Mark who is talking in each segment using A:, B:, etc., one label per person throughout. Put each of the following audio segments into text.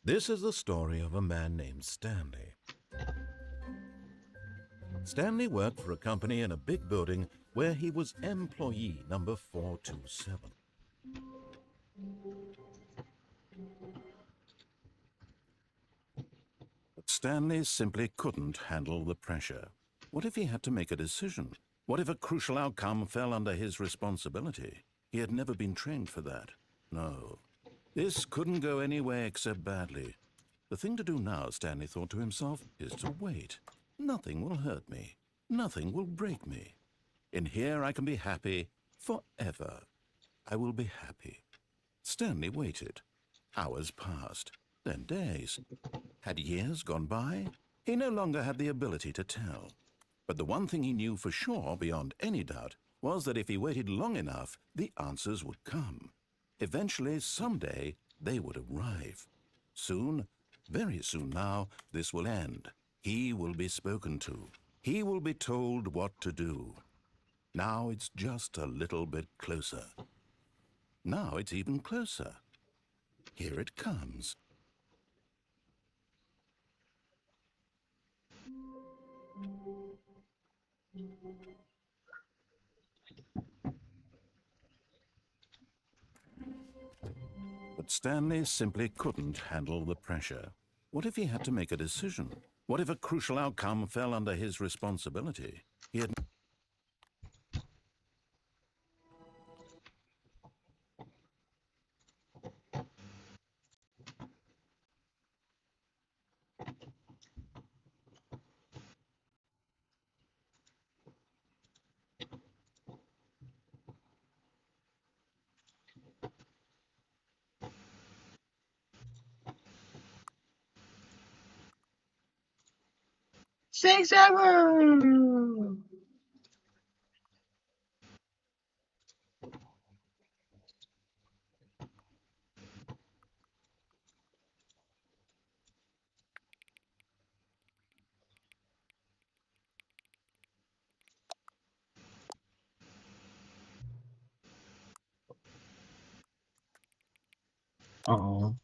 A: This is the story of a man named Stanley. Stanley worked for a company in a big building where he was employee number 427. But Stanley simply couldn't handle the pressure. What if he had to make a decision? What if a crucial outcome fell under his responsibility? He had never been trained for that. No, this couldn't go anywhere except badly. The thing to do now, Stanley thought to himself, is to wait. Nothing will hurt me. Nothing will break me. In here I can be happy forever. I will be happy. Stanley waited. Hours passed, then days. Had years gone by? He no longer had the ability to tell. But the one thing he knew for sure, beyond any doubt, was that if he waited long enough, the answers would come. Eventually, someday, they would arrive. Soon, very soon now, this will end. He will be spoken to. He will be told what to do. Now it's just a little bit closer. Now it's even closer. Here it comes. But Stanley simply couldn't handle the pressure. What if he had to make a decision? What if a crucial outcome fell under his responsibility? He had...
B: Six ever. Uh-oh.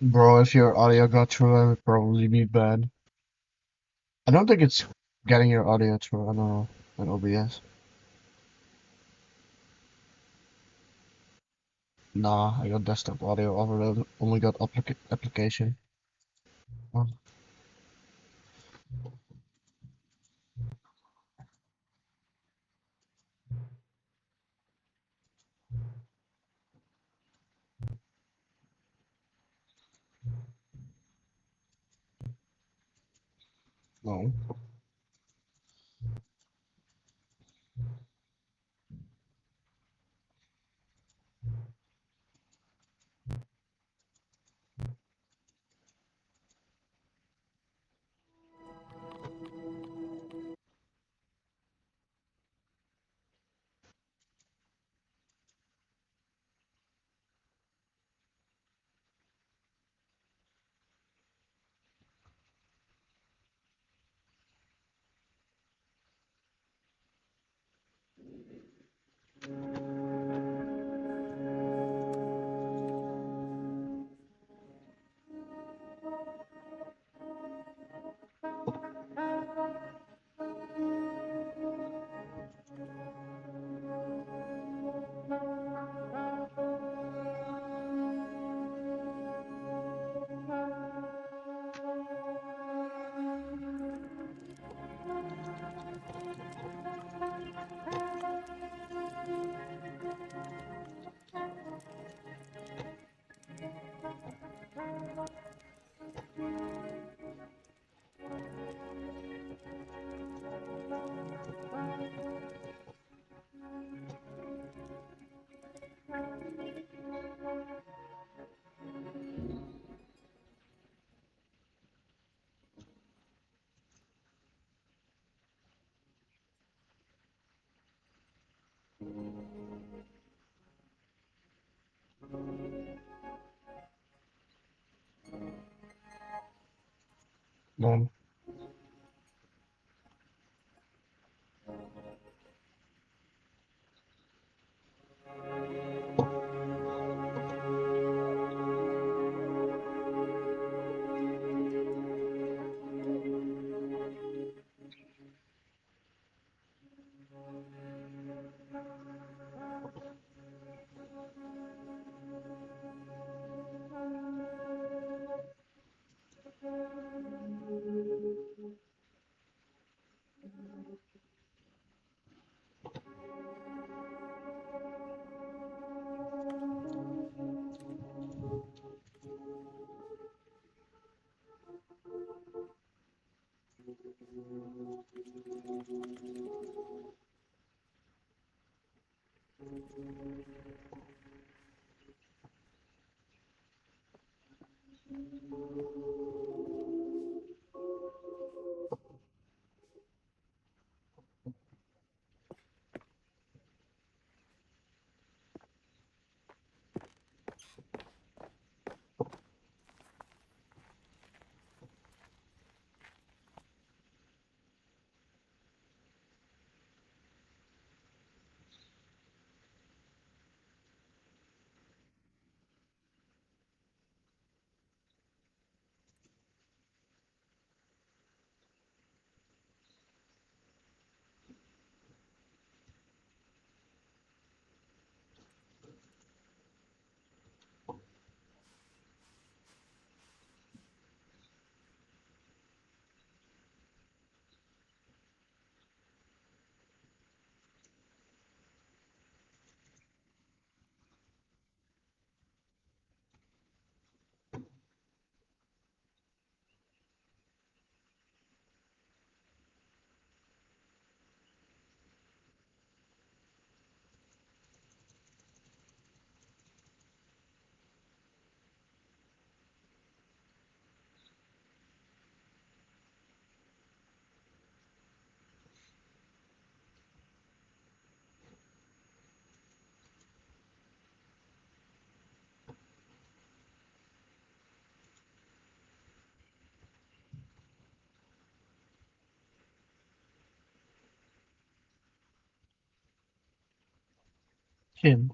B: Bro, if your audio got through, it would probably be bad. I don't think it's getting your audio through. I don't know. On OBS. Nah, I got desktop audio overload. Only got application. Oh, no. None. Him.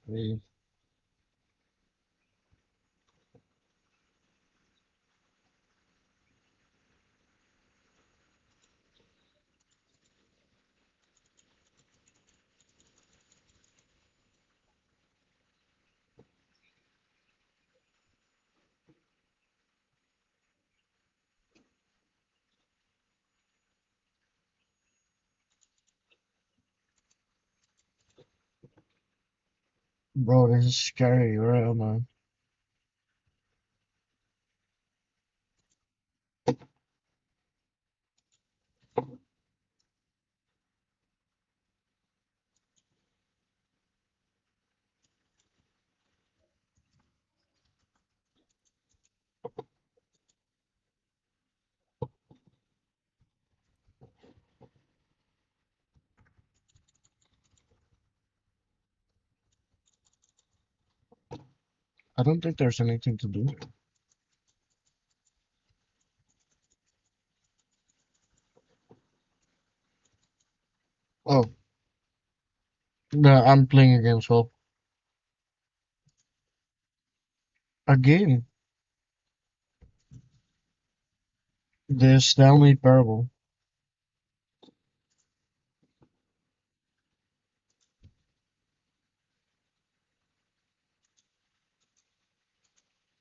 B: Hey, bro, this is scary, right, man? I don't think there's anything to do here. Oh, no, I'm playing a game, so a game. The Stanley Parable.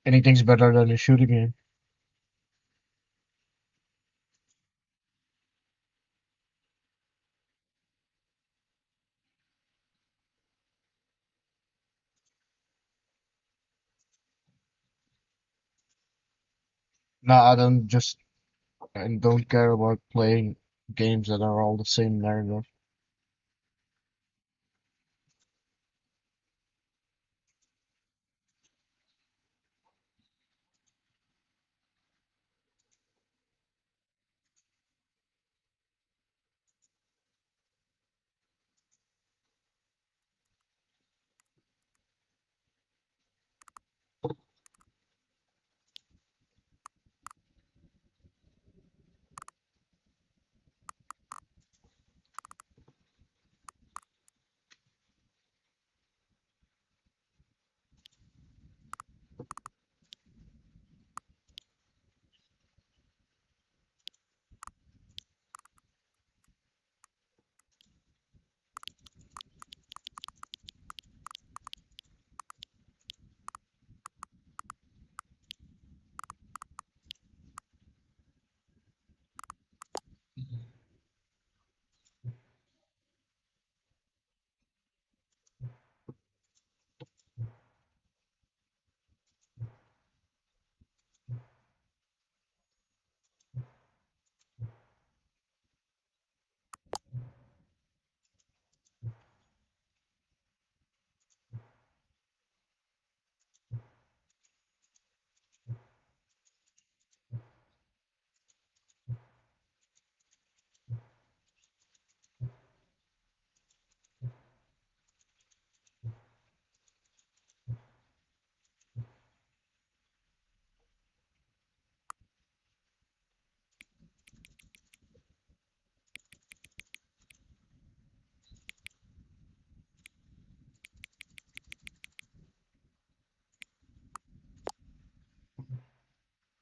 B: Anything's better than a shooting game. No, I don't care about playing games that are all the same narrative.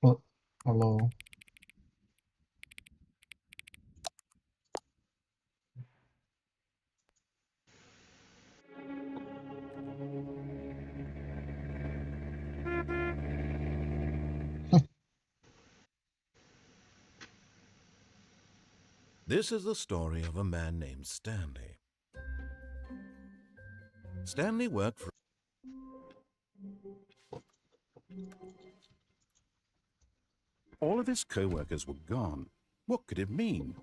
B: But hello.
A: This is the story of a man named Stanley. Stanley worked for... All of his co-workers were gone. What could it mean?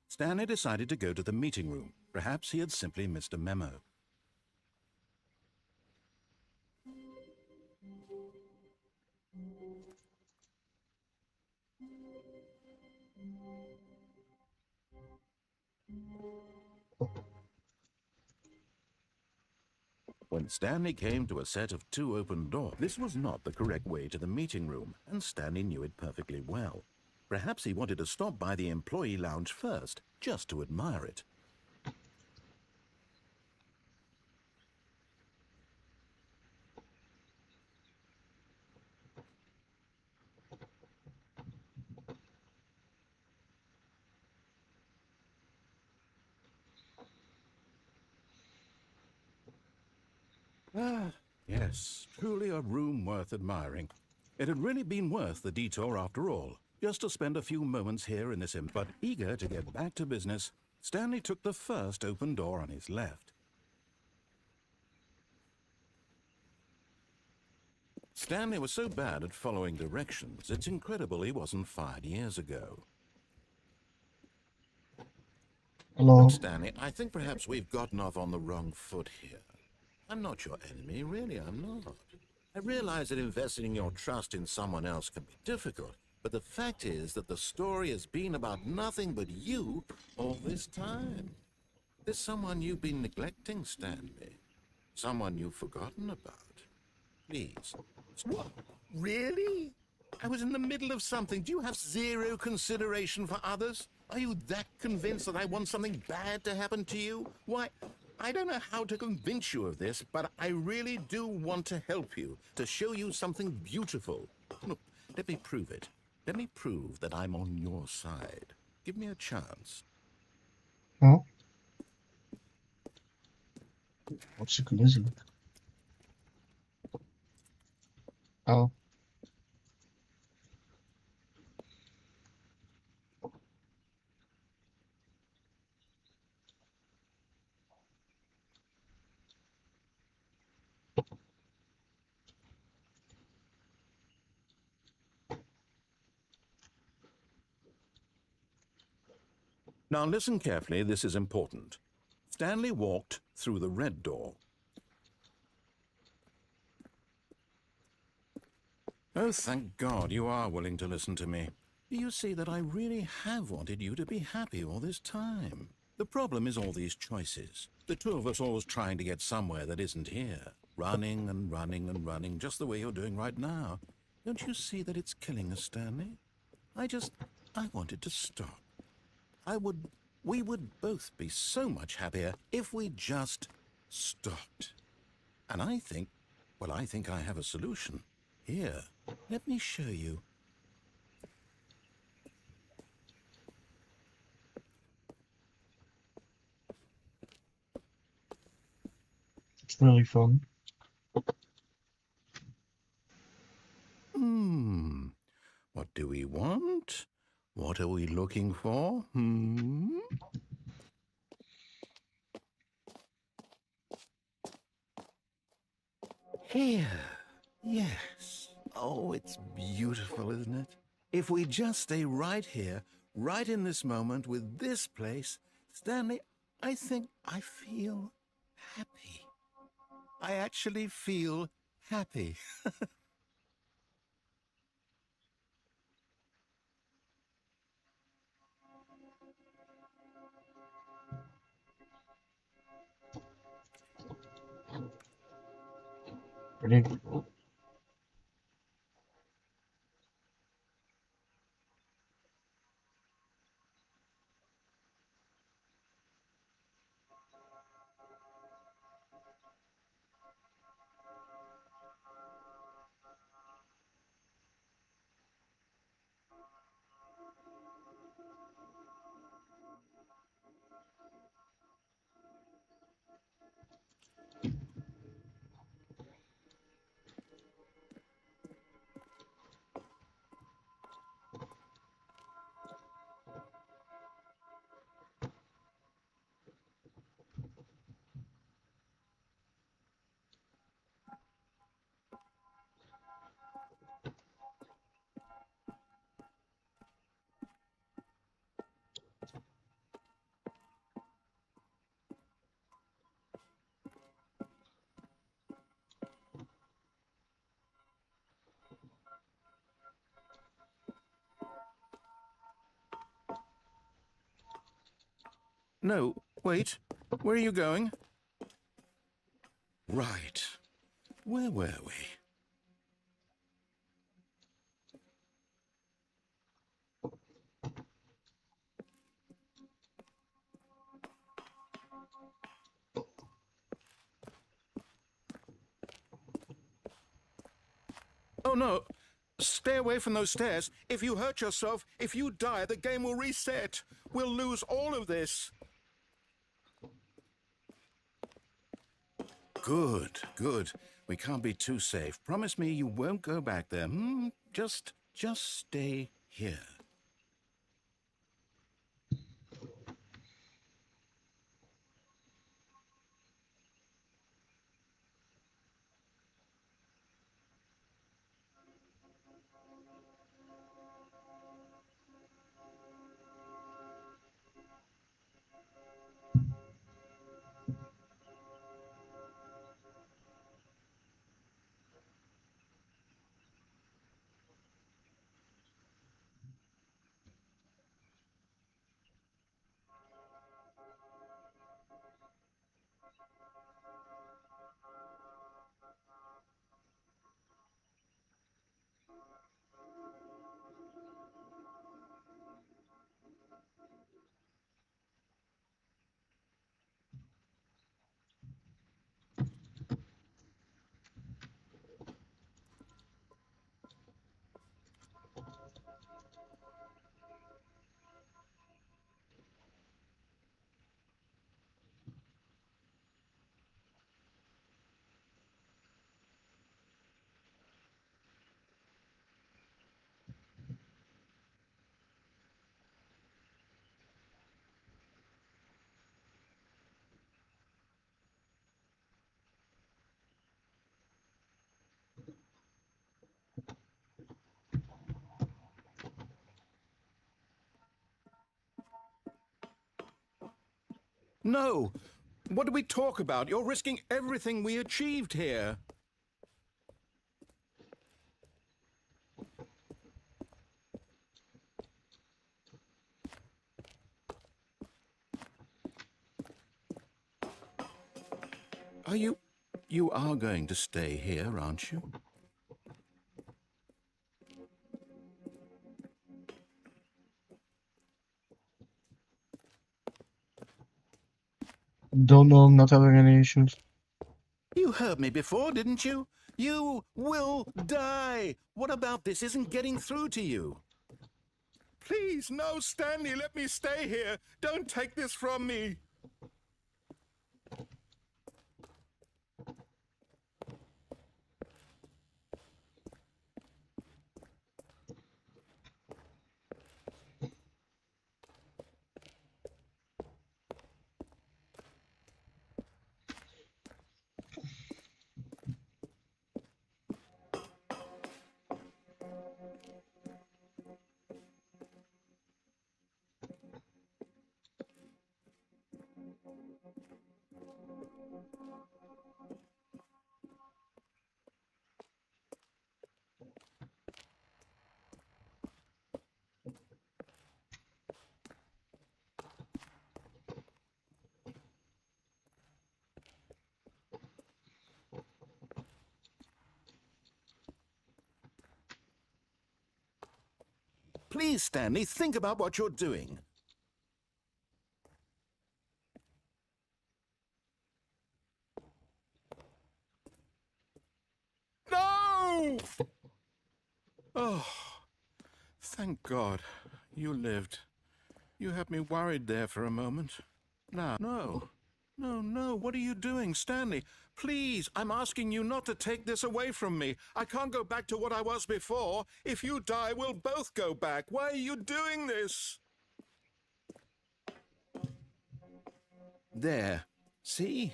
A: Stanley decided to go to the meeting room. Perhaps he had simply missed a memo. When Stanley came to a set of 2 open doors, this was not the correct way to the meeting room, and Stanley knew it perfectly well. Perhaps he wanted to stop by the employee lounge first, just to admire it. Ah, yes, truly a room worth admiring. It had really been worth the detour after all, just to spend a few moments here in this but eager to get back to business, Stanley took the first open door on his left. Stanley was so bad at following directions, it's incredible he wasn't fired years ago. Look,
B: Hello.
A: Stanley, I think perhaps we've gotten off on the wrong foot here. I'm not your enemy, really, I'm not. I realize that investing your trust in someone else can be difficult, but the fact is that the story has been about nothing but you all this time. There's someone you've been neglecting, Stanley. Someone you've forgotten about. Please. What? Really? I was in the middle of something. Do you have zero consideration for others? Are you that convinced that I want something bad to happen to you? Why, I don't know how to convince you of this, but I really do want to help you, to show you something beautiful. Look, let me prove it. Let me prove that I'm on your side. Give me a chance.
B: Huh? What's it busy? Oh.
A: Now listen carefully, this is important. Stanley walked through the red door. Oh, thank God you are willing to listen to me. Do you see that I really have wanted you to be happy all this time? The problem is all these choices. The two of us always trying to get somewhere that isn't here. Running and running and running, just the way you're doing right now. Don't you see that it's killing us, Stanley? I wanted to stop. We would both be so much happier if we just stopped. And I think I have a solution. Here, let me show you.
B: It's really fun.
A: What do we want? What are we looking for? Here. Yes. Oh, it's beautiful, isn't it? If we just stay right here, right in this moment with this place, Stanley, I think I feel happy. I actually feel happy.
B: Pretty.
A: No, wait. Where are you going? Right. Where were we? Oh, no. Stay away from those stairs. If you hurt yourself, if you die, the game will reset. We'll lose all of this. Good, good. We can't be too safe. Promise me you won't go back there. Just stay here. No! What do we talk about? You're risking everything we achieved here. Are you... You are going to stay here, aren't you?
B: Don't know, I'm not having any issues.
A: You heard me before, didn't you? You will die. What about this isn't getting through to you? Please, no, Stanley, let me stay here. Don't take this from me. Please, Stanley, think about what you're doing. No! Oh, thank God. You lived. You had me worried there for a moment. Now, no. No, no, what are you doing, Stanley? Please, I'm asking you not to take this away from me. I can't go back to what I was before. If you die, we'll both go back. Why are you doing this? There. See?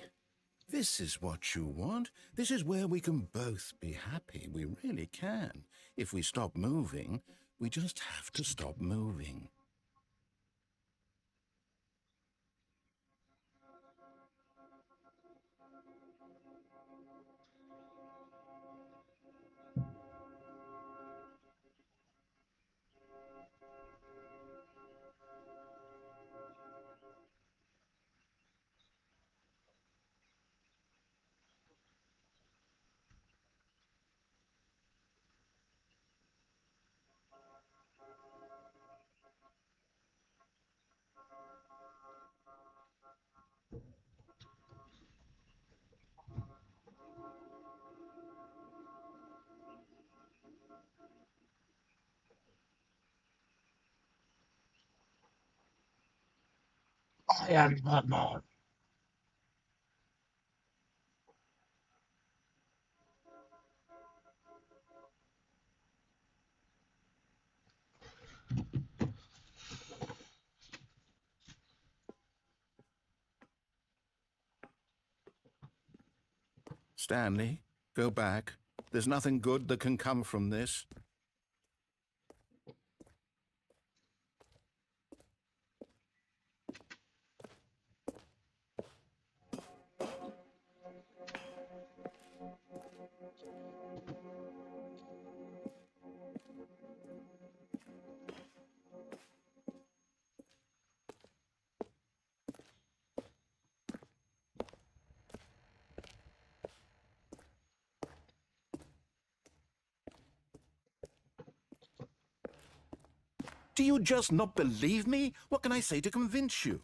A: This is what you want. This is where we can both be happy. We really can. If we stop moving, we just have to stop moving.
B: I am Batman.
A: Stanley, go back. There's nothing good that can come from this. Do you just not believe me? What can I say to convince you?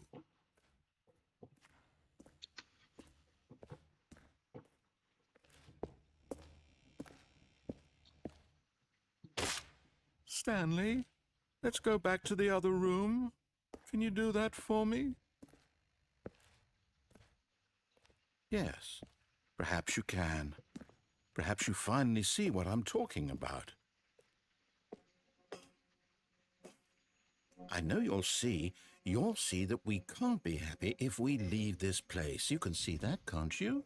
A: Stanley, let's go back to the other room. Can you do that for me? Yes, perhaps you can. Perhaps you finally see what I'm talking about. I know you'll see. You'll see that we can't be happy if we leave this place. You can see that, can't you?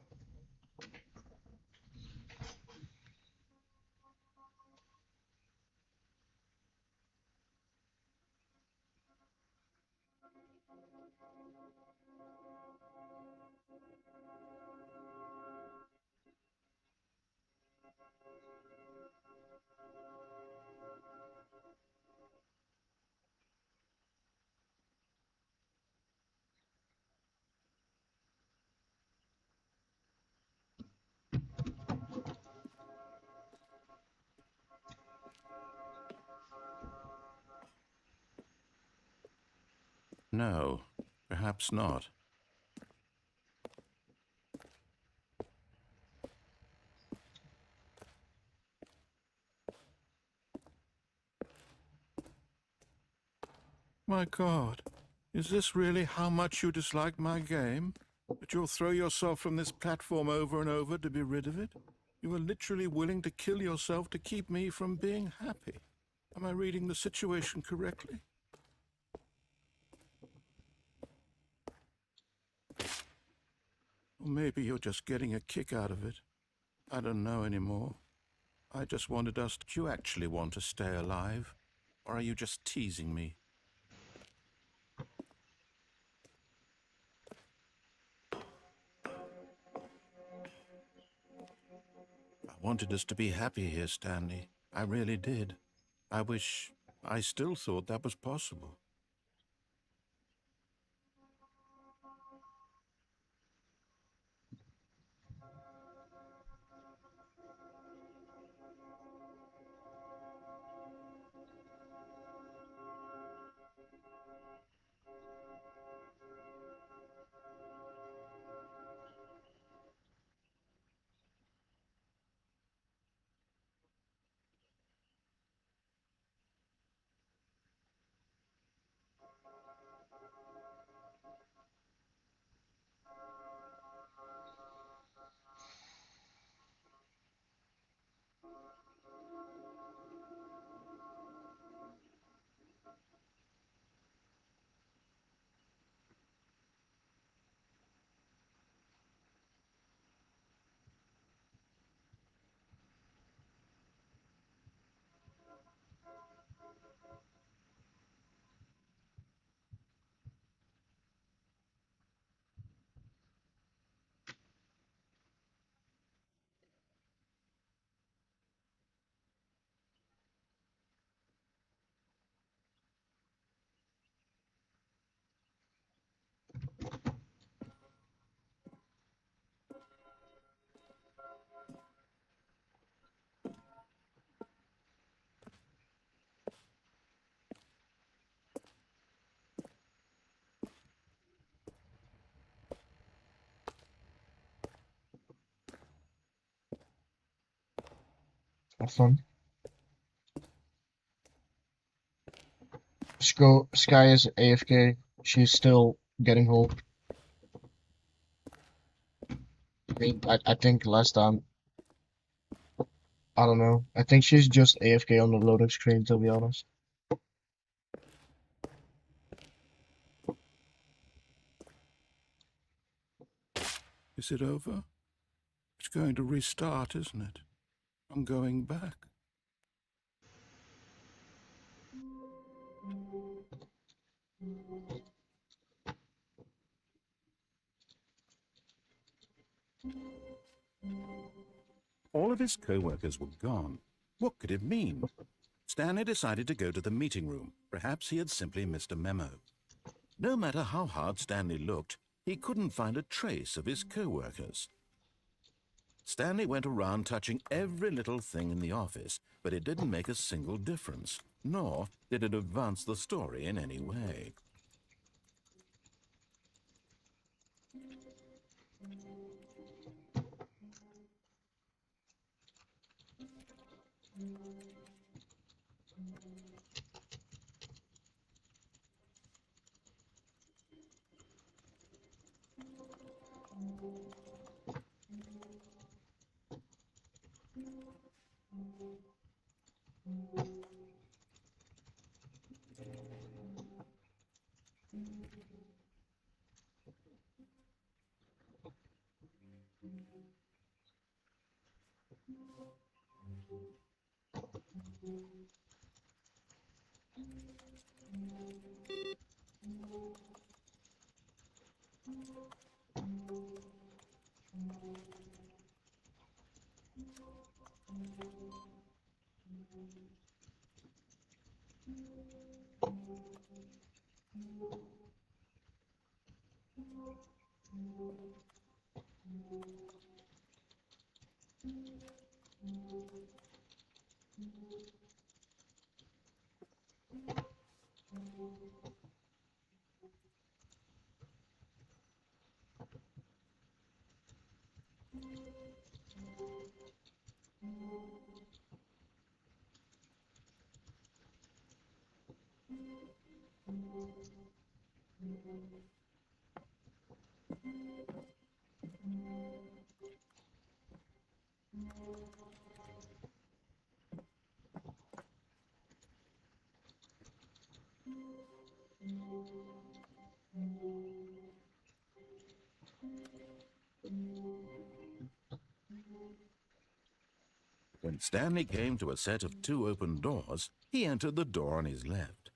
A: No, perhaps not. My God, is this really how much you dislike my game? That you'll throw yourself from this platform over and over to be rid of it? You are literally willing to kill yourself to keep me from being happy. Am I reading the situation correctly? Or maybe you're just getting a kick out of it. I don't know anymore. I just wanted us. Do you actually want to stay alive? Or are you just teasing me? I wanted us to be happy here, Stanley. I really did. I wish I still thought that was possible.
B: Have fun. Sky is AFK. She's still getting hold. I mean, I think last time, I don't know. I think she's just AFK on the loading screen, to be honest.
A: Is it over? It's going to restart, isn't it? I'm going back. All of his co-workers were gone. What could it mean? Stanley decided to go to the meeting room. Perhaps he had simply missed a memo. No matter how hard Stanley looked, he couldn't find a trace of his co-workers. Stanley went around touching every little thing in the office, but it didn't make a single difference, nor did it advance the story in any way. When Stanley came to a set of 2 open doors, he entered the door on his left.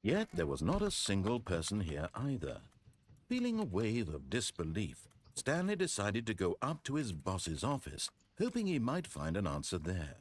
A: Yet there was not a single person here either. Feeling a wave of disbelief, Stanley decided to go up to his boss's office, hoping he might find an answer there.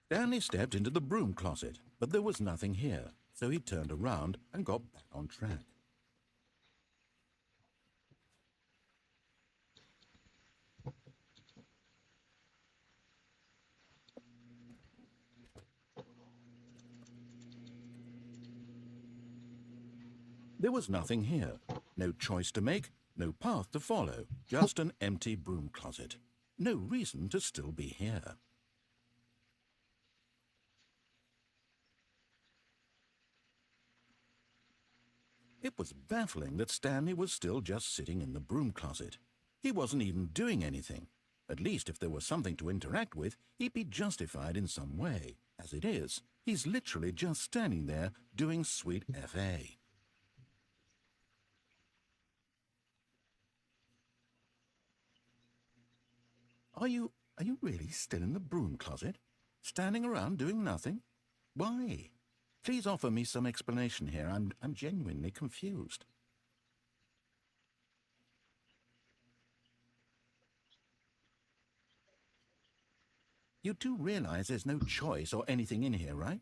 A: Stanley stepped into the broom closet, but there was nothing here, so he turned around and got back on track. There was nothing here. No choice to make, no path to follow, just an empty broom closet. No reason to still be here. It was baffling that Stanley was still just sitting in the broom closet. He wasn't even doing anything. At least if there was something to interact with, he'd be justified in some way. As it is, he's literally just standing there doing sweet FA. Are you really still in the broom closet? Standing around doing nothing? Why? Please offer me some explanation here. I'm genuinely confused. You do realize there's no choice or anything in here, right?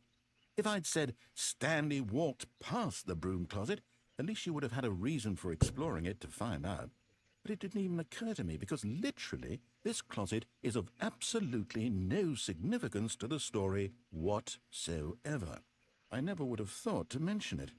A: If I'd said Stanley walked past the broom closet, at least you would have had a reason for exploring it to find out. But it didn't even occur to me because literally this closet is of absolutely no significance to the story whatsoever. I never would have thought to mention it.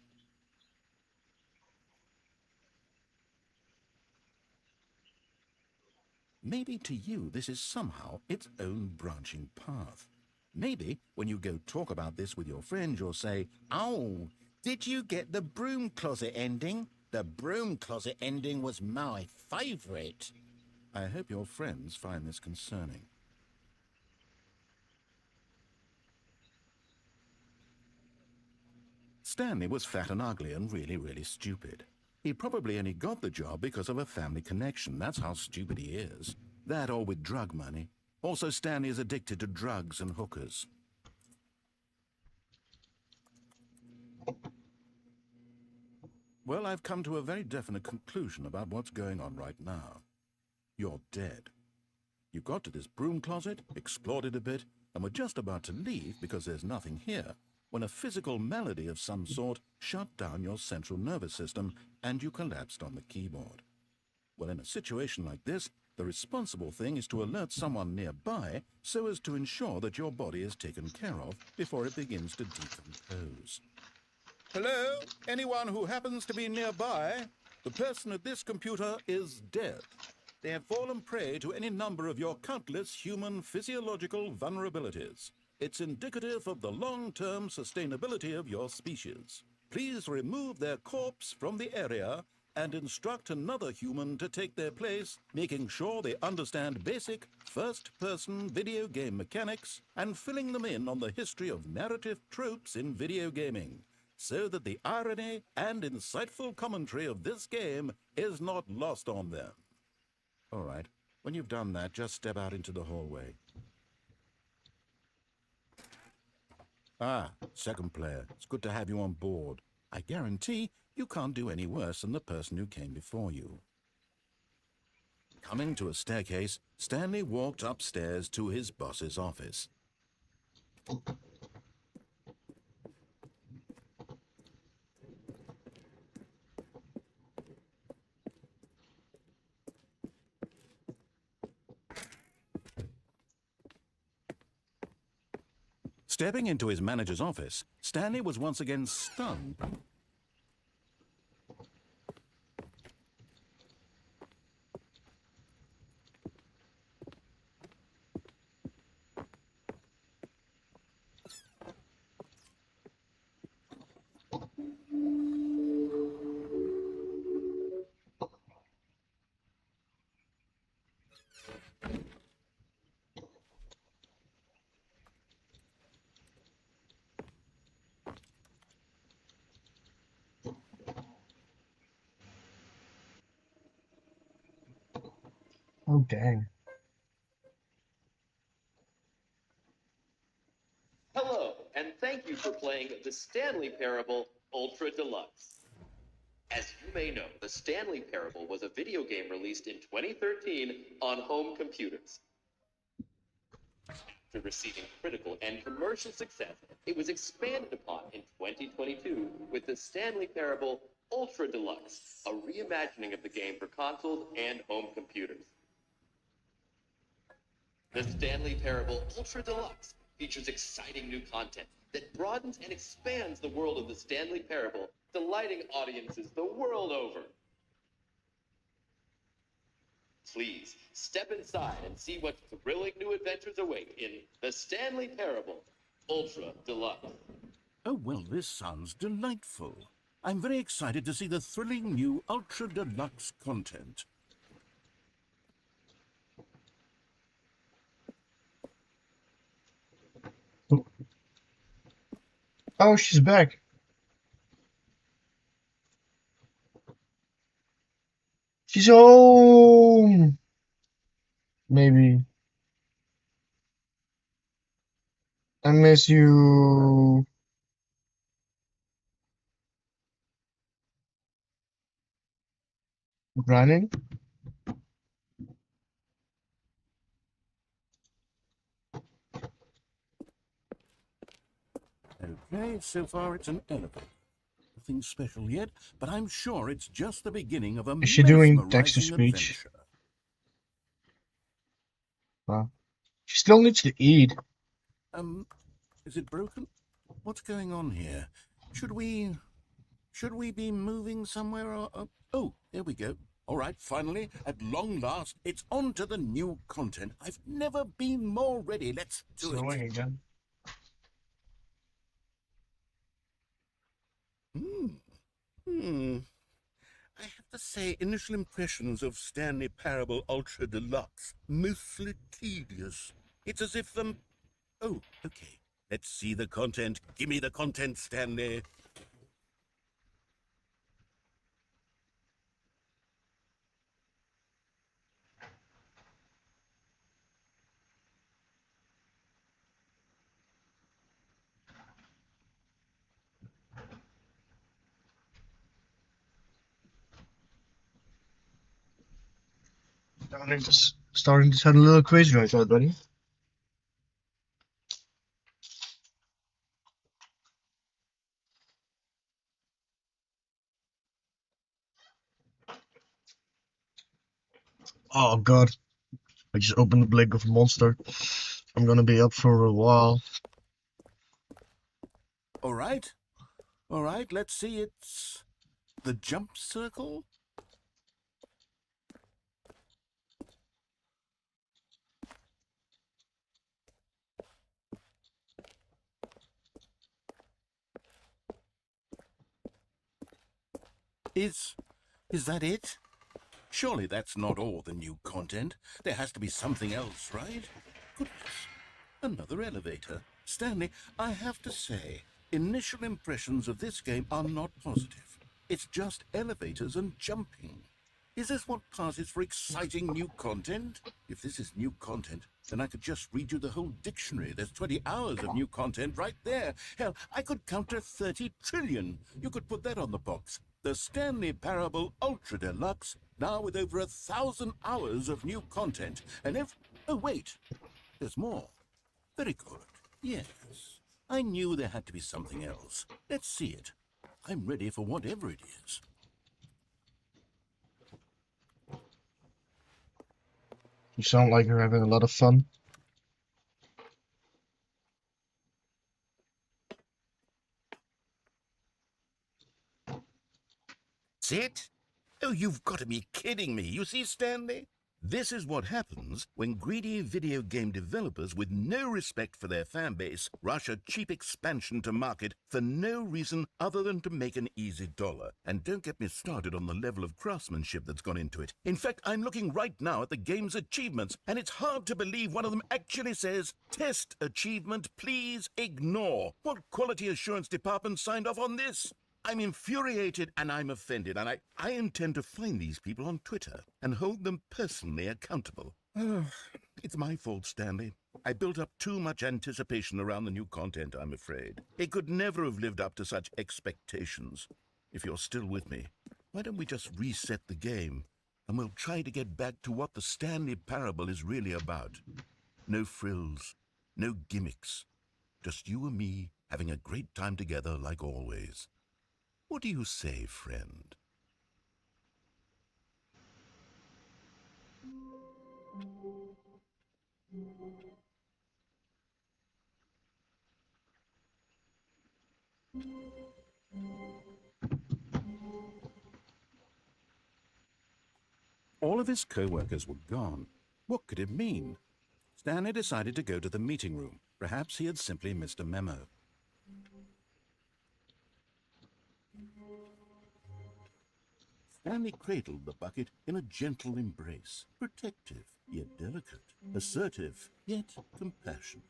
A: Maybe to you this is somehow its own branching path. Maybe when you go talk about this with your friend, you'll say, "Oh, did you get the broom closet ending? The broom closet ending was my favorite." I hope your friends find this concerning. Stanley was fat and ugly and really stupid. He probably only got the job because of a family connection. That's how stupid he is. That or with drug money. Also, Stanley is addicted to drugs and hookers. Well, I've come to a very definite conclusion about what's going on right now. You're dead. You got to this broom closet, explored it a bit, and were just about to leave because there's nothing here, when a physical malady of some sort shut down your central nervous system and you collapsed on the keyboard. Well, in a situation like this, the responsible thing is to alert someone nearby so as to ensure that your body is taken care of before it begins to decompose. Hello? Anyone who happens to be nearby? The person at this computer is dead. They have fallen prey to any number of your countless human physiological vulnerabilities. It's indicative of the long-term sustainability of your species. Please remove their corpse from the area and instruct another human to take their place, making sure they understand basic first-person video game mechanics and filling them in on the history of narrative tropes in video gaming, so that the irony and insightful commentary of this game is not lost on them. All right, when you've done that, just step out into the hallway. Ah, second player, it's good to have you on board. I guarantee you can't do any worse than the person who came before you. Coming to a staircase, Stanley walked upstairs to his boss's office. Stepping into his manager's office, Stanley was once again stunned.
B: Oh, dang.
C: Hello, and thank you for playing the Stanley Parable Ultra Deluxe. As you may know, the Stanley Parable was a video game released in 2013 on home computers. After receiving critical and commercial success, it was expanded upon in 2022 with the Stanley Parable Ultra Deluxe, a reimagining of the game for consoles and home computers. The Stanley Parable Ultra Deluxe features exciting new content that broadens and expands the world of the Stanley Parable, delighting audiences the world over. Please step inside and see what thrilling new adventures await in the Stanley Parable Ultra Deluxe.
A: Oh, well, this sounds delightful. I'm very excited to see the thrilling new Ultra Deluxe content.
B: Oh, she's back. She's home. Maybe. I miss you. Running?
A: Okay, so far it's an elevator. Nothing special yet, but I'm sure it's just the beginning of a
B: Is she doing
A: mesmerizing
B: text-to-speech?
A: adventure.
B: Wow. She still needs to eat.
A: Is it broken? What's going on here? Should we be moving somewhere or... oh, there we go. All right, finally, at long last, it's on to the new content. I've never been more ready. Let's do
B: Snowing
A: it.
B: again.
A: I have to say, initial impressions of Stanley Parable Ultra Deluxe, mostly tedious. It's as if oh, okay. Let's see the content. Give me the content, Stanley.
B: Starting to sound a little crazy right now, buddy. Oh god. I just opened the Blink of a Monster. I'm gonna be up for a while.
A: All right. All right, let's see. It's the jump circle. Is that it? Surely that's not all the new content. There has to be something else, right? Goodness, another elevator. Stanley, I have to say, initial impressions of this game are not positive. It's just elevators and jumping. Is this what passes for exciting new content? If this is new content, then I could just read you the whole dictionary. There's 20 hours of new content right there. Hell, I could count to 30 trillion. You could put that on the box. The Stanley Parable Ultra Deluxe, now with over 1,000 hours of new content. And if... oh, wait. There's more. Very good. Yes. I knew there had to be something else. Let's see it. I'm ready for whatever it is.
B: You sound like you're having a lot of fun.
A: It? Oh, you've got to be kidding me. You see, Stanley? This is what happens when greedy video game developers with no respect for their fan base rush a cheap expansion to market for no reason other than to make an easy dollar. And don't get me started on the level of craftsmanship that's gone into it. In fact, I'm looking right now at the game's achievements, and it's hard to believe one of them actually says, "Test achievement, please ignore." What quality assurance department signed off on this? I'm infuriated and I'm offended, and I intend to find these people on Twitter and hold them personally accountable. It's my fault, Stanley. I built up too much anticipation around the new content, I'm afraid. It could never have lived up to such expectations. If you're still with me, why don't we just reset the game, and we'll try to get back to what the Stanley Parable is really about. No frills, no gimmicks. Just you and me having a great time together like always. What do you say, friend? All of his co-workers were gone. What could it mean? Stanley decided to go to the meeting room. Perhaps he had simply missed a memo. Stanley cradled the bucket in a gentle embrace, protective yet delicate, assertive yet compassionate.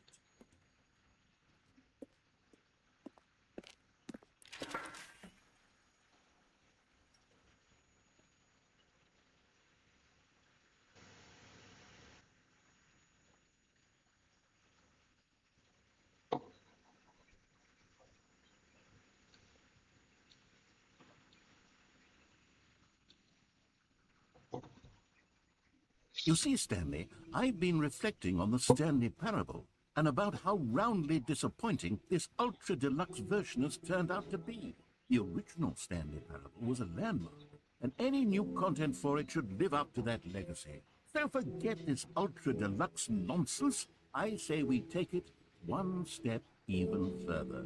A: You see, Stanley, I've been reflecting on the Stanley Parable and about how roundly disappointing this ultra-deluxe version has turned out to be. The original Stanley Parable was a landmark, and any new content for it should live up to that legacy. So forget this ultra-deluxe nonsense. I say we take it one step even further.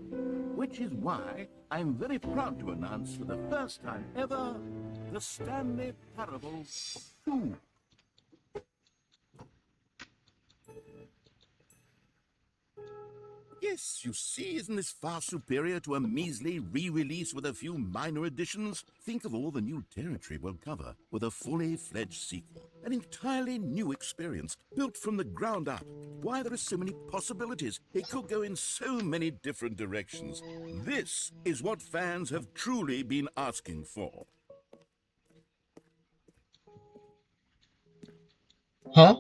A: Which is why I'm very proud to announce for the first time ever, the Stanley Parable 2. Yes, you see, isn't this far superior to a measly re-release with a few minor additions? Think of all the new territory we'll cover with a fully fledged sequel. An entirely new experience, built from the ground up. Why, there are so many possibilities. It could go in so many different directions. This is what fans have truly been asking for.
B: Huh?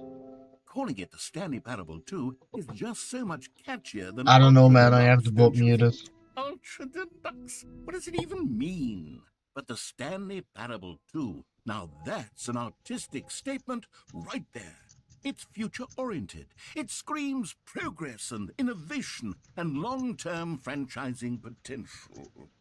A: Calling it the Stanley Parable 2 is just so much catchier than
B: I don't know,
A: Ultra
B: man. I have
A: Deluxe,
B: to vote
A: don't you
B: muted.
A: think? Ultra Deluxe? What does it even mean? But the Stanley Parable 2, now that's an artistic statement right there. It's future-oriented. It screams progress and innovation and long-term franchising potential.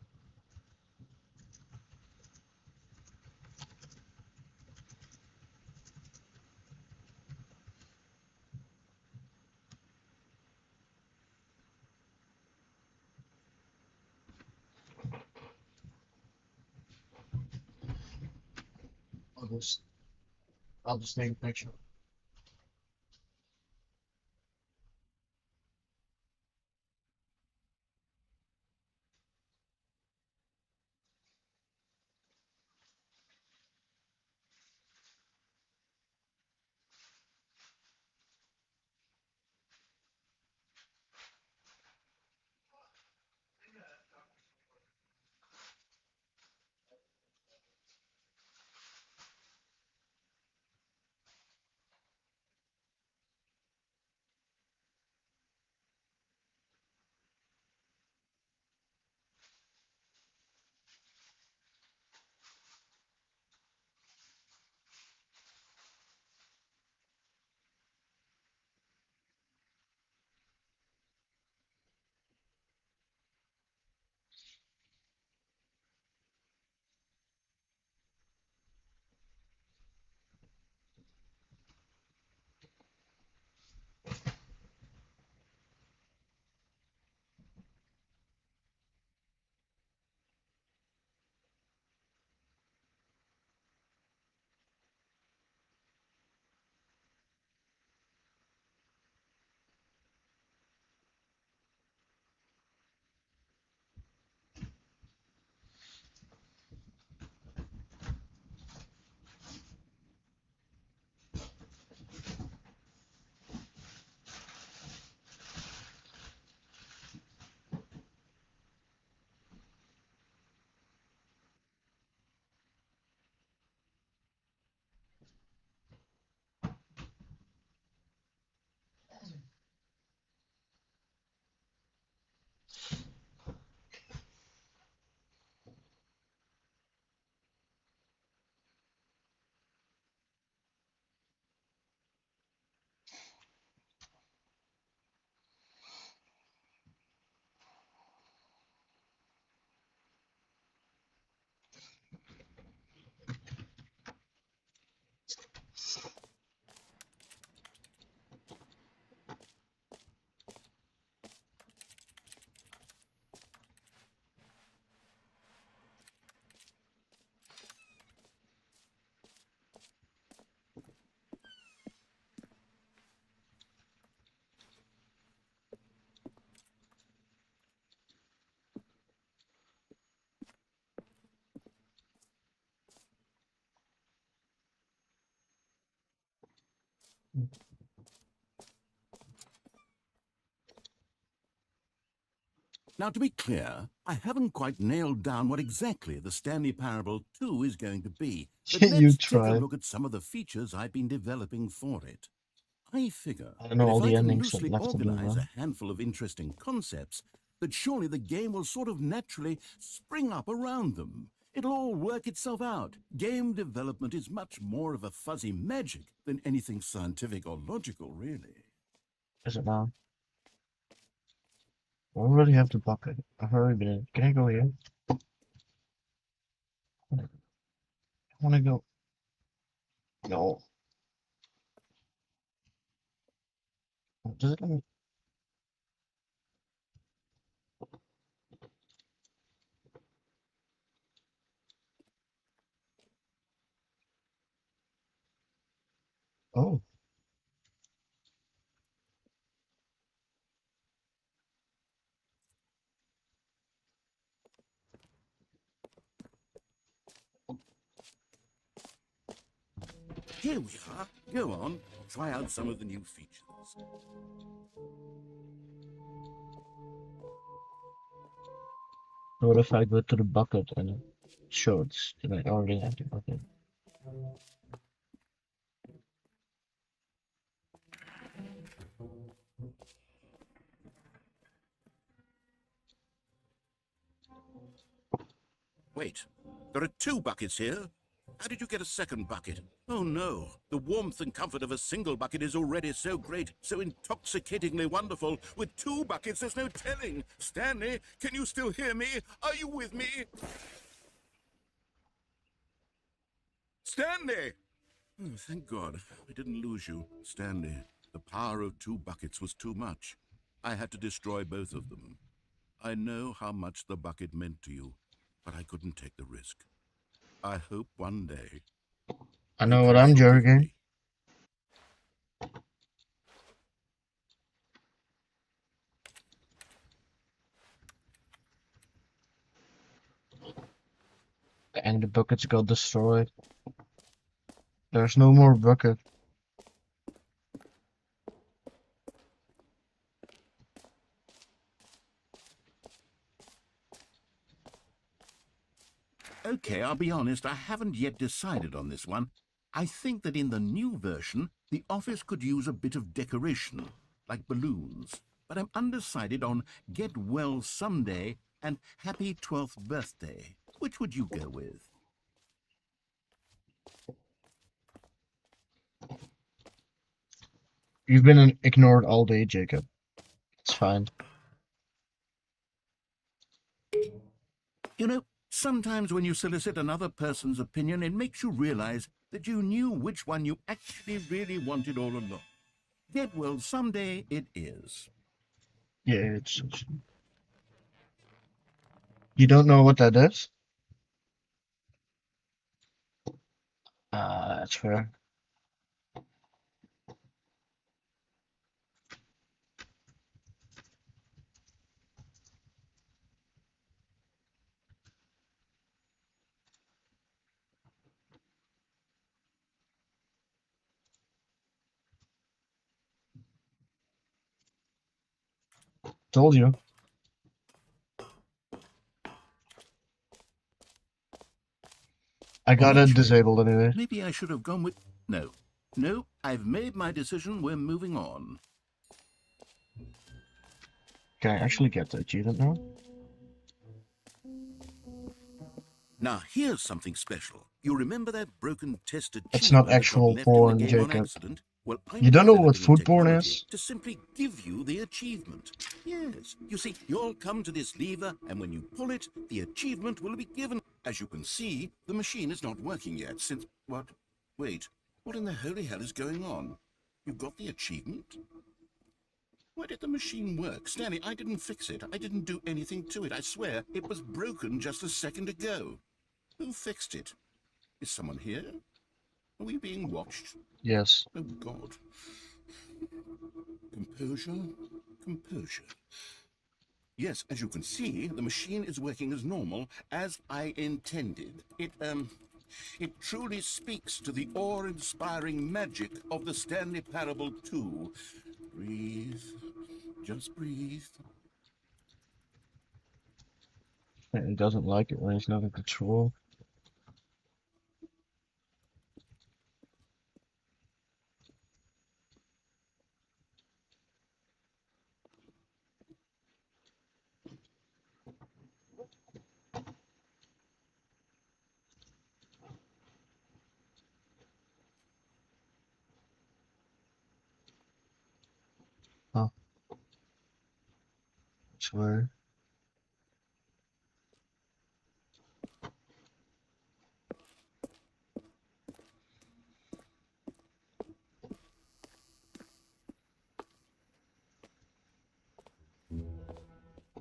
B: I'll just, I'll just take a picture.
A: Now, to be clear, I haven't quite nailed down what exactly the Stanley Parable 2 is going to be, but
B: You
A: let's take a
B: try.
A: look at some of the features I've been developing for it. I figure
B: I don't know
A: that
B: all
A: if I
B: the
A: can
B: endings
A: loosely
B: left to do,
A: organize
B: man.
A: a handful of interesting concepts, that surely the game will sort of naturally spring up around them. It'll all work itself out. Game development is much more of a fuzzy magic than anything scientific or logical, really.
B: Is it now? I already have the bucket. I've already been in. Can I go here? I wanna go. No. Does it let me? Oh.
A: Here we are. Go on, try out some of the new features.
B: What if I go to the bucket and it shows that I already have the bucket?
A: Wait, there are 2 buckets here. How did you get a second bucket? Oh no, the warmth and comfort of a single bucket is already so great, so intoxicatingly wonderful. With 2 buckets, there's no telling. Stanley, can you still hear me? Are you with me? Stanley! Oh, thank God, I didn't lose you. Stanley, the power of 2 buckets was too much. I had to destroy both of them. I know how much the bucket meant to you, but I couldn't take the risk. I hope one day
B: I
A: you
B: know what
A: can
B: I'm
A: forgive
B: joking.
A: me.
B: And the buckets got destroyed. There's no more bucket.
A: Okay, I'll be honest, I haven't yet decided on this one. I think that in the new version, the office could use a bit of decoration, like balloons. But I'm undecided on Get Well Someday and Happy 12th Birthday. Which would you go with?
B: You've been ignored all day, Jacob. It's fine.
A: You know, sometimes when you solicit another person's opinion, it makes you realize that you knew which one you actually really wanted all along. Get Well Someday it is.
B: Yeah, you don't know what that is? That's fair. Told you. I
A: Well,
B: got it
A: actually,
B: disabled anyway.
A: maybe I should have gone with... No. No, I've made my decision. We're moving on.
B: Can I actually get the achievement now?
A: Now, here's something special. You remember that broken test
B: It's not
A: achievement that got
B: actual
A: left in the
B: porn,
A: game on
B: Jacob.
A: accident? Well,
B: You
A: I'm
B: don't know what
A: developing a
B: food porn
A: technology
B: is?
A: to simply give you the achievement. Yes, you see, you'll come to this lever, and when you pull it, the achievement will be given. As you can see, the machine is not working yet since... What? Wait, what in the holy hell is going on? You got the achievement? Why did the machine work? Stanley, I didn't fix it. I didn't do anything to it. I swear, it was broken just a second ago. Who fixed it? Is someone here? Are we being watched?
B: Yes.
A: Oh, God. Composure, composure. Yes, as you can see, the machine is working as normal, as I intended. It truly speaks to the awe-inspiring magic of the Stanley Parable 2. Breathe. Just breathe.
B: And he doesn't like it when he's not in control. Huh. Swear.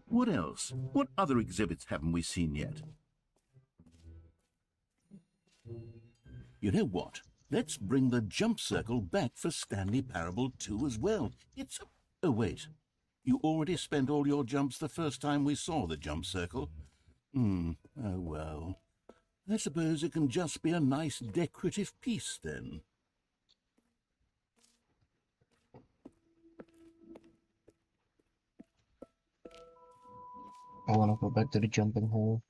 A: What else? What other exhibits haven't we seen yet? You know what? Let's bring the jump circle back for Stanley Parable 2 as well. It's a... Oh, wait. You already spent all your jumps the first time we saw the jump circle? Oh, well. I suppose it can just be a nice decorative piece, then.
B: I wanna go back to the jumping hole.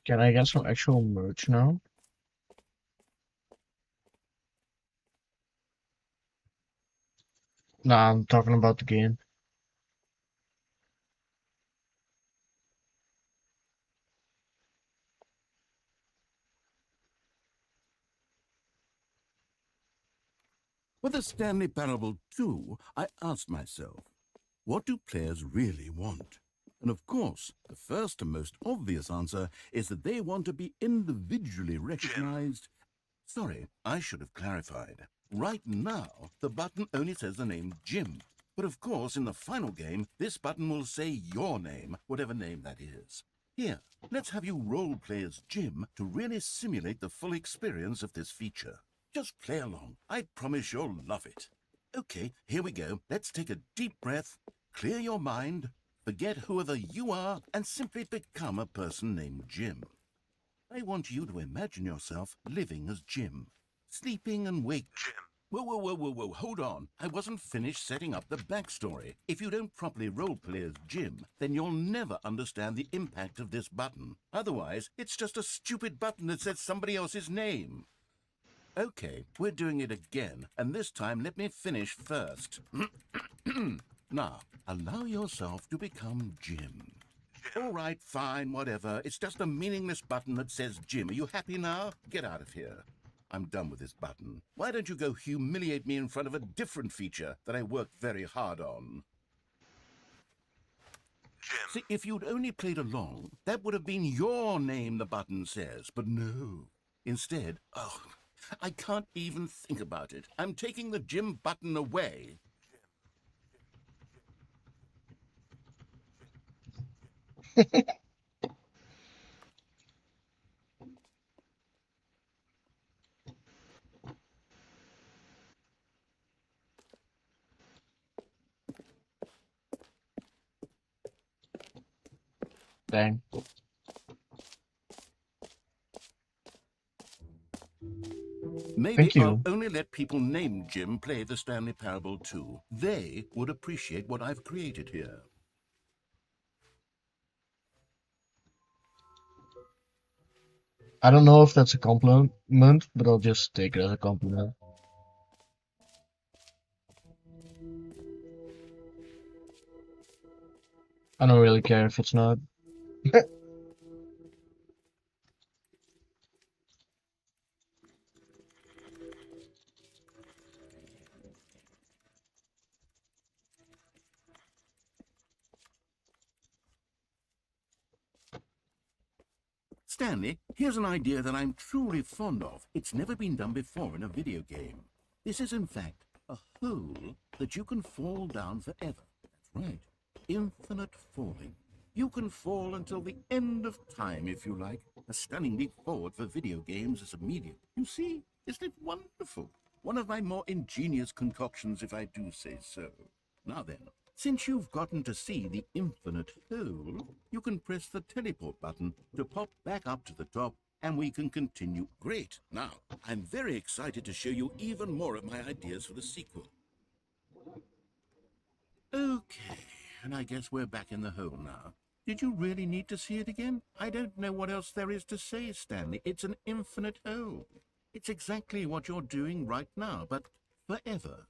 B: Can I get some actual merch now? Nah, I'm talking about the game.
A: For the Stanley Parable 2, I asked myself, what do players really want? And of course, the first and most obvious answer is that they want to be individually recognized. Sorry, I should have clarified. Right now, the button only says the name Jim. But of course, in the final game, this button will say your name, whatever name that is. Here, let's have you role-play as Jim to really simulate the full experience of this feature. Just play along. I promise you'll love it. Okay, here we go. Let's take a deep breath, clear your mind, forget whoever you are, and simply become a person named Jim. I want you to imagine yourself living as Jim, sleeping and waking. Jim. Whoa, hold on. I wasn't finished setting up the backstory. If you don't properly roleplay as Jim, then you'll never understand the impact of this button. Otherwise, it's just a stupid button that says somebody else's name. Okay, we're doing it again, and this time let me finish first. Now, allow yourself to become Jim. All right, fine, whatever. It's just a meaningless button that says Jim. Are you happy now? Get out of here. I'm done with this button. Why don't you go humiliate me in front of a different feature that I worked very hard on? Jim. See, if you'd only played along, that would have been your name the button says, but no. Instead, I can't even think about it. I'm taking the Jim button away.
B: Dang.
A: Maybe
B: Thank you.
A: I'll only let people named Jim play the Stanley Parable 2. They would appreciate what I've created here.
B: I don't know if that's a compliment, but I'll just take it as a compliment. I don't really care if it's not.
A: Stanley, here's an idea that I'm truly fond of. It's never been done before in a video game. This is, in fact, a hole that you can fall down forever. That's right. Infinite falling. You can fall until the end of time, if you like. A stunning leap forward for video games as a medium. You see, isn't it wonderful? One of my more ingenious concoctions, if I do say so. Now then, Since you've gotten to see the infinite hole, you can press the teleport button to pop back up to the top and we can continue. Great. Now, I'm very excited to show you even more of my ideas for the sequel. Okay, and I guess we're back in the hole now. Did you really need to see it again? I don't know what else there is to say, Stanley. It's an infinite hole. It's exactly what you're doing right now, but forever.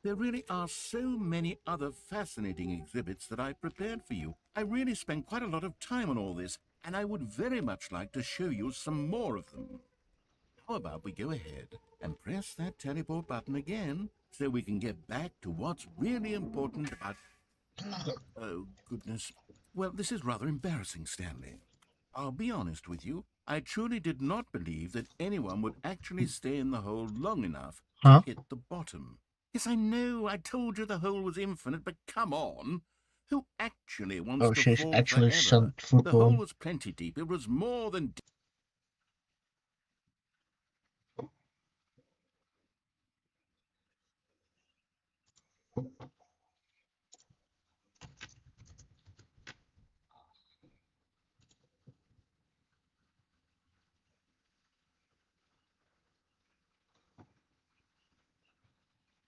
A: There really are so many other fascinating exhibits that I've prepared for you. I really spent quite a lot of time on all this, and I would very much like to show you some more of them. How about we go ahead and press that teleport button again so we can get back to what's really important about... Oh, goodness. Well, this is rather embarrassing, Stanley. I'll be honest with you. I truly did not believe that anyone would actually stay in the hole long enough to
B: Huh?
A: hit the bottom. Yes, I know. I told you the hole was infinite, but come on. Who actually wants
B: Oh,
A: to
B: she's
A: fall
B: actually
A: forever?
B: sent
A: The hole
B: football.
A: was plenty deep. It was more than deep.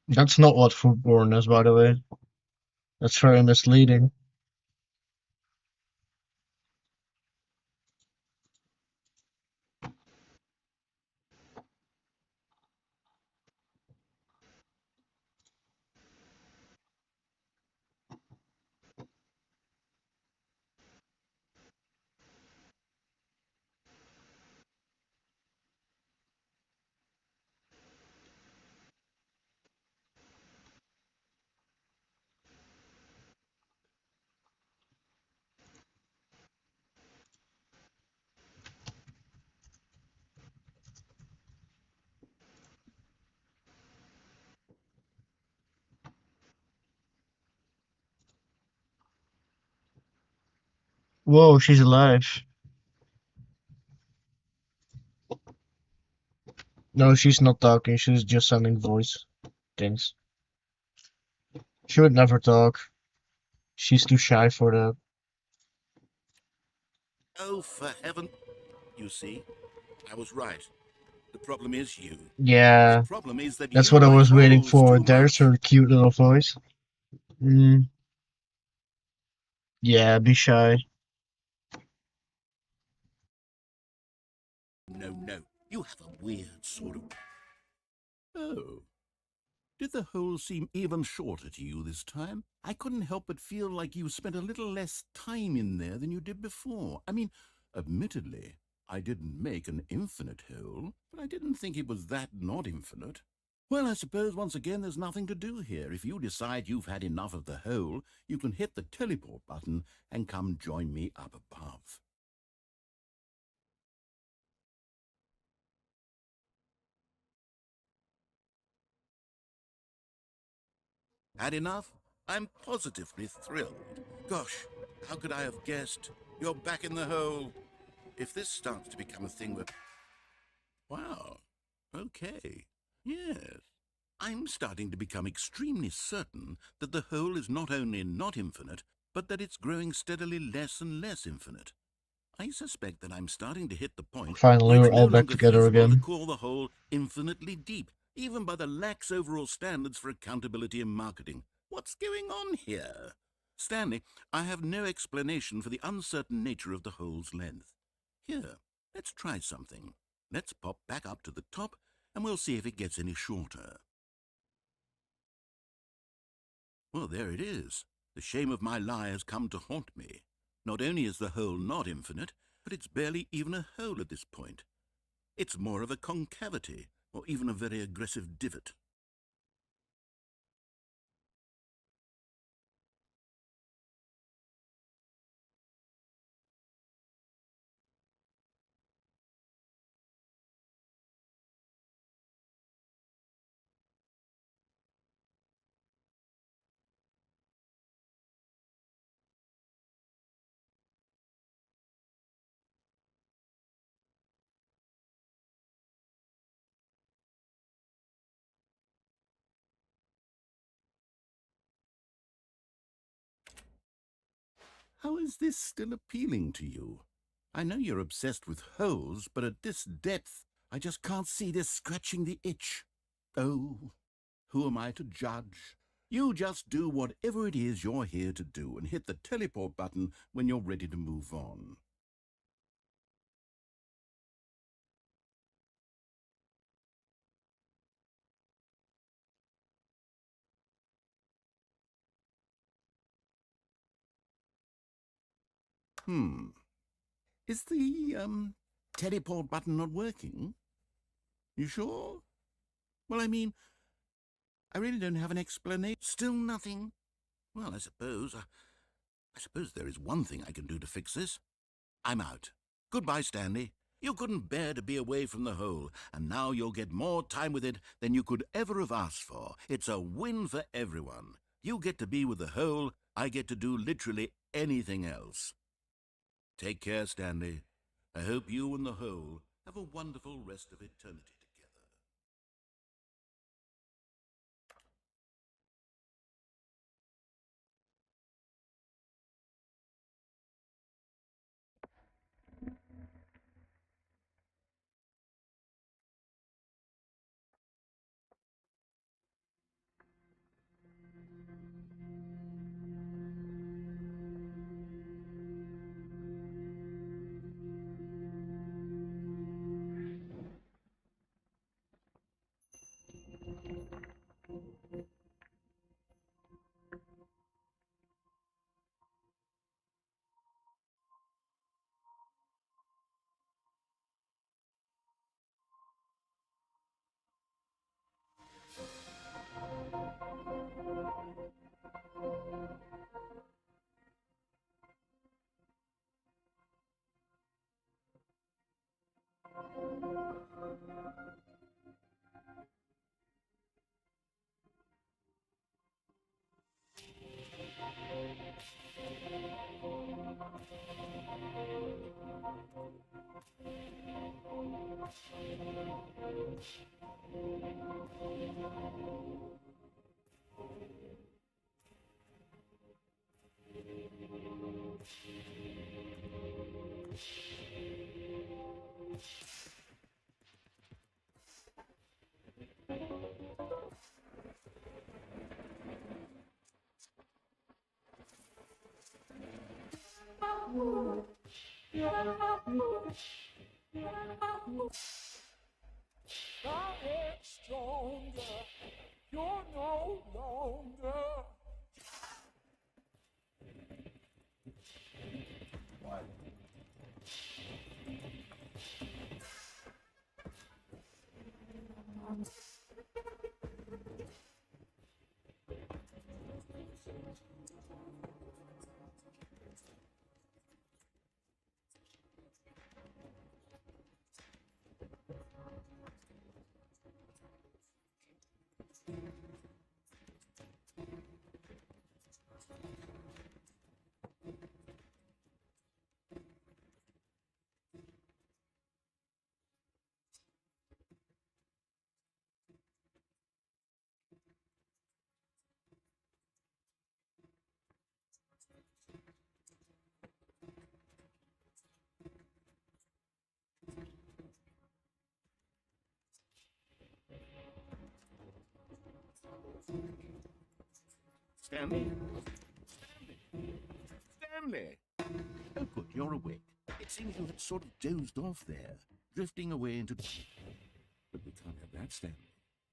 B: That's not what football is, by the way. That's very misleading. Whoa, she's alive. No, she's not talking. She's just sending voice things. She would never talk. She's too shy for that.
A: Oh, for heaven. You see, I was right. The problem is you. The
B: Yeah,
A: problem is that
B: that's
A: you
B: what I
A: like
B: was waiting
A: holes
B: for.
A: too
B: There's
A: much.
B: her cute little voice. Mm, yeah, be shy.
A: No, no. You have a weird sort of... Oh. Did the hole seem even shorter to you this time? I couldn't help but feel like you spent a little less time in there than you did before. I mean, admittedly, I didn't make an infinite hole, but I didn't think it was that not infinite. Well, I suppose once again there's nothing to do here. If you decide you've had enough of the hole, you can hit the teleport button and come join me up above. Had enough? I'm positively thrilled. Gosh, how could I have guessed? You're back in the hole. If this starts to become a thing where... Wow. Okay. Yes. I'm starting to become extremely certain that the hole is not only not infinite, but that it's growing steadily less and less infinite. I suspect that I'm starting to hit the point where
B: Finally,
A: it's
B: we're
A: no
B: all back
A: longer
B: together
A: feasible to
B: again.
A: call the hole infinitely deep, even by the lax overall standards for accountability in marketing. What's going on here? Stanley, I have no explanation for the uncertain nature of the hole's length. Here, let's try something. Let's pop back up to the top, and we'll see if it gets any shorter. Well, there it is. The shame of my lie has come to haunt me. Not only is the hole not infinite, but it's barely even a hole at this point. It's more of a concavity, or even a very aggressive divot. How is this still appealing to you? I know you're obsessed with holes, but at this depth, I just can't see this scratching the itch. Oh, who am I to judge? You just do whatever it is you're here to do and hit the teleport button when you're ready to move on. Is the teleport button not working? You sure? Well, I mean, I really don't have an explanation. Still nothing? Well, I suppose there is one thing I can do to fix this. I'm out. Goodbye, Stanley. You couldn't bear to be away from the hole, and now you'll get more time with it than you could ever have asked for. It's a win for everyone. You get to be with the hole, I get to do literally anything else. Take care, Stanley. I hope you and the hole have a wonderful rest of eternity together.
D: Stronger, you're no longer.
A: Stanley? Stanley! Oh, good, you're awake. It seems you had sort of dozed off there, drifting away into... But we can't have that, Stanley,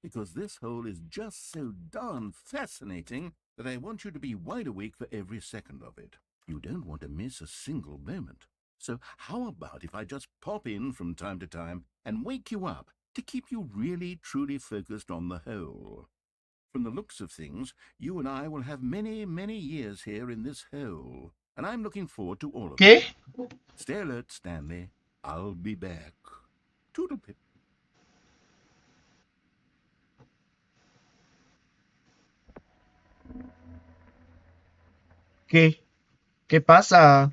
A: because this hole is just so darn fascinating that I want you to be wide awake for every second of it. You don't want to miss a single moment. So how about if I just pop in from time to time and wake you up to keep you really, truly focused on the hole? From the looks of things, you and I will have many, many years here in this hole, and I'm looking forward to all of it.
B: Okay.
A: Stay alert, Stanley. I'll be back. Toodle-pip.
B: ¿Qué? ¿Qué pasa?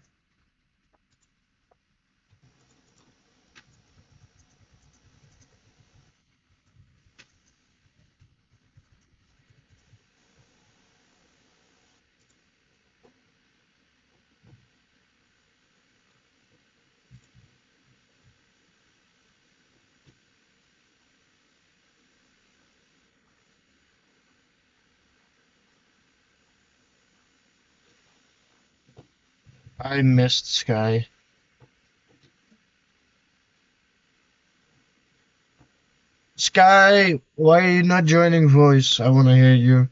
B: I missed Sky. Sky, why are you not joining voice? I wanna hear you.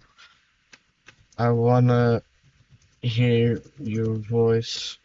B: I wanna hear your voice.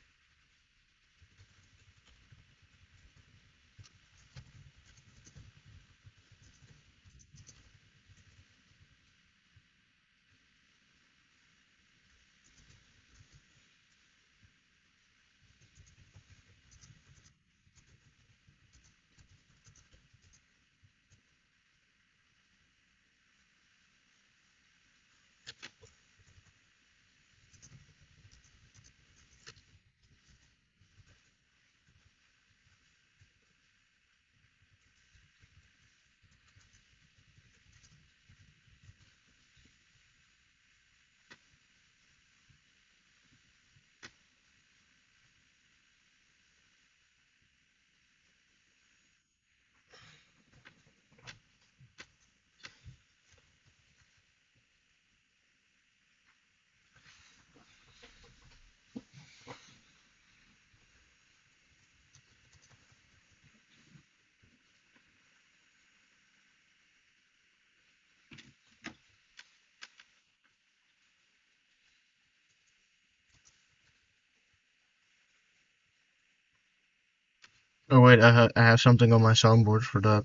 B: Oh wait, I have something on my soundboard for that.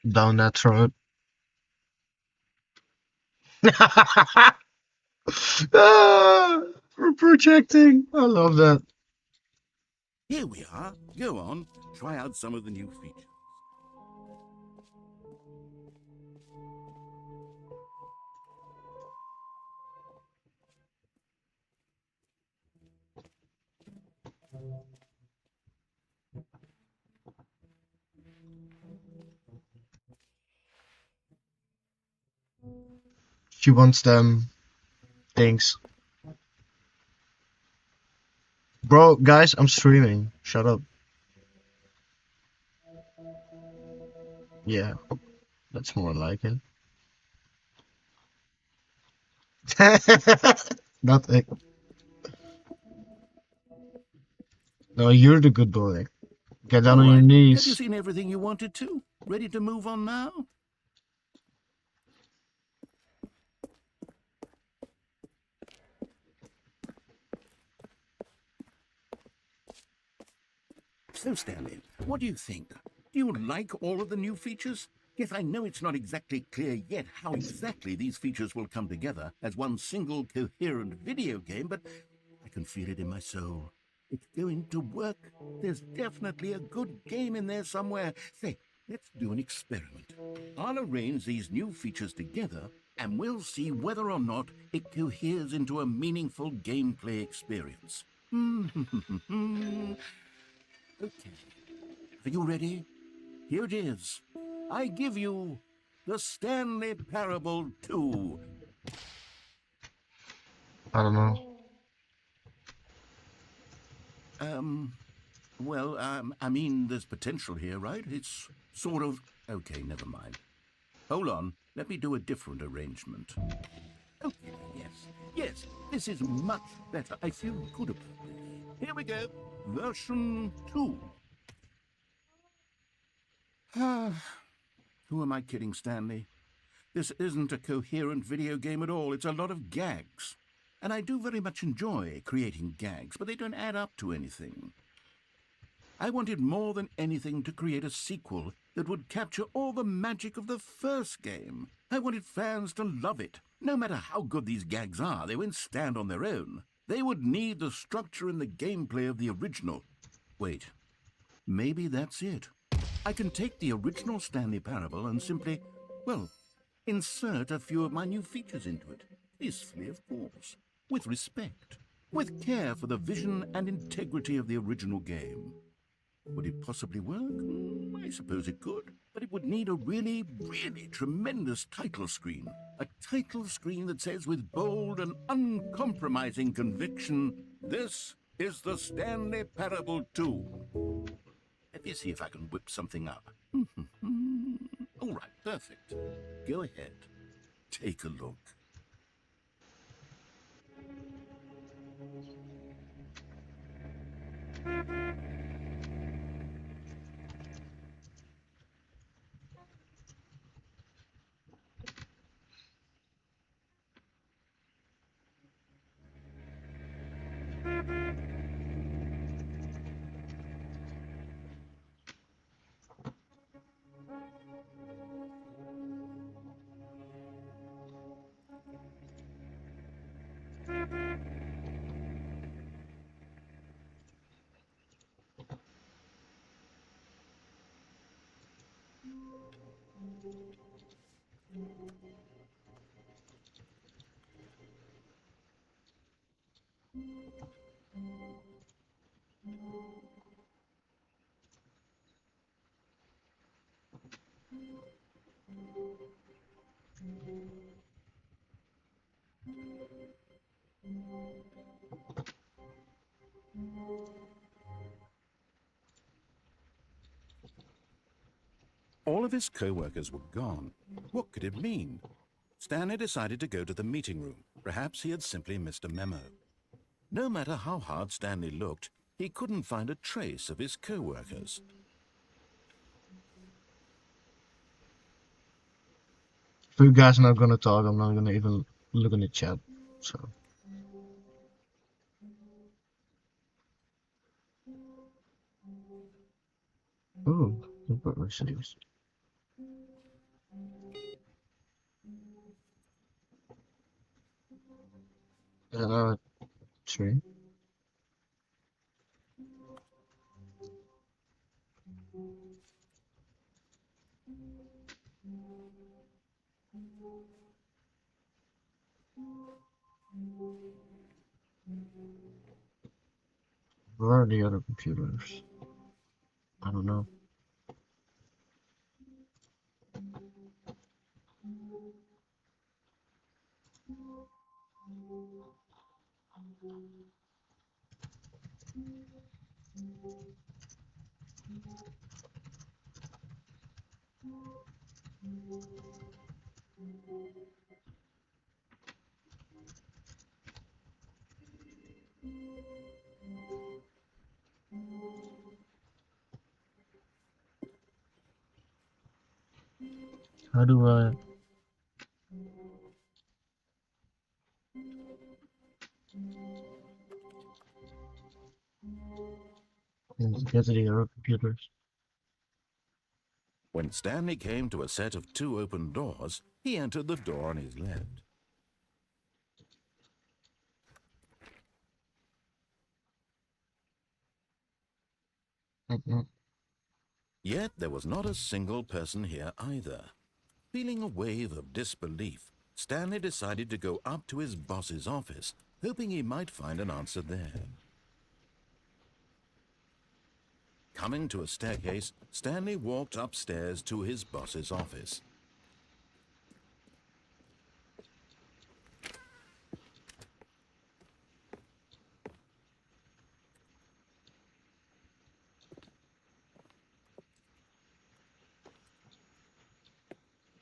B: Down that throat. Ah, we're projecting. I love that.
A: Here we are. Go on, try out some of the new features.
B: She wants them things. Bro, guys, I'm streaming. Shut up. Yeah, that's more like it. Nothing. No, you're the good boy. Get down
A: All
B: on your
A: right, have you
B: knees.
A: seen everything you wanted to? Ready to move on now? So, Stanley, what do you think? Do you like all of the new features? Yes, I know it's not exactly clear yet how exactly these features will come together as one single coherent video game, but I can feel it in my soul. It's going to work. There's definitely a good game in there somewhere. Say, let's do an experiment. I'll arrange these new features together, and we'll see whether or not it coheres into a meaningful gameplay experience. Okay. Are you ready? Here it is. I give you the Stanley Parable 2.
B: I don't know.
A: I mean, there's potential here, right? It's sort of. Okay, never mind. Hold on. Let me do a different arrangement. Okay, yes, this is much better. I feel good about this. Here we go. Version 2. Who am I kidding, Stanley? This isn't a coherent video game at all. It's a lot of gags. And I do very much enjoy creating gags, but they don't add up to anything. I wanted more than anything to create a sequel that would capture all the magic of the first game. I wanted fans to love it. No matter how good these gags are, they won't stand on their own. They would need the structure and the gameplay of the original. Wait, maybe that's it. I can take the original Stanley Parable and simply, well, insert a few of my new features into it. Peacefully, of course. With respect. With care for the vision and integrity of the original game. Would it possibly work? I suppose it could. But it would need a really, really tremendous title screen. A title screen that says with bold and uncompromising conviction, "This is the Stanley Parable 2. Let me see if I can whip something up. All right, perfect. Go ahead. Take a look. All of his co-workers were gone. What could it mean? Stanley decided to go to the meeting room. Perhaps he had simply missed a memo. No matter how hard Stanley looked, he couldn't find a trace of his co-workers.
B: If you guys are not gonna talk, I'm not gonna even look in the chat. So. Oh, the butler saves. Is that another tree? Where are the other computers? I don't know. How do I get to the other computers?
A: When Stanley came to a set of 2 open doors, he entered the door on his left. Yet there was not a single person here either. Feeling a wave of disbelief, Stanley decided to go up to his boss's office, hoping he might find an answer there. Coming to a staircase, Stanley walked upstairs to his boss's office.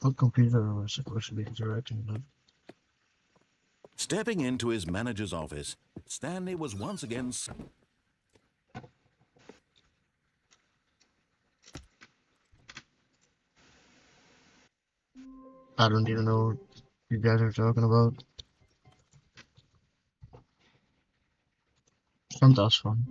B: What computer am I supposed to be interacting with?
A: Stepping into his manager's office, Stanley was once again
B: I don't even know what you guys are talking about. That's fun.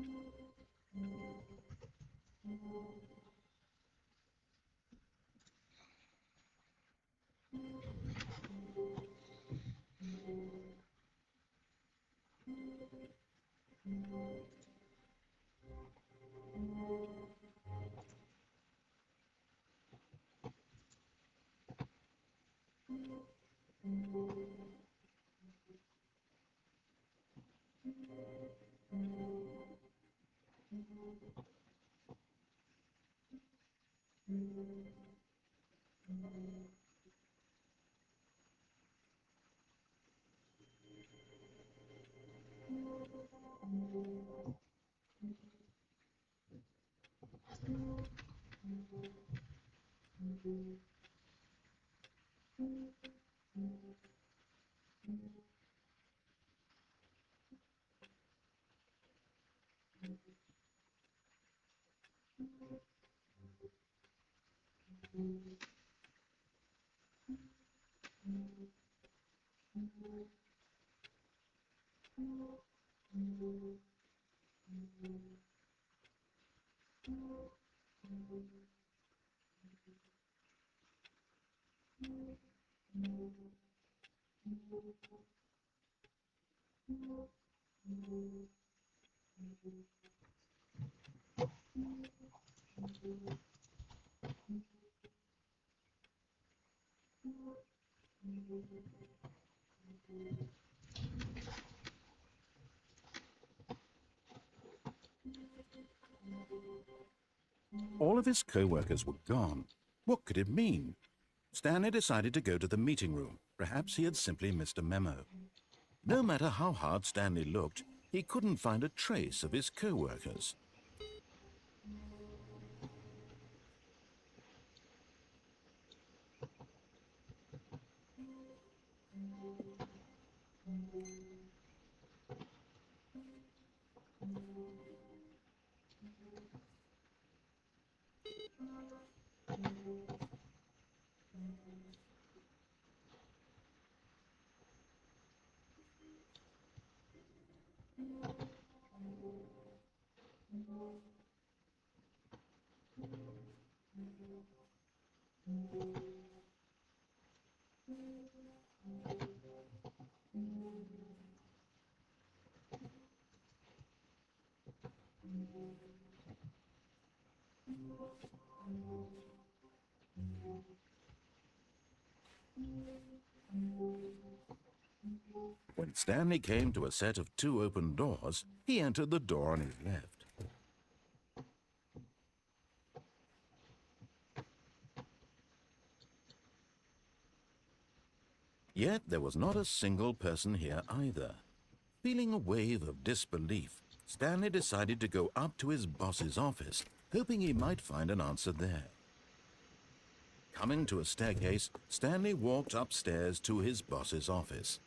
A: All of his co-workers were gone. What could it mean? Stanley decided to go to the meeting room. Perhaps he had simply missed a memo. No matter how hard Stanley looked, he couldn't find a trace of his co-workers. When Stanley came to a set of 2 open doors, he entered the door on his left. Yet there was not a single person here either. Feeling a wave of disbelief, Stanley decided to go up to his boss's office, hoping he might find an answer there. Coming to a staircase, Stanley walked upstairs to his boss's office.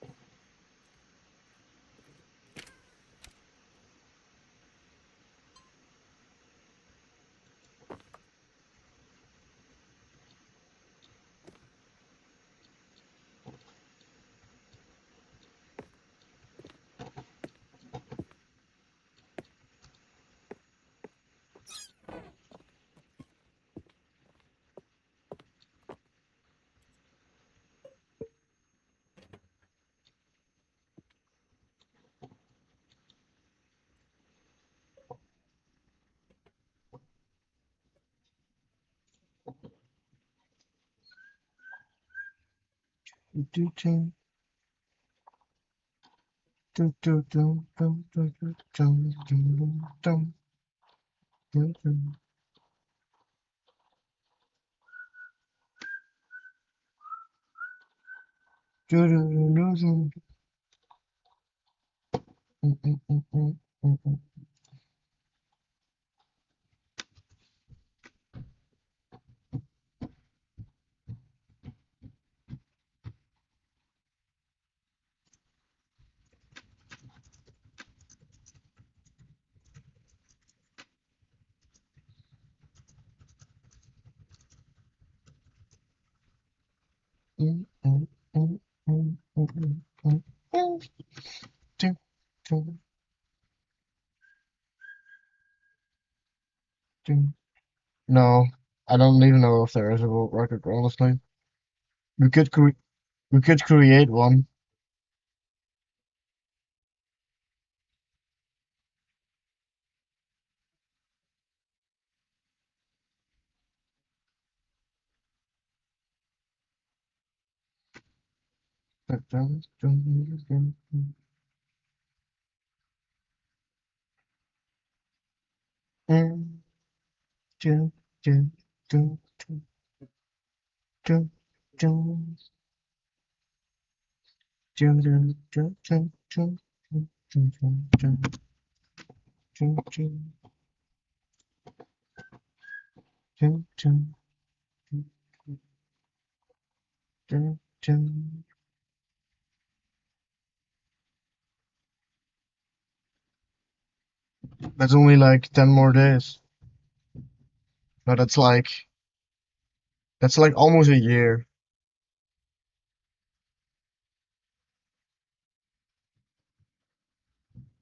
B: No, I don't even know if there is a world record, honestly. We could we could create one. That's only like 10 more days. No, that's like almost a year.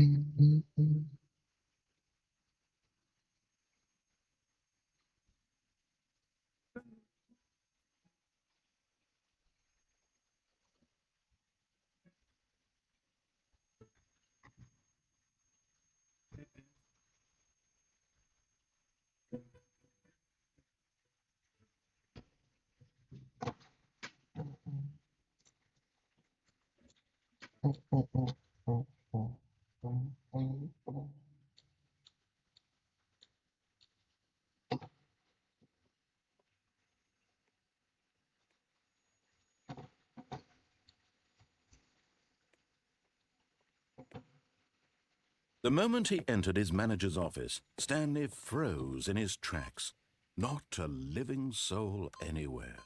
A: The moment he entered his manager's office, Stanley froze in his tracks. Not a living soul anywhere.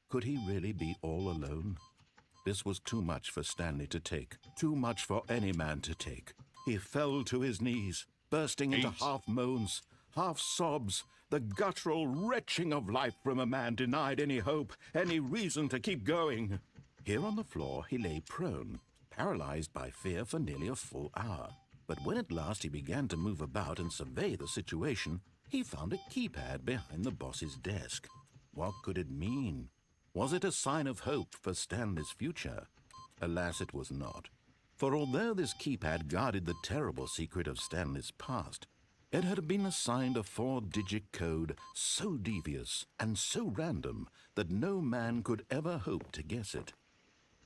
A: Could he really be all alone? This was too much for Stanley to take, too much for any man to take. He fell to his knees, bursting into half moans, half sobs, the guttural retching of life from a man denied any hope, any reason to keep going. Here on the floor he lay prone, paralyzed by fear for nearly a full hour. But when at last he began to move about and survey the situation, he found a keypad behind the boss's desk. What could it mean? Was it a sign of hope for Stanley's future? Alas, it was not. For although this keypad guarded the terrible secret of Stanley's past, it had been assigned a 4-digit code so devious and so random that no man could ever hope to guess it.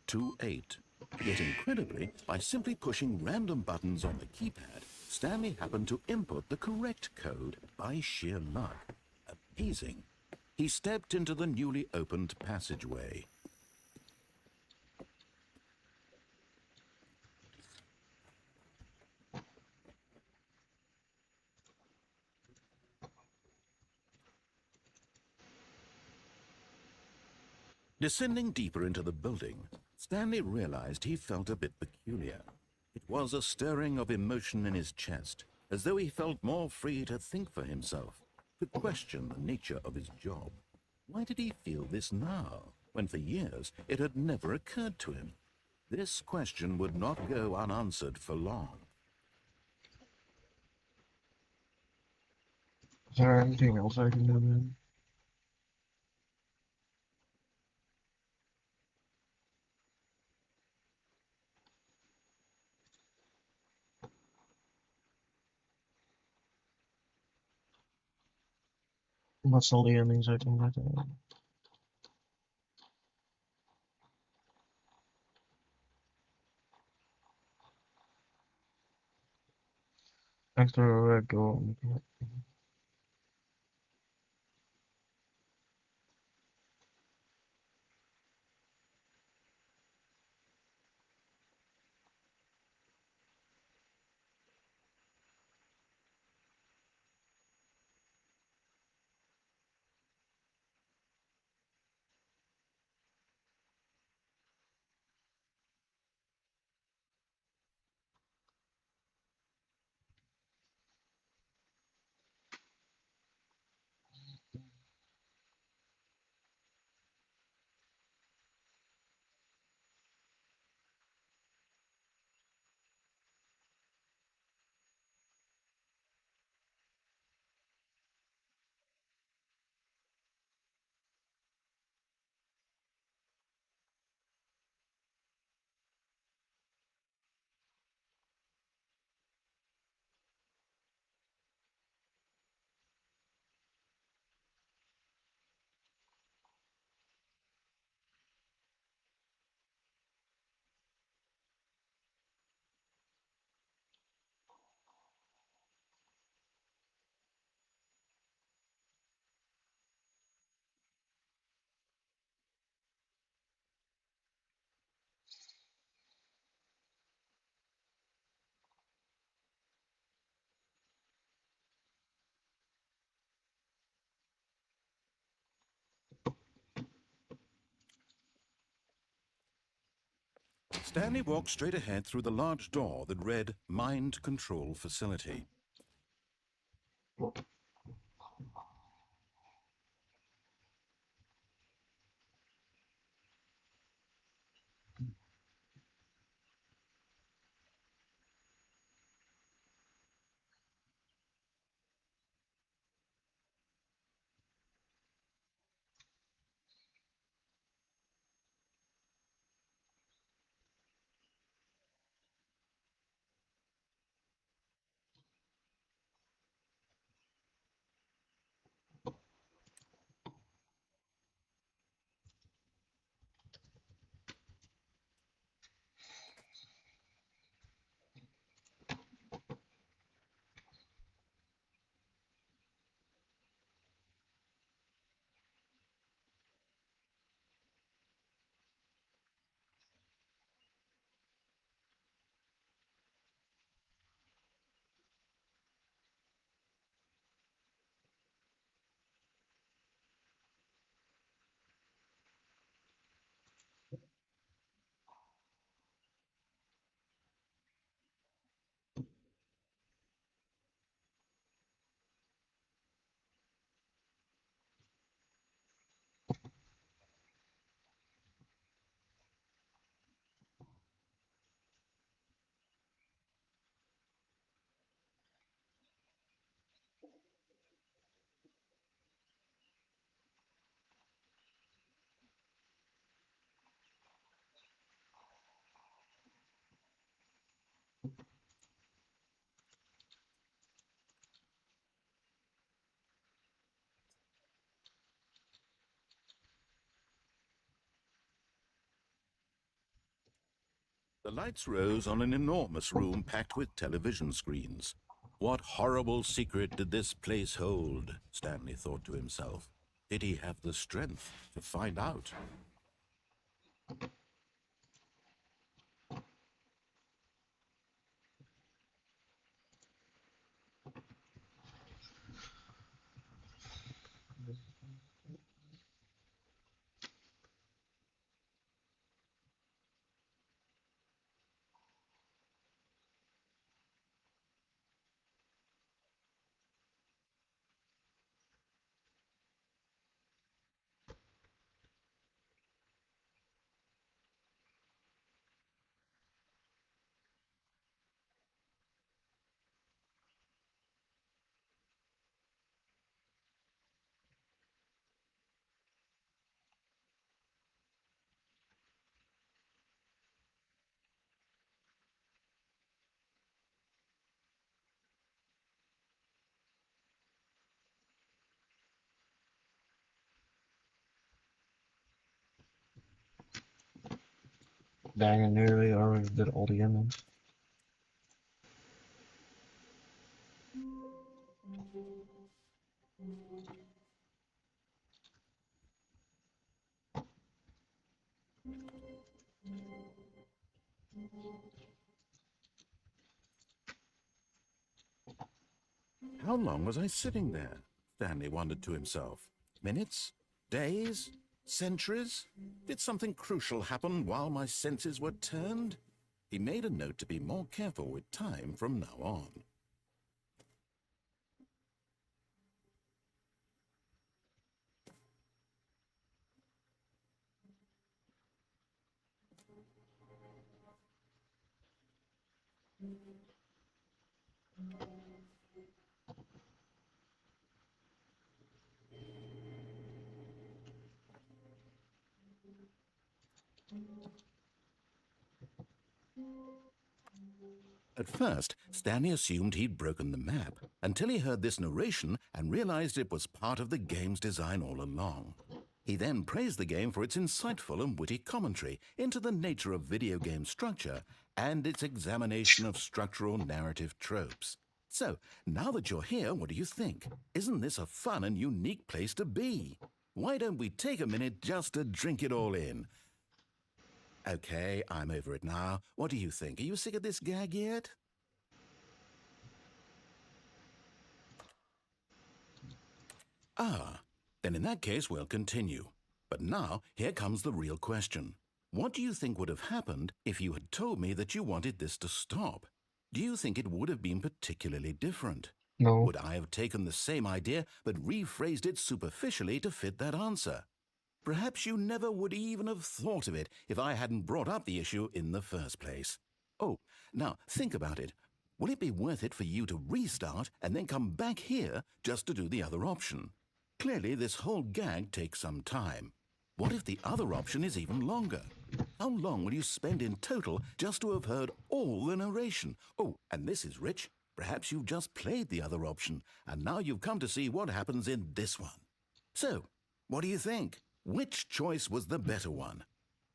A: 2-8. Yet incredibly, by simply pushing random buttons on the keypad, Stanley happened to input the correct code by sheer luck. Amazing. He stepped into the newly opened passageway. Descending deeper into the building, Stanley realized he felt a bit peculiar. It was a stirring of emotion in his chest, as though he felt more free to think for himself, to question the nature of his job. Why did he feel this now, when for years it had never occurred to him? This question would not go unanswered for long.
B: Is there anything else I can do then? That's all the endings I can get. After I go.
A: Stanley walked straight ahead through the large door that read Mind Control Facility. The lights rose on an enormous room packed with television screens. What horrible secret did this place hold? Stanley thought to himself. Did he have the strength to find out?
B: Dang, I nearly already did all the endings.
A: How long was I sitting there? Stanley wondered to himself. Minutes? Days? Centuries? Did something crucial happen while my senses were turned? He made a note to be more careful with time from now on. At first, Stanley assumed he'd broken the map until he heard this narration and realized it was part of the game's design all along. He then praised the game for its insightful and witty commentary into the nature of video game structure and its examination of structural narrative tropes. So, now that you're here, what do you think? Isn't this a fun and unique place to be? Why don't we take a minute just to drink it all in? Okay, I'm over it now. What do you think? Are you sick of this gag yet? Ah, then in that case we'll continue. But now, here comes the real question. What do you think would have happened if you had told me that you wanted this to stop? Do you think it would have been particularly different?
B: No.
A: Would I have taken the same idea but rephrased it superficially to fit that answer? Perhaps you never would even have thought of it if I hadn't brought up the issue in the first place. Oh, now think about it. Will it be worth it for you to restart and then come back here just to do the other option? Clearly, this whole gag takes some time. What if the other option is even longer? How long will you spend in total just to have heard all the narration? Oh, and this is rich. Perhaps you've just played the other option, and now you've come to see what happens in this one. So, what do you think? Which choice was the better one?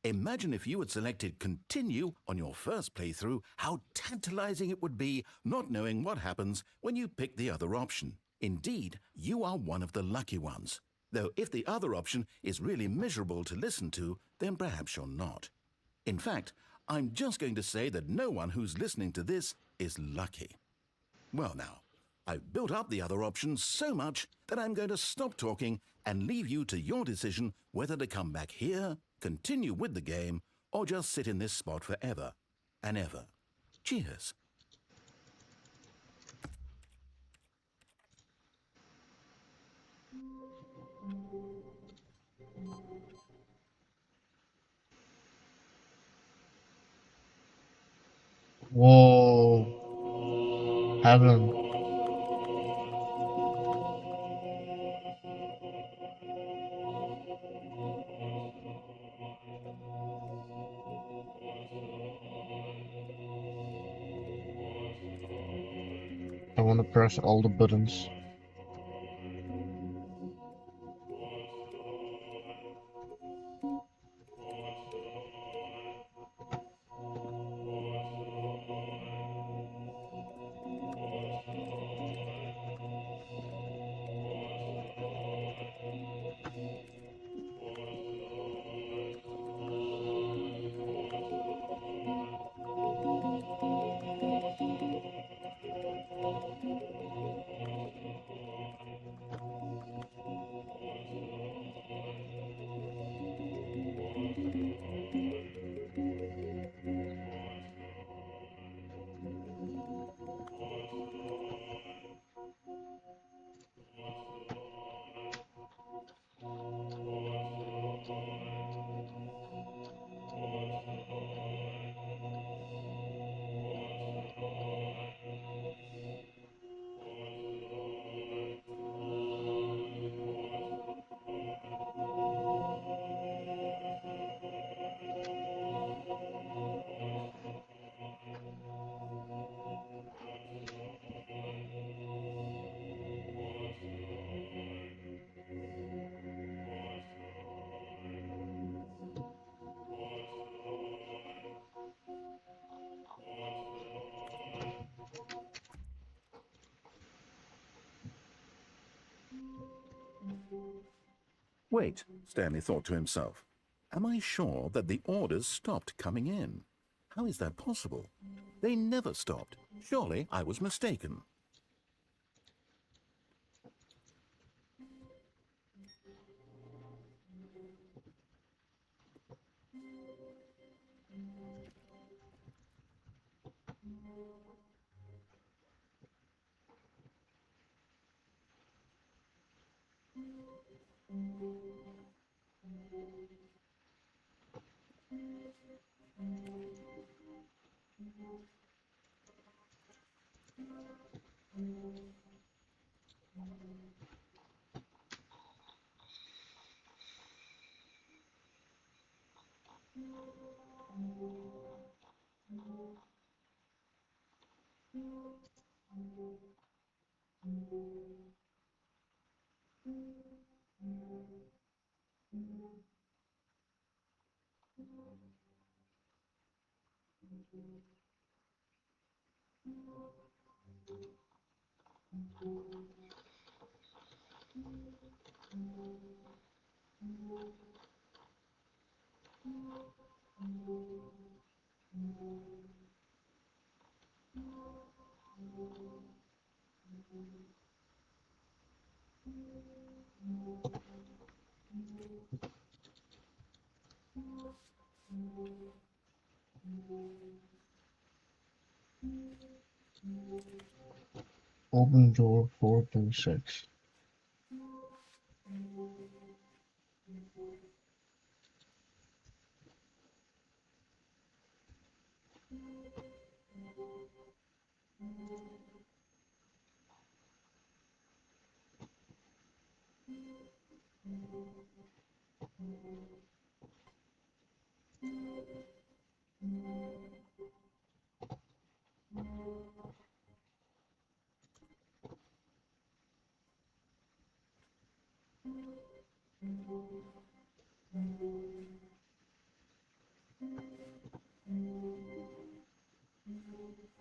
A: Imagine if you had selected continue on your first playthrough, how tantalizing it would be not knowing what happens when you pick the other option. Indeed, you are one of the lucky ones. Though if the other option is really miserable to listen to, then perhaps you're not. In fact, I'm just going to say that no one who's listening to this is lucky. Well now, I've built up the other options so much that I'm going to stop talking and leave you to your decision whether to come back here, continue with the game, or just sit in this spot forever and ever. Cheers.
B: Whoa. Heaven. I want to press all the buttons.
A: Wait, Stanley thought to himself. Am I sure that the orders stopped coming in? How is that possible? They never stopped. Surely I was mistaken.
B: Open door 4.6.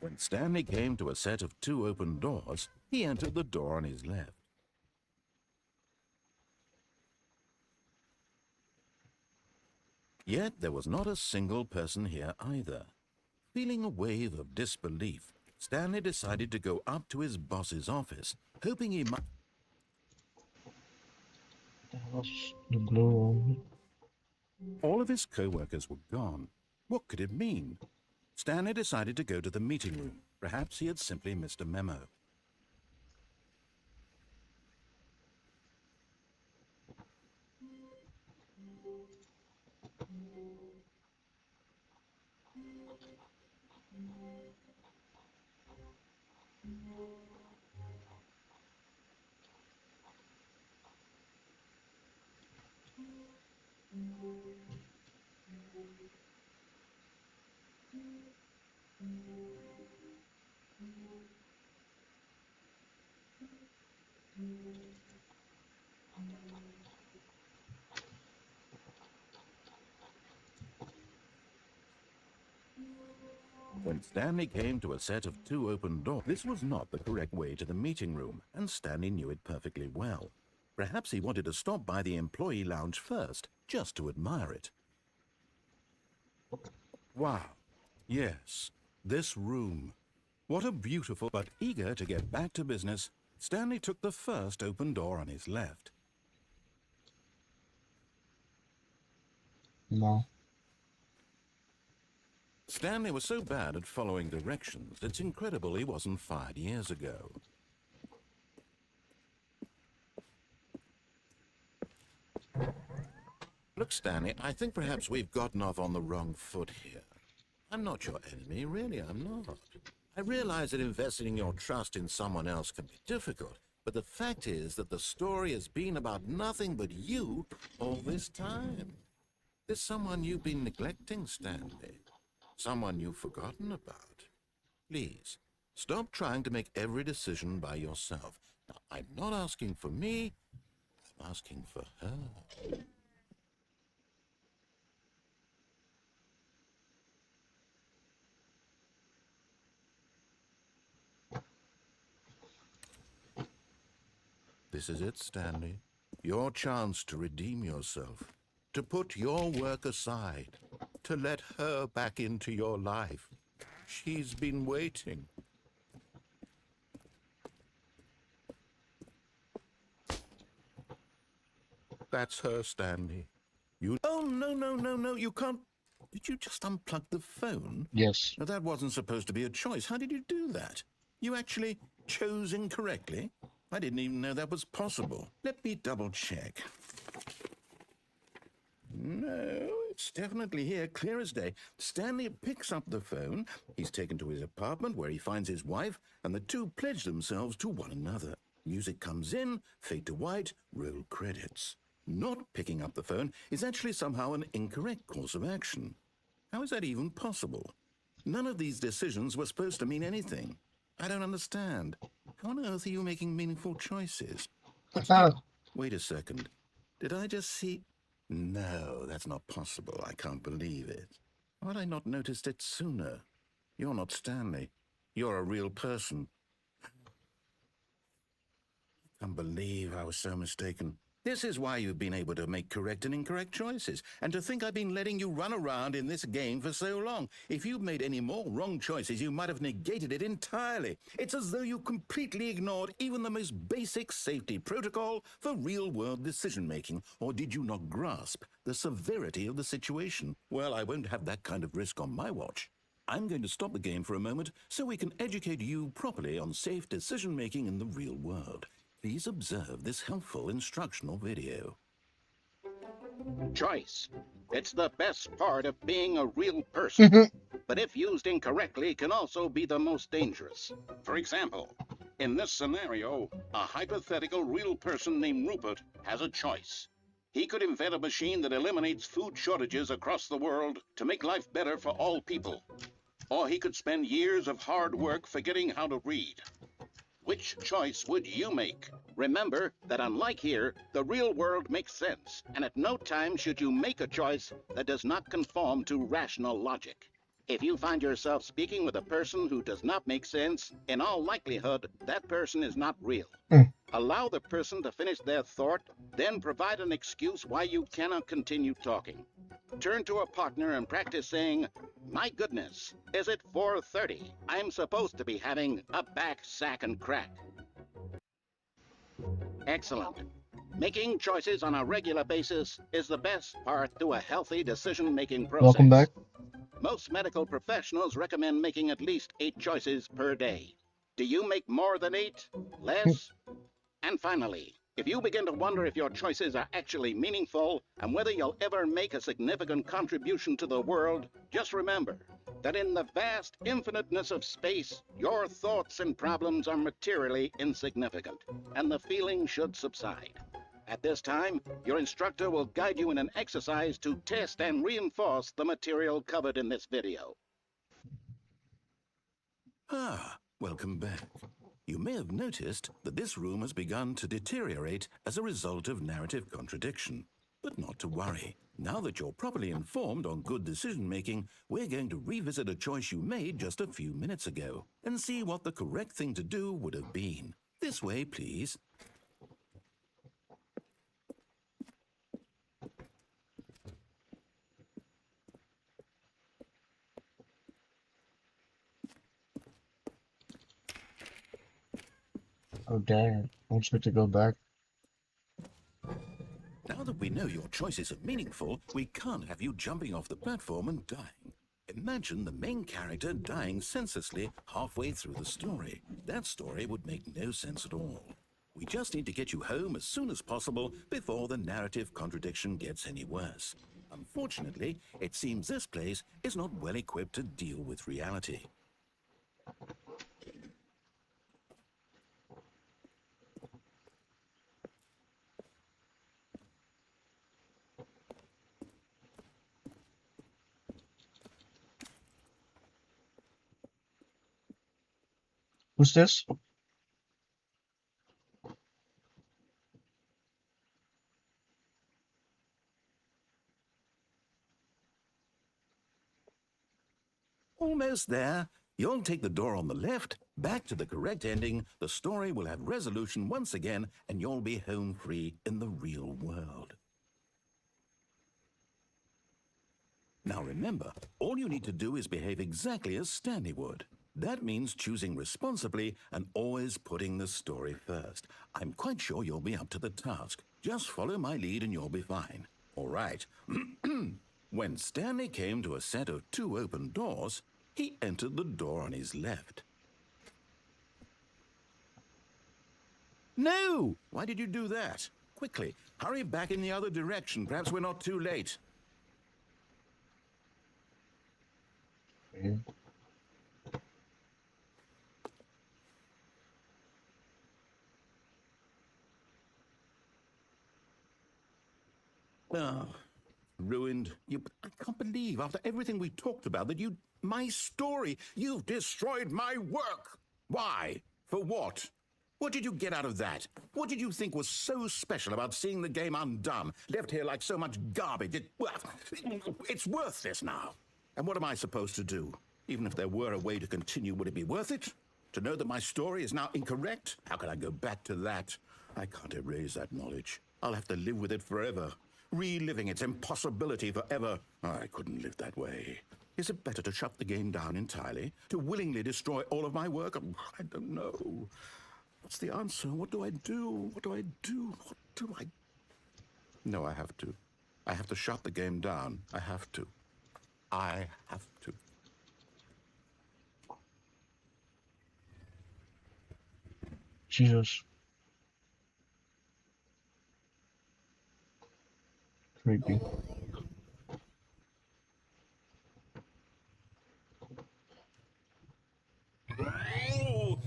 A: When Stanley came to a set of 2 open doors, he entered the door on his left. Yet there was not a single person here either. Feeling a wave of disbelief, Stanley decided to go up to his boss's office, hoping he might...
B: That was the blue one.
A: All of his co-workers were gone. What could it mean? Stanley decided to go to the meeting room. Perhaps he had simply missed a memo. When Stanley came to a set of 2 open doors, this was not the correct way to the meeting room, and Stanley knew it perfectly well. Perhaps he wanted to stop by the employee lounge first, just to admire it. Wow. Yes, this room. What a beautiful... But eager to get back to business, Stanley took the first open door on his left.
B: No.
A: Stanley was so bad at following directions, it's incredible he wasn't fired years ago. Look, Stanley, I think perhaps we've gotten off on the wrong foot here. I'm not your enemy, really, I'm not. I realize that investing your trust in someone else can be difficult, but the fact is that the story has been about nothing but you all this time. There's someone you've been neglecting, Stanley. Someone you've forgotten about. Please, stop trying to make every decision by yourself. Now, I'm not asking for me, I'm asking for her. This is it, Stanley. Your chance to redeem yourself, to put your work aside, to let her back into your life. She's been waiting. That's her, Stanley. You... Oh, no, you can't... Did you just unplug the phone?
B: Yes.
A: Now, that wasn't supposed to be a choice. How did you do that? You actually chose incorrectly? I didn't even know that was possible. Let me double check. No, it's definitely here, clear as day. Stanley picks up the phone. He's taken to his apartment where he finds his wife, and the two pledge themselves to one another. Music comes in, fade to white, roll credits. Not picking up the phone is actually somehow an incorrect course of action. How is that even possible? None of these decisions were supposed to mean anything. I don't understand. How on earth are you making meaningful choices? Wait a second. Did I just see... No, that's not possible. I can't believe it. Why had I not noticed it sooner? You're not Stanley. You're a real person. I can't believe I was so mistaken. This is why you've been able to make correct and incorrect choices. And to think I've been letting you run around in this game for so long. If you'd made any more wrong choices, you might have negated it entirely. It's as though you completely ignored even the most basic safety protocol for real-world decision-making. Or did you not grasp the severity of the situation? Well, I won't have that kind of risk on my watch. I'm going to stop the game for a moment so we can educate you properly on safe decision-making in the real world. Please observe this helpful instructional video.
E: Choice. It's the best part of being a real person, but if used incorrectly can also be the most dangerous. For example, in this scenario, a hypothetical real person named Rupert has a choice. He could invent a machine that eliminates food shortages across the world to make life better for all people. Or he could spend years of hard work forgetting how to read. Which choice would you make? Remember that unlike here, the real world makes sense, and at no time should you make a choice that does not conform to rational logic. If you find yourself speaking with a person who does not make sense, in all likelihood, that person is not real. Allow the person to finish their thought, then provide an excuse why you cannot continue talking. Turn to a partner and practice saying, "My goodness, is it 4:30? I'm supposed to be having a back, sack, and crack." Excellent. Making choices on a regular basis is the best part to a healthy decision-making process.
B: Welcome back.
E: Most medical professionals recommend making at least 8 choices per day. Do you make more than 8? Less? And finally, if you begin to wonder if your choices are actually meaningful and whether you'll ever make a significant contribution to the world, just remember that in the vast infiniteness of space, your thoughts and problems are materially insignificant, and the feeling should subside. At this time, your instructor will guide you in an exercise to test and reinforce the material covered in this video.
A: Ah, welcome back. You may have noticed that this room has begun to deteriorate as a result of narrative contradiction. But not to worry. Now that you're properly informed on good decision-making, we're going to revisit a choice you made just a few minutes ago and see what the correct thing to do would have been. This way, please.
B: Oh damn. Wants me to go back.
A: Now that we know your choices are meaningful, we can't have you jumping off the platform and dying. Imagine the main character dying senselessly halfway through the story. That story would make no sense at all. We just need to get you home as soon as possible before the narrative contradiction gets any worse. Unfortunately, it seems this place is not well equipped to deal with reality.
B: Who's this?
A: Almost there. You'll take the door on the left, Back to the correct ending, the story will have resolution once again, and you'll be home free in the real world. Now remember, all you need to do is behave exactly as Stanley would. That means choosing responsibly and always putting the story first. I'm quite sure you'll be up to the task. Just follow my lead and you'll be fine. All right. When Stanley came to a set of 2 open doors, he entered the door on his left. No! Why did you do that? Quickly, hurry back in the other direction. Perhaps we're not too late.
B: Okay.
A: Oh, ruined. I can't believe, after everything we talked about, that you... My story! You've destroyed my work! Why? For what? What did you get out of that? What did you think was so special about seeing the game undone, left here like so much garbage? It's worthless now. And what am I supposed to do? Even if there were a way to continue, would it be worth it? To know that my story is now incorrect? How can I go back to that? I can't erase that knowledge. I'll have to live with it forever. Reliving its impossibility forever. I couldn't live that way. Is it better to shut the game down entirely? To willingly destroy all of my work? I don't know. What's the answer? What do I do? What do I do? What do I... No, I have to. I have to shut the game down. I have to. I have to.
B: Jesus. Creepy.
A: Oh,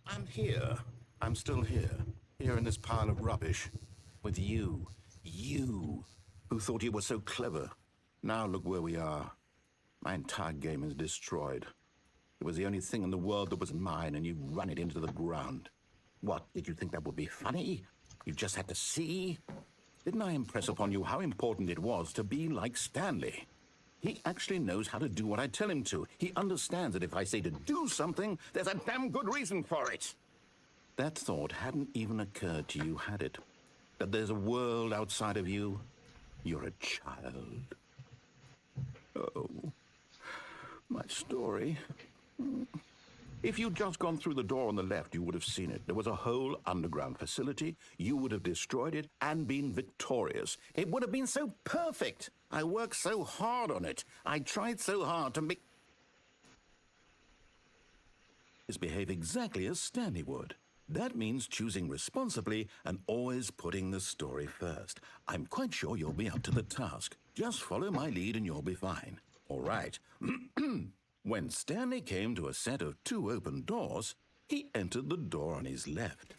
A: I'm here. I'm still here. Here in this pile of rubbish. With you. You. Who thought you were so clever. Now look where we are. My entire game is destroyed. It was the only thing in the world that was mine, and you run it into the ground. What, did you think that would be funny? You just had to see? Didn't I impress upon you how important it was to be like Stanley? He actually knows how to do what I tell him to. He understands that if I say to do something, there's a damn good reason for it. That thought hadn't even occurred to you, had it? That there's a world outside of you? You're a child. Oh, my story. If you'd just gone through the door on the left, you would have seen it. There was a whole underground facility. You would have destroyed it and been victorious. It would have been so perfect. I worked so hard on it. I tried so hard to make... behave exactly as Stanley would. That means choosing responsibly and always putting the story first. I'm quite sure you'll be up to the task. Just follow my lead and you'll be fine. All right. When Stanley came to a set of 2 open doors, he entered the door on his left.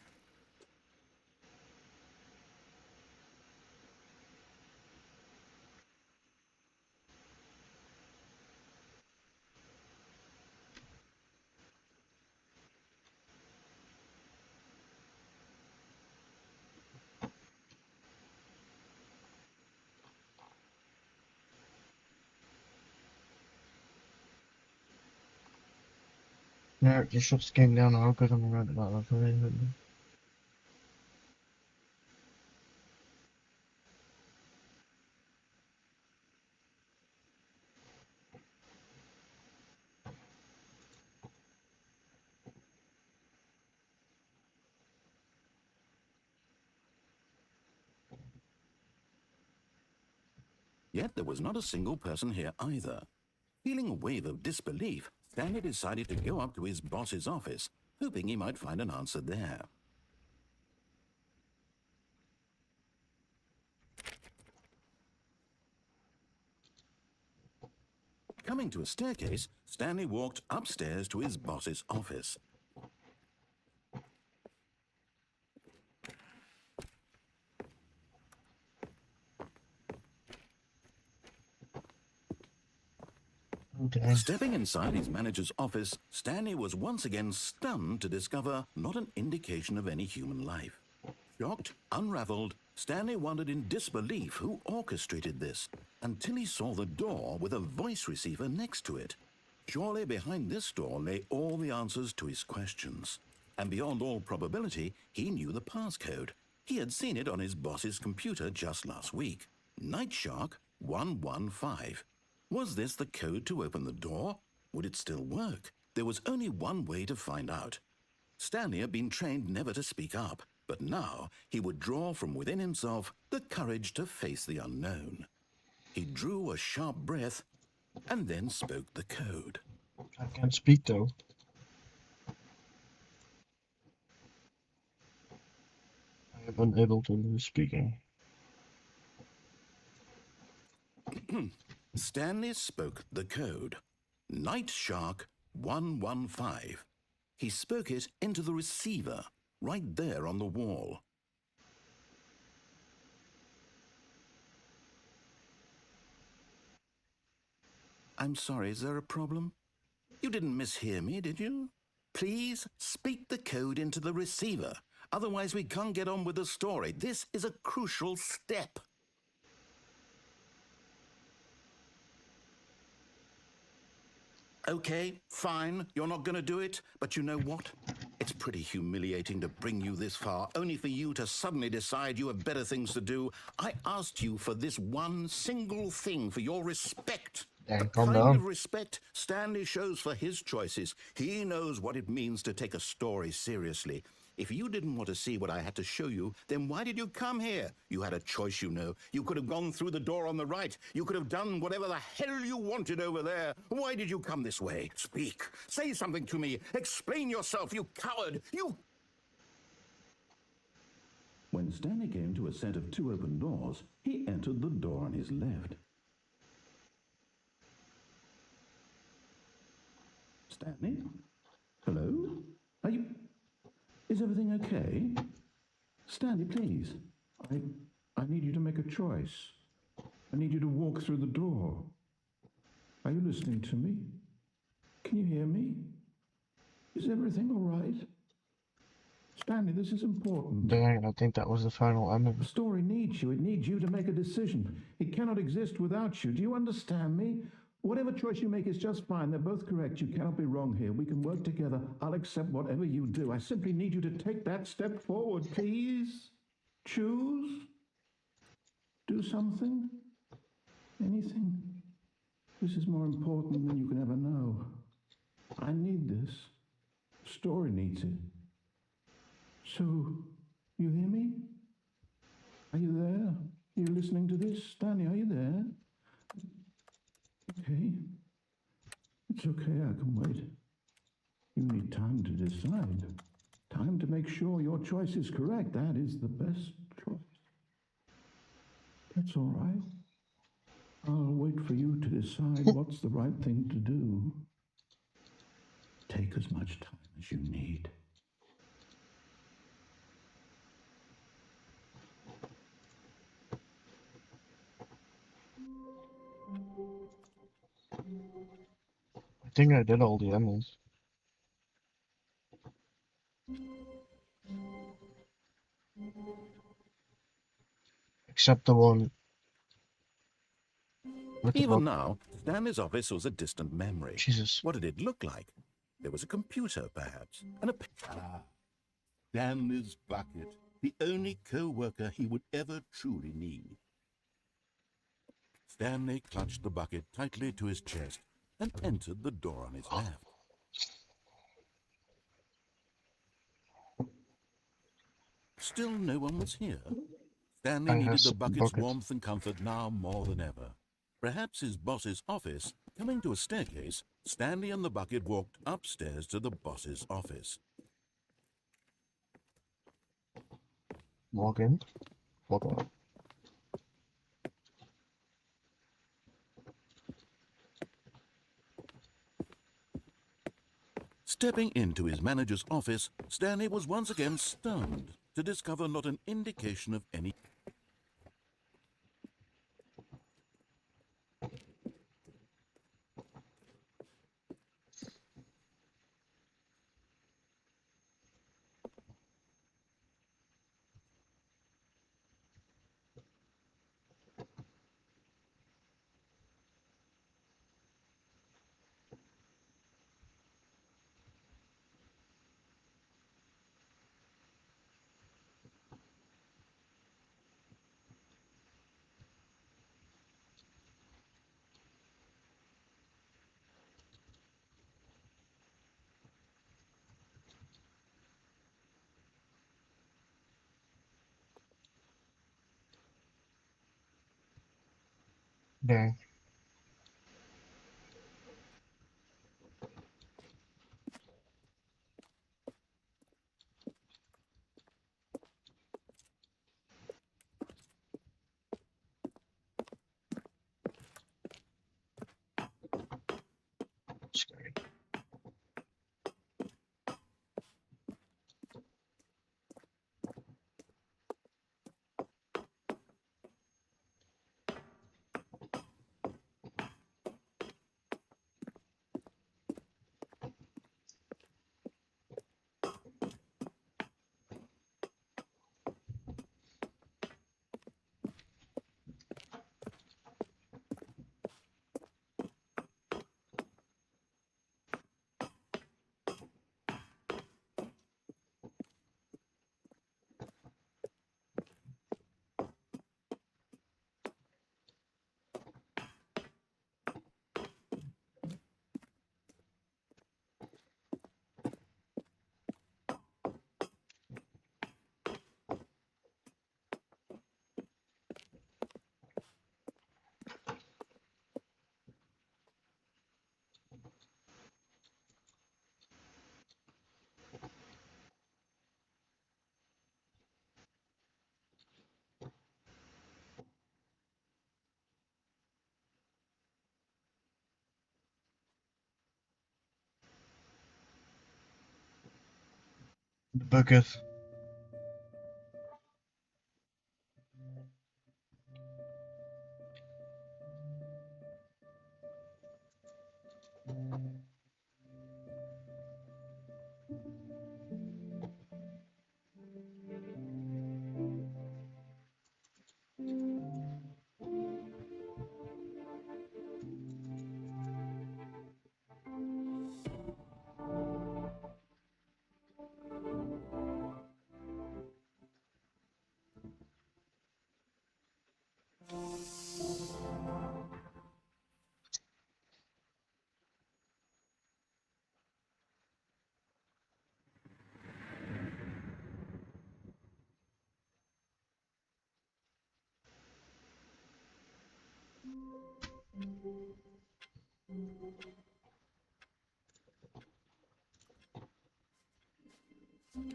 B: Yeah, the shots came down all good on the road about that.
A: Yet there was not a single person here either. Feeling a wave of disbelief, Stanley decided to go up to his boss's office, hoping he might find an answer there. Coming to a staircase, Stanley walked upstairs to his boss's office.
B: Okay.
A: Stepping inside his manager's office, Stanley was once again stunned to discover not an indication of any human life. Shocked, unraveled, Stanley wondered in disbelief who orchestrated this, until he saw the door with a voice receiver next to it. Surely behind this door lay all the answers to his questions. And beyond all probability, he knew the passcode. He had seen it on his boss's computer just last week. Night Shark 115. Was this the code to open the door? Would it still work? There was only one way to find out. Stanley had been trained never to speak up, but now he would draw from within himself the courage to face the unknown. He drew a sharp breath and then spoke the code.
B: I can't speak though. I am unable to do speaking.
A: Stanley spoke the code. Night Shark 115. He spoke it into the receiver, right there on the wall. I'm sorry, is there a problem? You didn't mishear me, did you? Please speak the code into the receiver. Otherwise, we can't get on with the story. This is a crucial step. Okay, fine, you're not going to do it, but you know what? It's pretty humiliating to bring you this far, only for you to suddenly decide you have better things to do. I asked you for this one single thing, for your respect.
B: Dang,
A: The
B: calm
A: kind
B: down.
A: of respect Stanley shows for his choices. He knows what it means to take a story seriously. If you didn't want to see what I had to show you, then why did you come here? You had a choice, you know. You could have gone through the door on the right. You could have done whatever the hell you wanted over there. Why did you come this way? Speak. Say something to me. Explain yourself, you coward. You... When Stanley came to a set of 2 open doors, he entered the door on his left. Stanley? Hello? Are you... Is everything okay? Stanley, please. I need you to make a choice. I need you to walk through the door. Are you listening to me? Can you hear me? Is everything all right? Stanley, this is important.
B: Dang, I think that was the final ending.
A: The story needs you. It needs you to make a decision. It cannot exist without you. Do you understand me? Whatever choice you make is just fine. They're both correct. You cannot be wrong here. We can work together. I'll accept whatever you do. I simply need you to take that step forward, please. Choose. Do something. Anything. This is more important than you can ever know. I need this. The story needs it. So, you hear me? Are you there? Are you listening to this? Stanley, are you there? Okay. It's okay, I can wait. You need time to decide. Time to make sure your choice is correct. That is the best choice. That's all right. I'll wait for you to decide what's the right thing to do. Take as much time as you need.
B: I think I did all the emeralds. Except the one with the
A: Even
B: book.
A: now, Stanley's office was a distant memory.
B: Jesus.
A: What did it look like? There was a computer, perhaps, and a... Stanley's bucket, the only co-worker he would ever truly need. Stanley clutched the bucket tightly to his chest and entered the door on his left. Still no one was here. Stanley
B: I
A: needed
B: have
A: the
B: some
A: bucket's
B: bucket.
A: warmth and comfort now more than ever. Perhaps his boss's office. Coming to a staircase, Stanley and the bucket walked upstairs to the boss's office.
B: Walk in. Walk out.
A: Stepping into his manager's office, Stanley was once again stunned to discover not an indication of any...
B: Yeah. Scary. The bucket.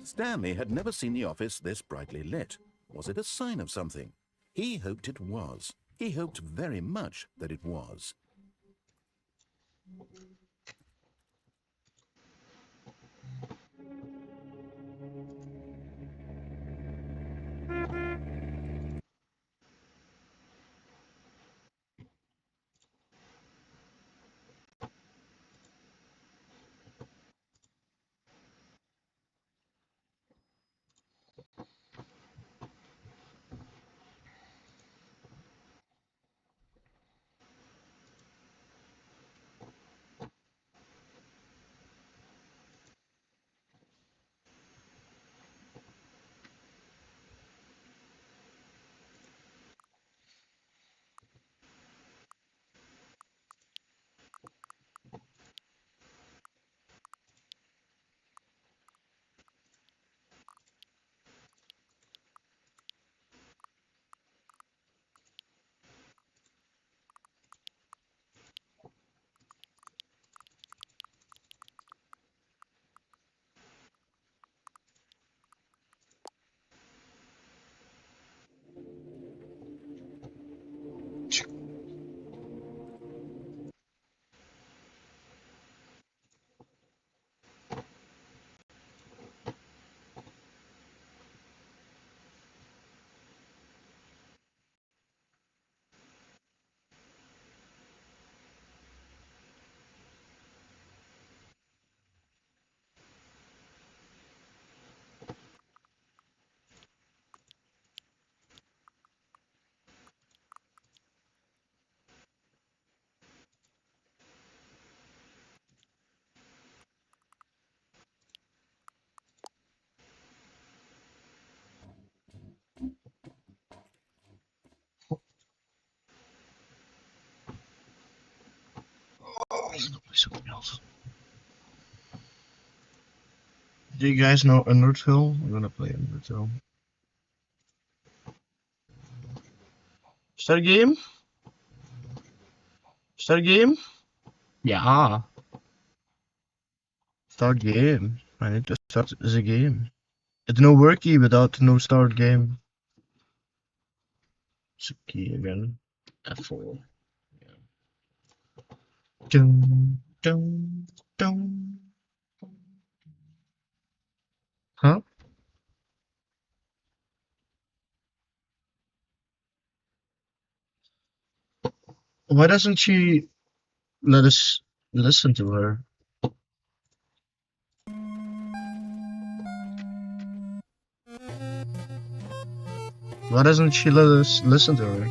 A: Stanley had never seen the office this brightly lit. Was it a sign of something? He hoped it was. He hoped very much that it was.
B: Oh, I'm gonna play something else. Do you guys know Undertale? I'm gonna play Undertale. Is that a game? Start game? Yeah. Start game. I need to start the game. It's no worky without no start game. It's a key again. F4. Dun, dun, dun. Huh? Why doesn't she let us listen to her? Why doesn't she let us listen to her?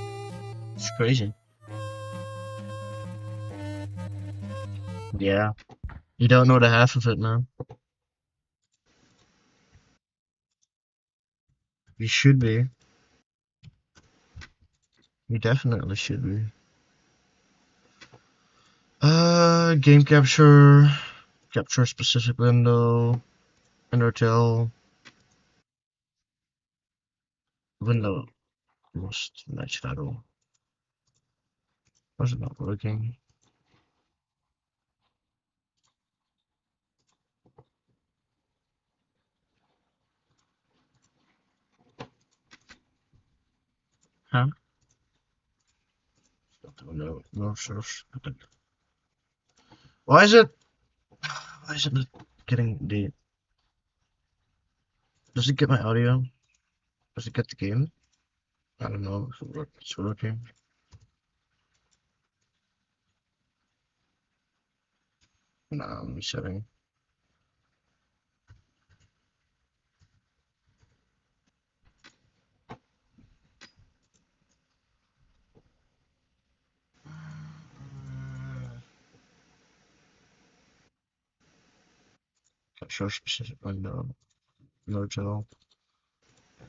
B: It's crazy. Yeah. You don't know the half of it, man. You should be. You definitely should be. Game capture. Capture specific window. Undertale. Window. Most match title. Why is it not working? Huh? No, no source. Why is it? Why isn't it getting the? Does it get my audio? Does it get the game? I don't know if it's working. No, I'm resetting. Capture specific window. No tell.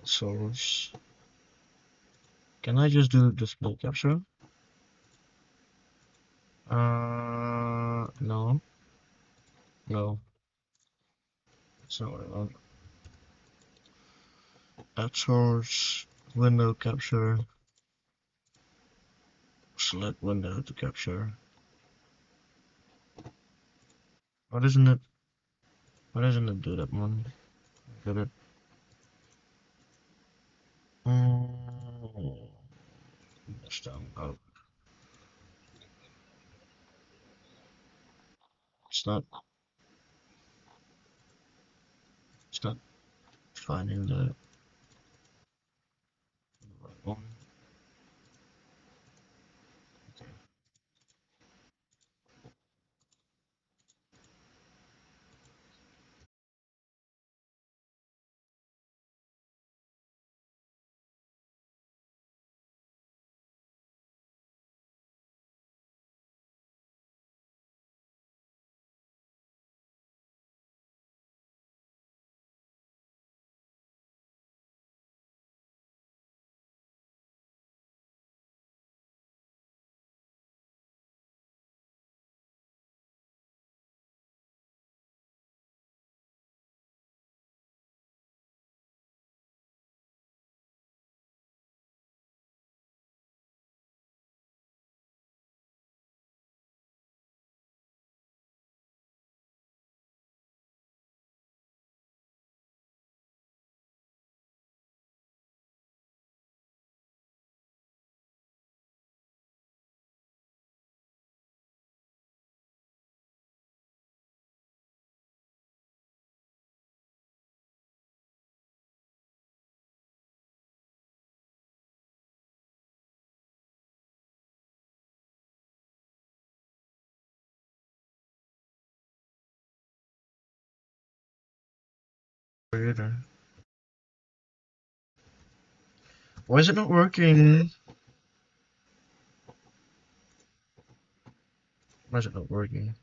B: Source. Can I just do display capture? No. No. That's not what I want. Add source. Window capture. Select window to capture. Why doesn't it? Why doesn't it do that one? Get it? Mm, that's down. Oh, it's not. It's not finding the right one. Creator. Why is it not working? Why is it not working?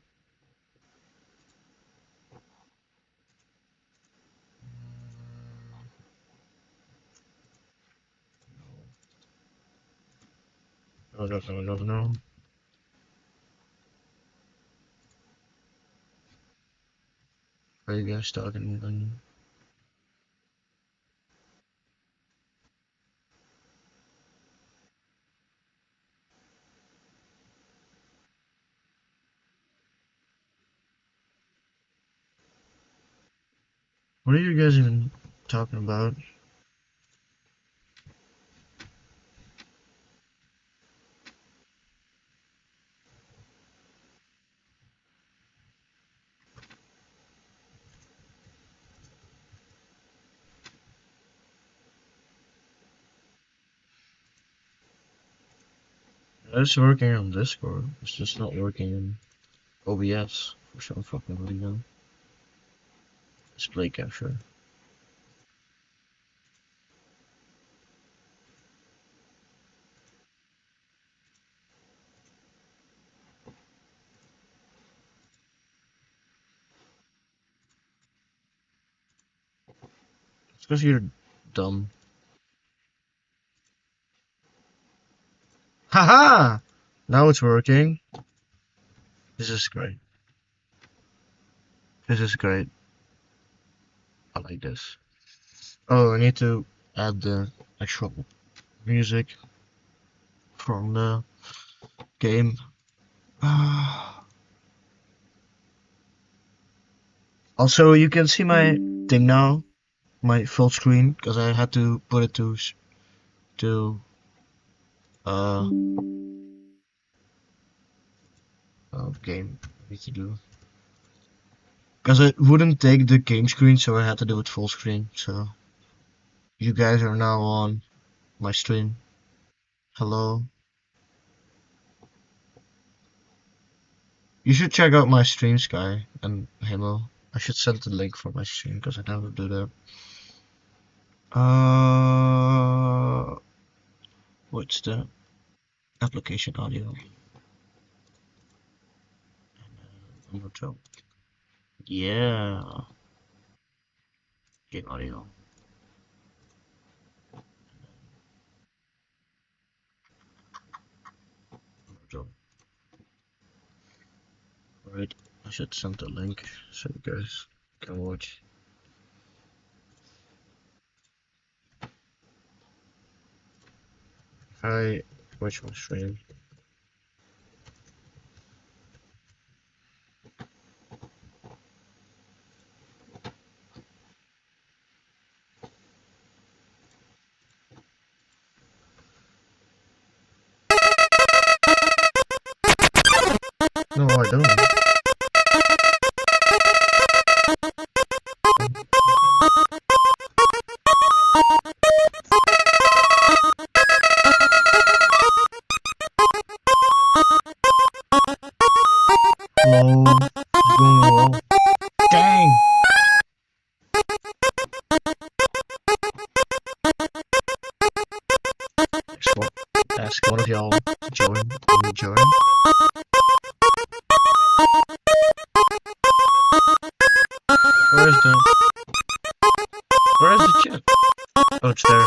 B: I don't know. I don't know. Are you guys talking? Then? What are you guys even talking about? It's working on Discord. It's just not working in OBS for some fucking reason. Display capture. It's because you're dumb. Haha! Now it's working. This is great. This is great. I like this. Oh, I need to add the actual music from the game. Also, you can see my thing now, my full screen, because I had to put it to uh game need to do. Because it wouldn't take the game screen, so I had to do it full screen. So you guys are now on my stream. Hello. You should check out my stream, Sky and Himo. I should send the link for my stream because I never do that. What's the application audio? Moto. Yeah. Game audio. Moto. Alright, I should send the link so you guys can watch. I watch my stream. No, I don't. Hello, it's going well. Dang! Ask one of y'all to join. Can you join? Where is the chat? Oh, it's there.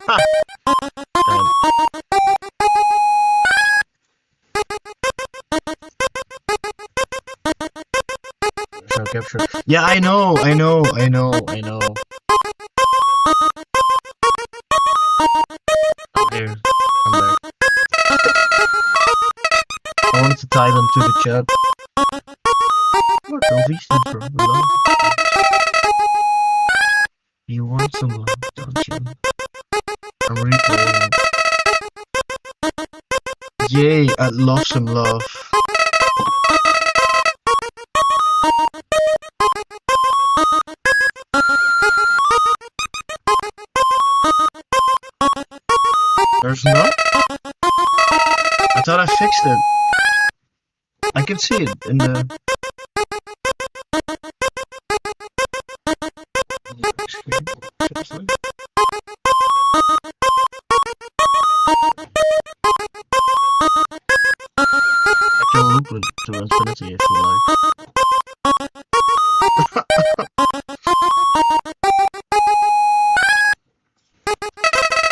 B: Ha! Damn. There's no capture. Yeah, I know. I'm here. I'm back. I wanted to tie them to the chat. What LV stand for love? You want some love, don't you? I'm replaying. Yay, I love some love. There's not? I thought I fixed it. I can see it in the screen. Seriously? I can loop it to infinity if you like.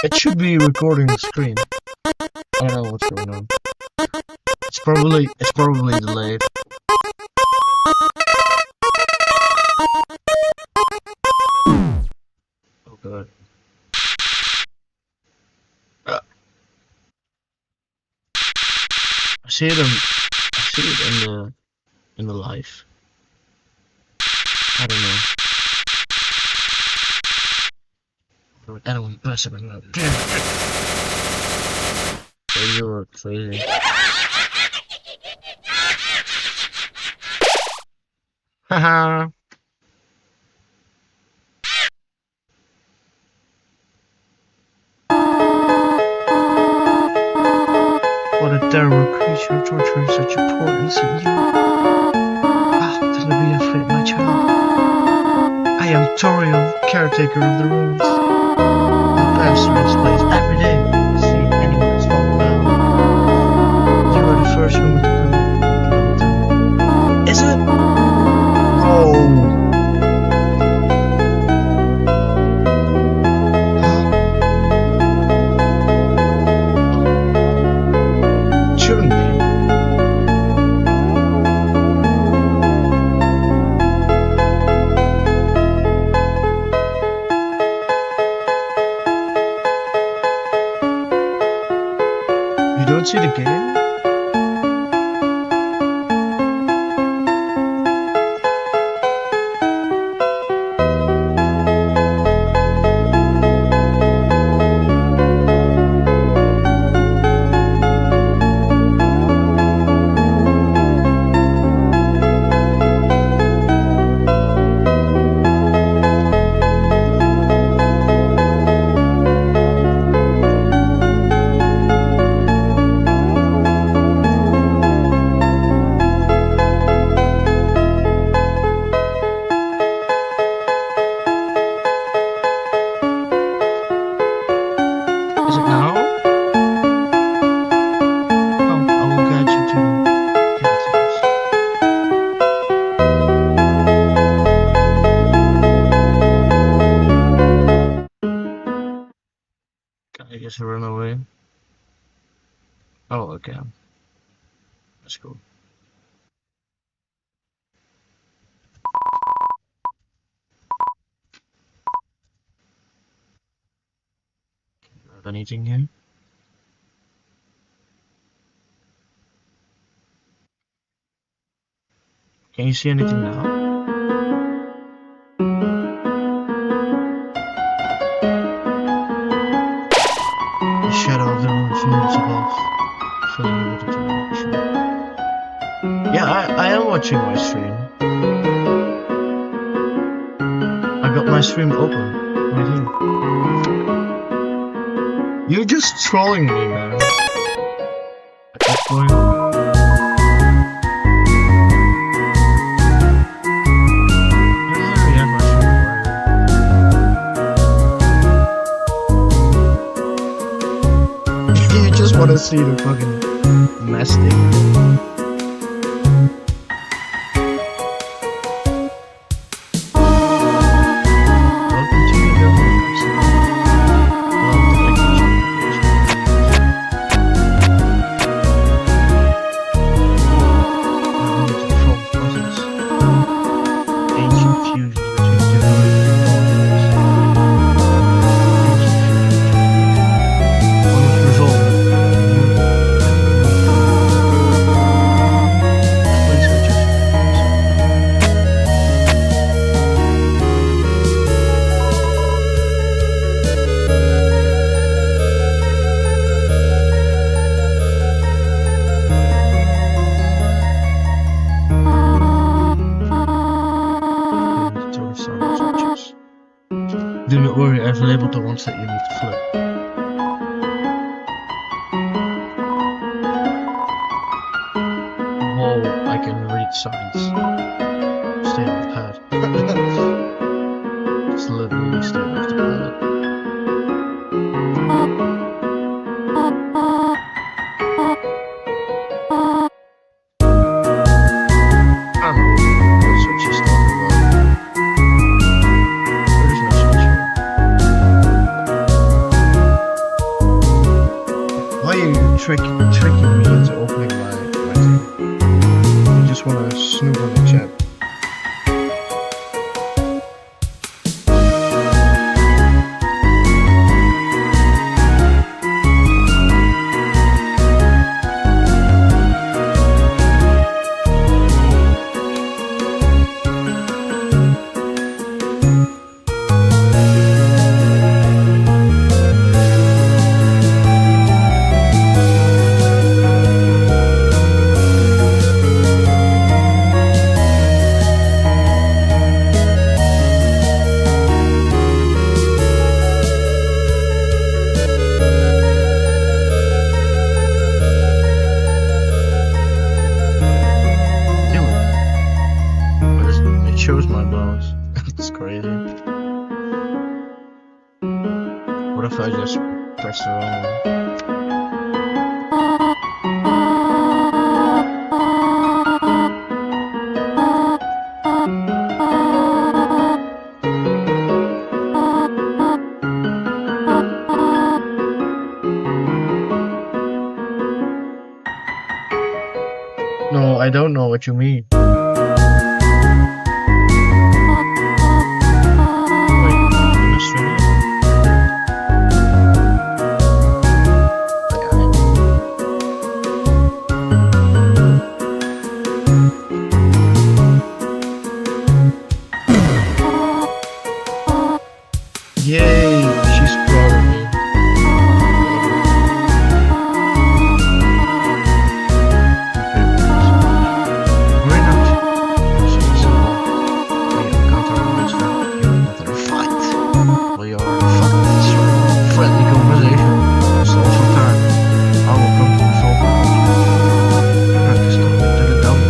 B: It should be recording the screen. I don't know what's going on. It's probably delayed. Oh god. I see it in the live. I don't know. with anyone passive and not. So you're crazy. Haha. What a terrible creature torturing such a poor innocent you. Ah, don't be afraid, my child. I am Torio, caretaker of the rooms. I pass through this place every day. See if anyone is falling down. You are the first woman to come. Is it? Oh. Shouldn't be. You don't see the game? Is it now? Oh, I will guide you to the characters. I guess I run away. Oh, okay. That's cool. Have anything here? Can you see anything now? The shadow of the roof moves above, filling you with determination. Yeah, I am watching my stream. I got my stream open right here. You're just trolling me, man. At this point. I already have my stream right. You just want to see the fucking mess thing. Welcome to the devil episode. Ancient fusions between generations. One was resolved. Do not worry, I've labeled the ones that you need to flip. Whoa, I can read signs. Stay on the pad. Just literally stay off the pad. I don't know what switch she's talking about. There's no switch here. Why are you tricking me into opening my thing? You just wanna snoop on the chat. just pressed the wrong one. No, I don't know what you mean. Wait, in Australia? Yay, she's proud of me. Great out. We encounter monster. You another fight. We are fucking destroying friendly conversation. Solve some time. I will come to resolve the conflict. Practice talking to the dummy.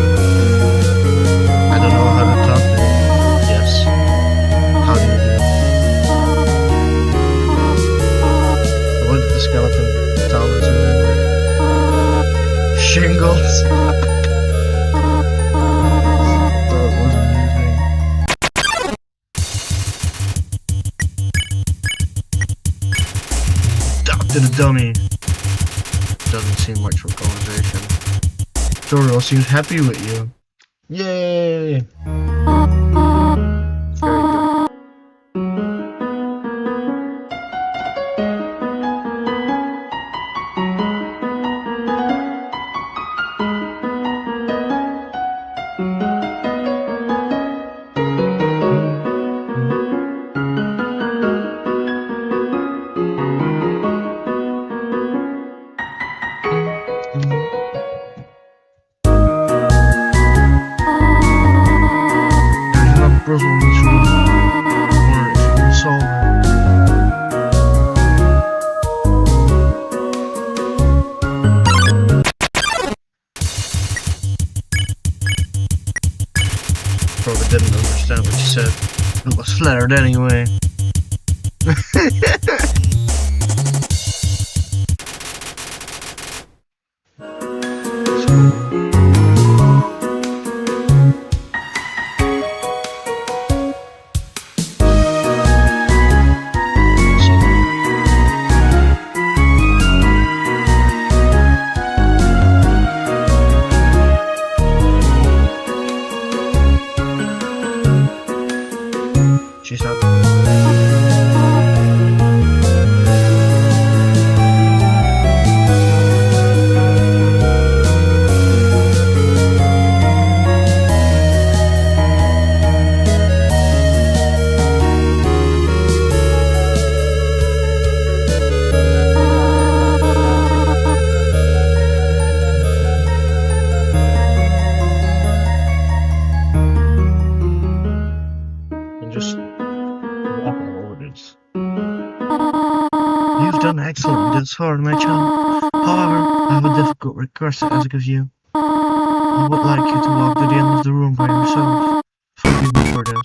B: I don't know how to talk to him. Yes. How do you do? What did the skeleton town into anyway? Shingles! That was amazing. Talk to the dummy! Doesn't seem much for conversation. Toro seems happy with you. Yay! Very good. There's enough puzzle in this room. I wonder if you can solve it. Probably didn't understand what you said. It was flattered anyway. She's not. And just walk all over this. You've done excellent thus far, my child. However, I have a difficult request to ask of you. I would like you to walk to the end of the room by yourself. Forgive me for this.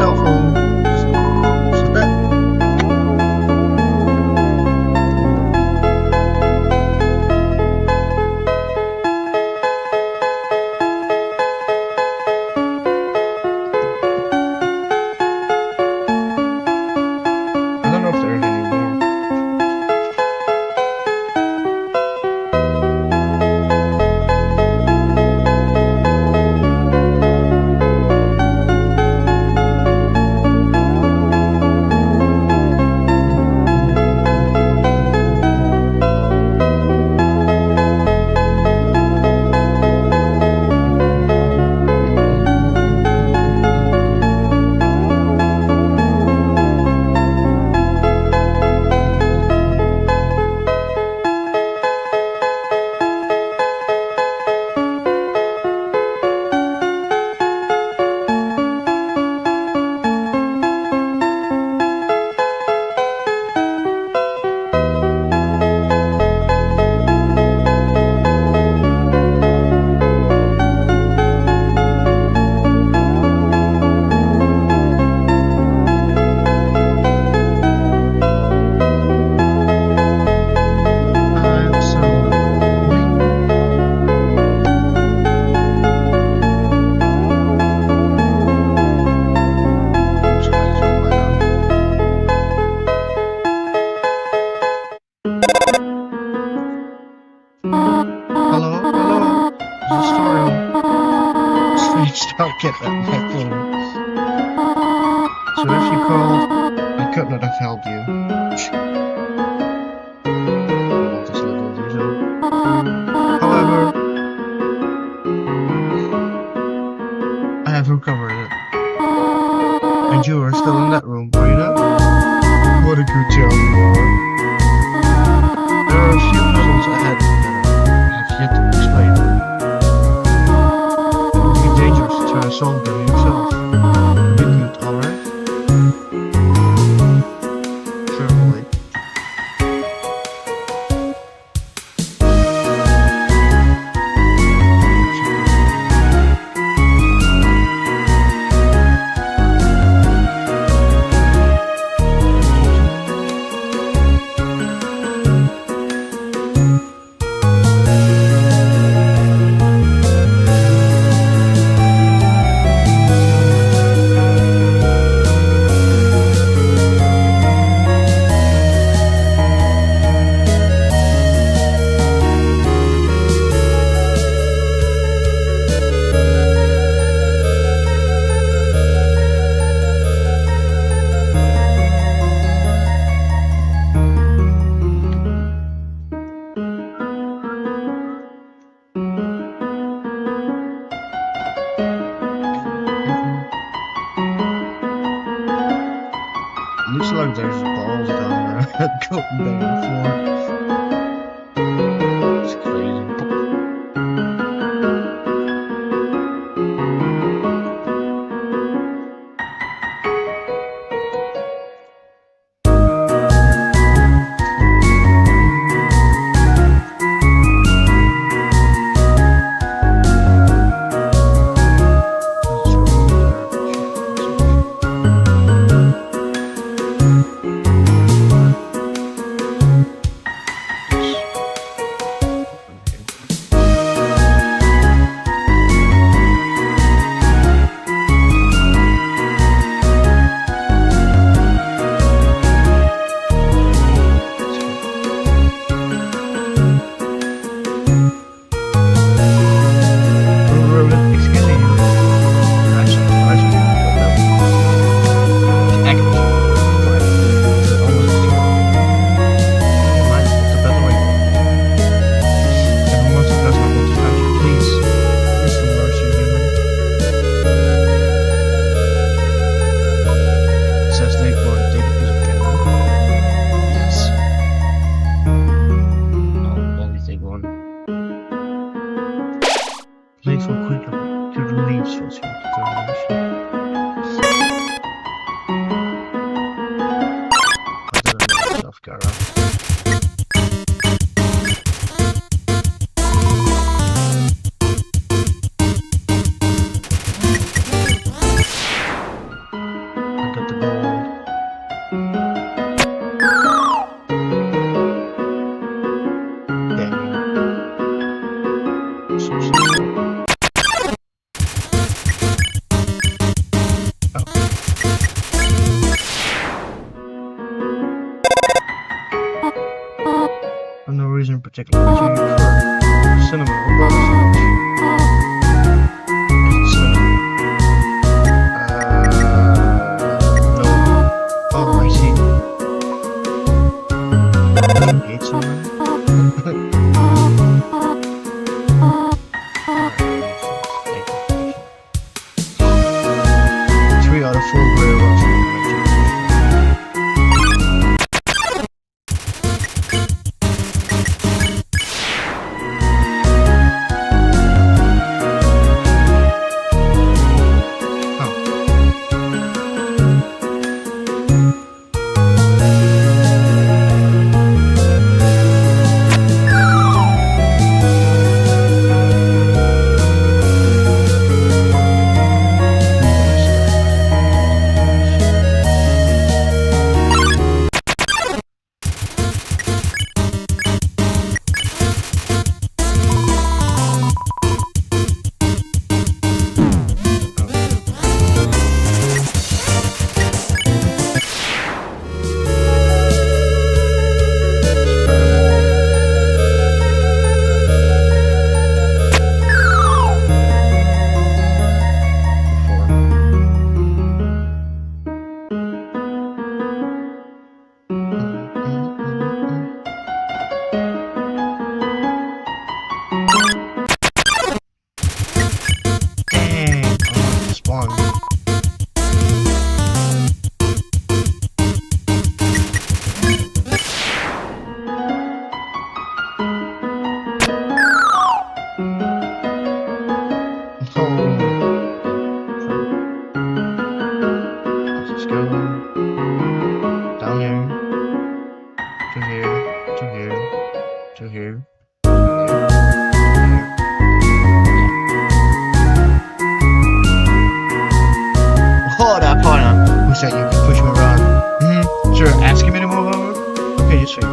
B: cell phone. So that. I don't know if there's any more. Hello, hello. There's a story on Strange Target at my phone. So if you called, I could not have helped you. I want this little user. However, I have recovered it. And you are still in that room, are you not? What a good job you are. There are a few puzzles ahead that I have yet to explain. It would be dangerous to try to solve them yourself. You good, alright? Certainly. Looks like there's balls down there going down the floor. It's crazy. Check for cinema. What is cinema? No. Oh, I see. Hate cinema. Alright, 3 out of 4 were wrong. Oh, that partner who said you can push me around. Sure, asking me to move over? Okay, just wait.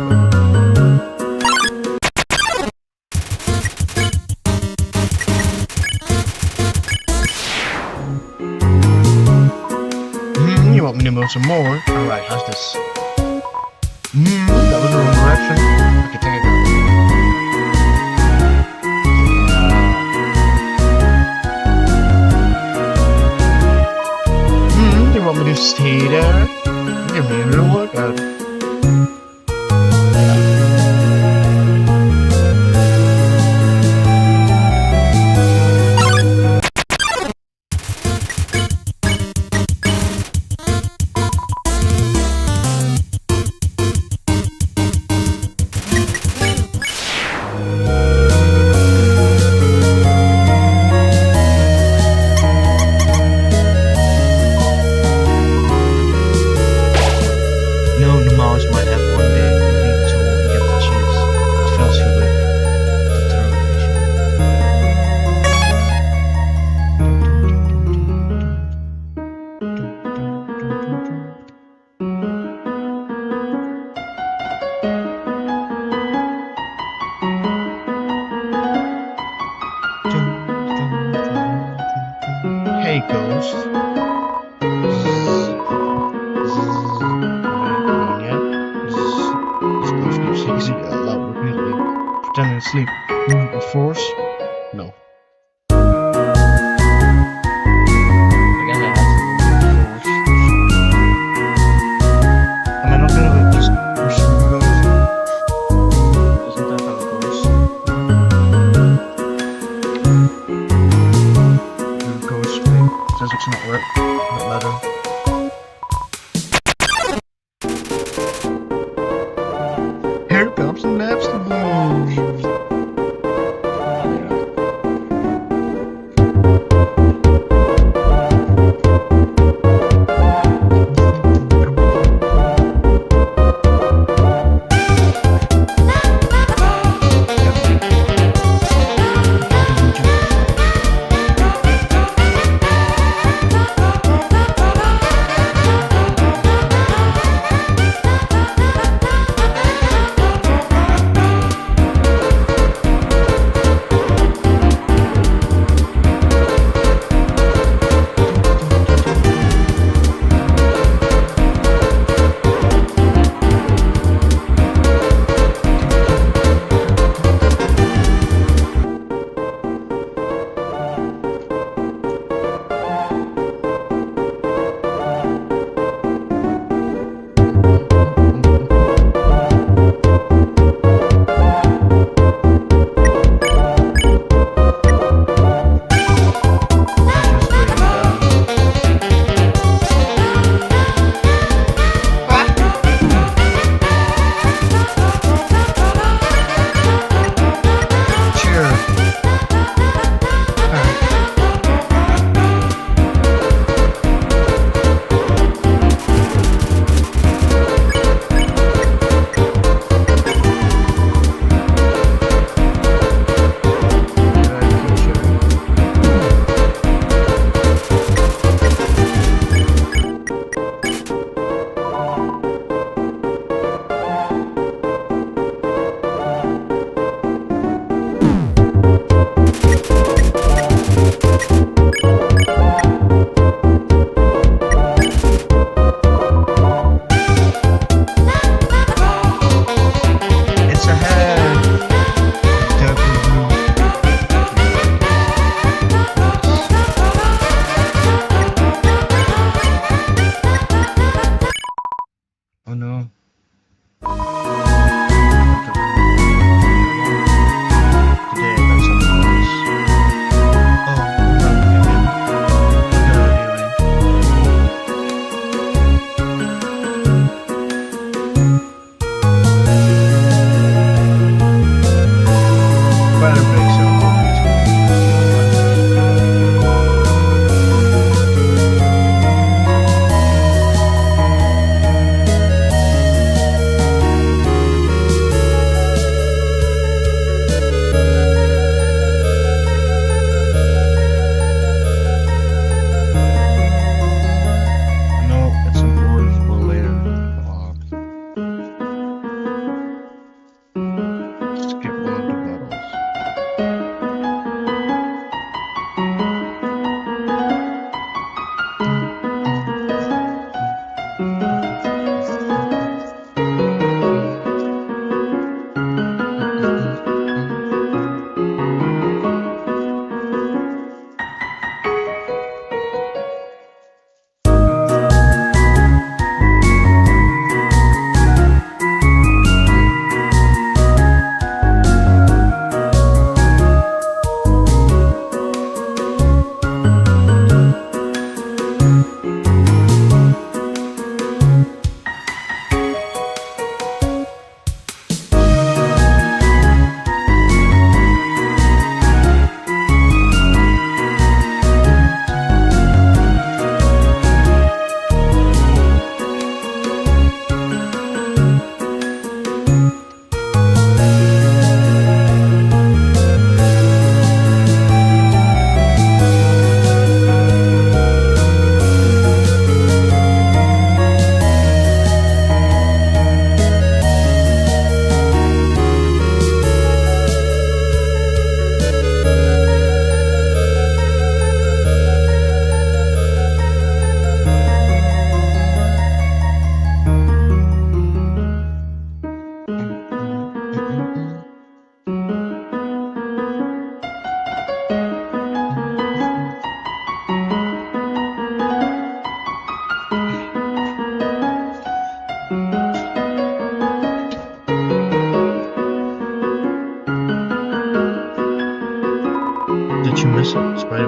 B: You want me to move some more? Alright, how's this? That was the wrong direction. Okay, take it down. You want me to stay there? Give me a little workout. Hey, ghost. Pretending to sleep. Moving with force? No. I guess I have to move with force. Am I not gonna just push through those? Isn't that how it goes? Ghost thing. Says it's not work. Not ladder. Here comes the Napster Blues.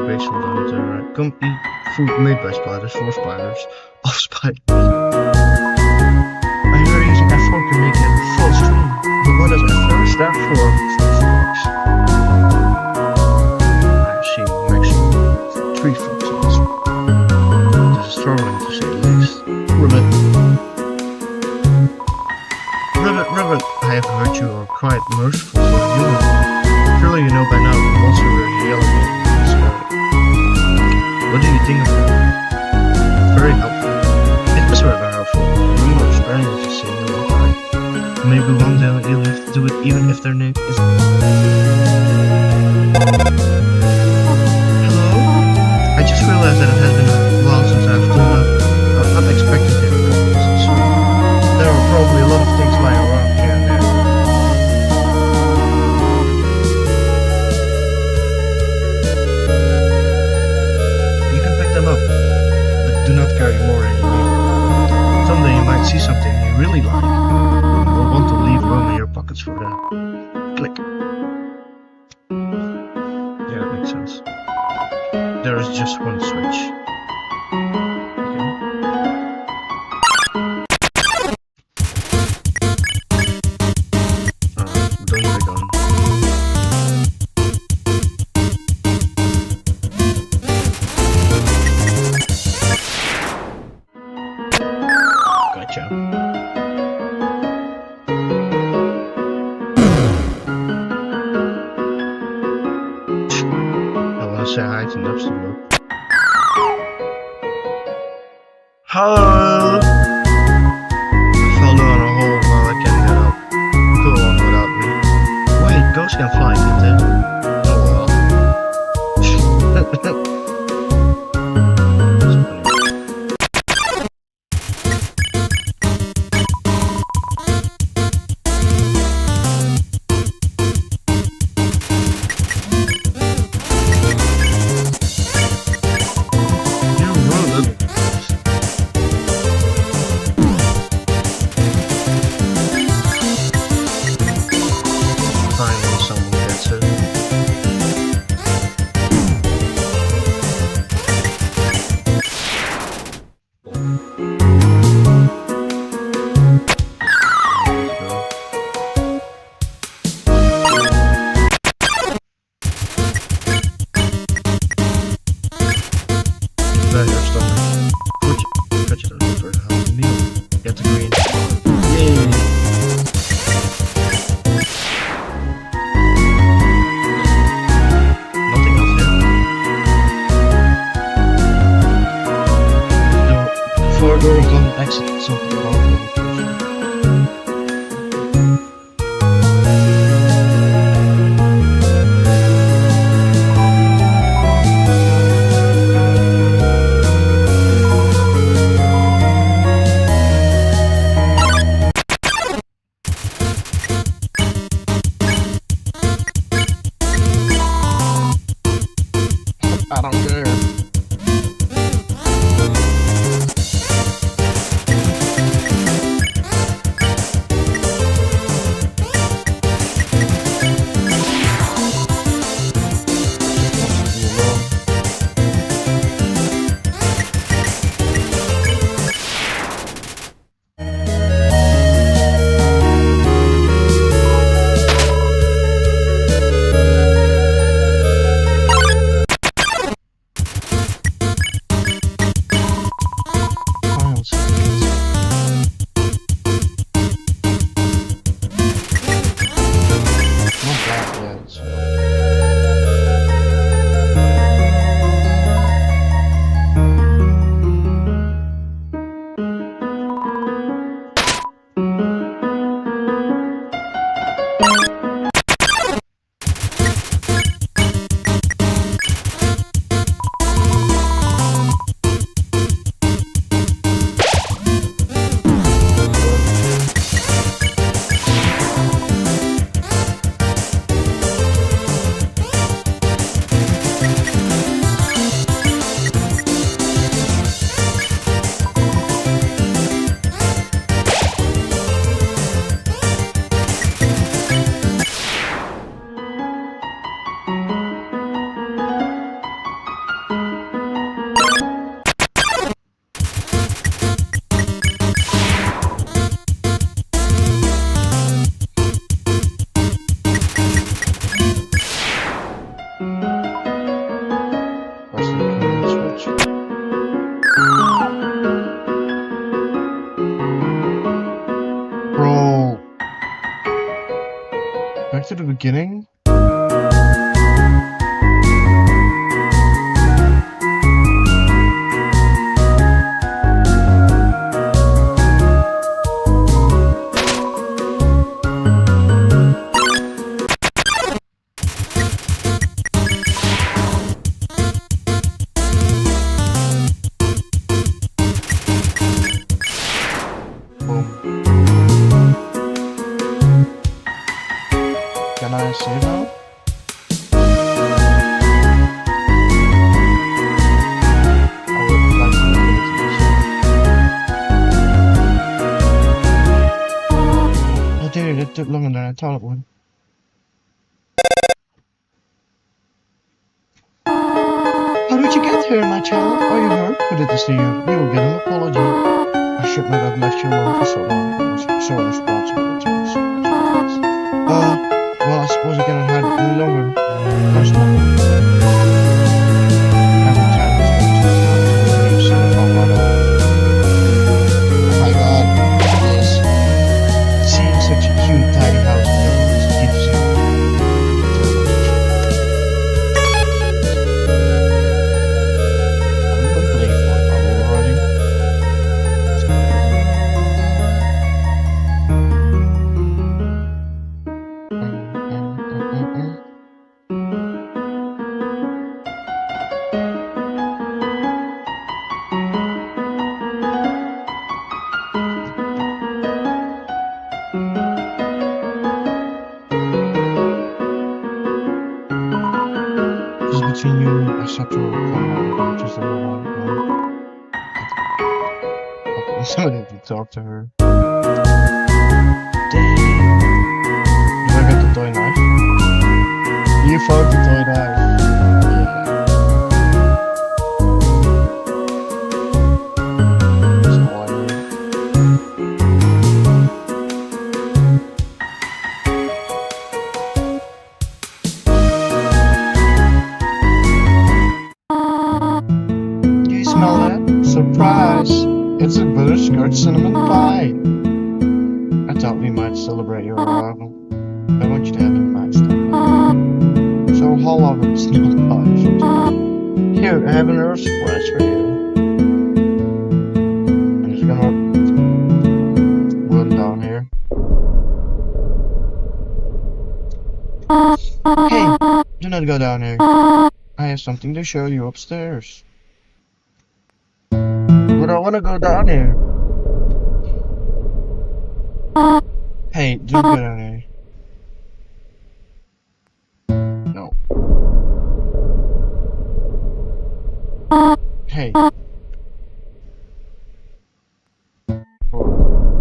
B: base will down to right. Complete food made by spiders for spiders of spiders. I heard using F4 can make it full screen. But what does F4 stand for? I see maximum 3 foxes. This is struggling to say the least. Ribbit. Ribbit, I have heard you are quite merciful for a human. Surely you know by now that monster is yellow in the sky. What do you think of that? Very helpful. It is very helpful. You are sparing us to say no reply. Maybe one day you'll have to do it even if their name is... Hello? I just realized that it has been a while since I've turned up. I'm not expecting difficulties, so there are probably a lot of things lying around here and there. You can pick them up, but do not carry more than you need. Someday you might see something you really like, and will want to leave room in your pockets for that. Click. Yeah, that makes sense. There is just one switch. Don't click on. Gotcha. I want to say hi to Nubs to look. Hello! I fell down a hole while I can't get up. Go on without me. Wait, ghosts can fly, can't they? Oh well. You ruined it. Finally, someone gets it. Better stomach. Put it over the house meal. Get the green. Yay! Nothing else here. The 4 doors don't exit something wrong with the location. I don't care. back to the beginning. Can I save now? I would like to be able to do so. Oh dear, that took longer than I thought it would. How did you get here, my child? Are you hurt? Good to see you. You will get an apology. I should not have left you alone for so long. I was so irresponsible at times. Well, I suppose I cannot hide it any longer. First of all, every time I try to you see it all right off. Oh my god, yes. Seeing such a cute, tiny house never was keeps you. I've been playing for an hour already. Just between you and me, I stopped to record just a little while ago. Okay, somebody had to talk to her. Dang. Did I get the toy knife? You found the toy knife. Yeah. That's all I need. Do you smell that? Surprise! It's a butterscotch cinnamon pie! I thought we might celebrate your arrival. I want you to have it in mind still. So haul over the cinnamon pie for tonight. Here, I have another surprise for you. I'm just gonna run down here. Hey! Do not go down here. I have something to show you upstairs. But I wanna go down here. Hey, do go down here. No. Hey. Oh,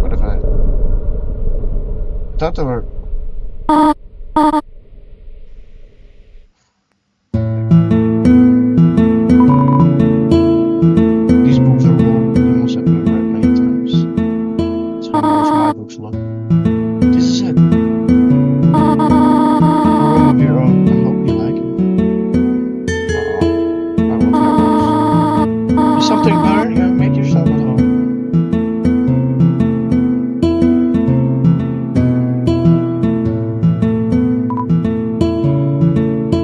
B: what if I thought they were. These books are old. You must have been read many times. That's how most my books look. This is it. A room of your own. I hope you like it. I won't have those. There's something better? Yeah, make yourself at home.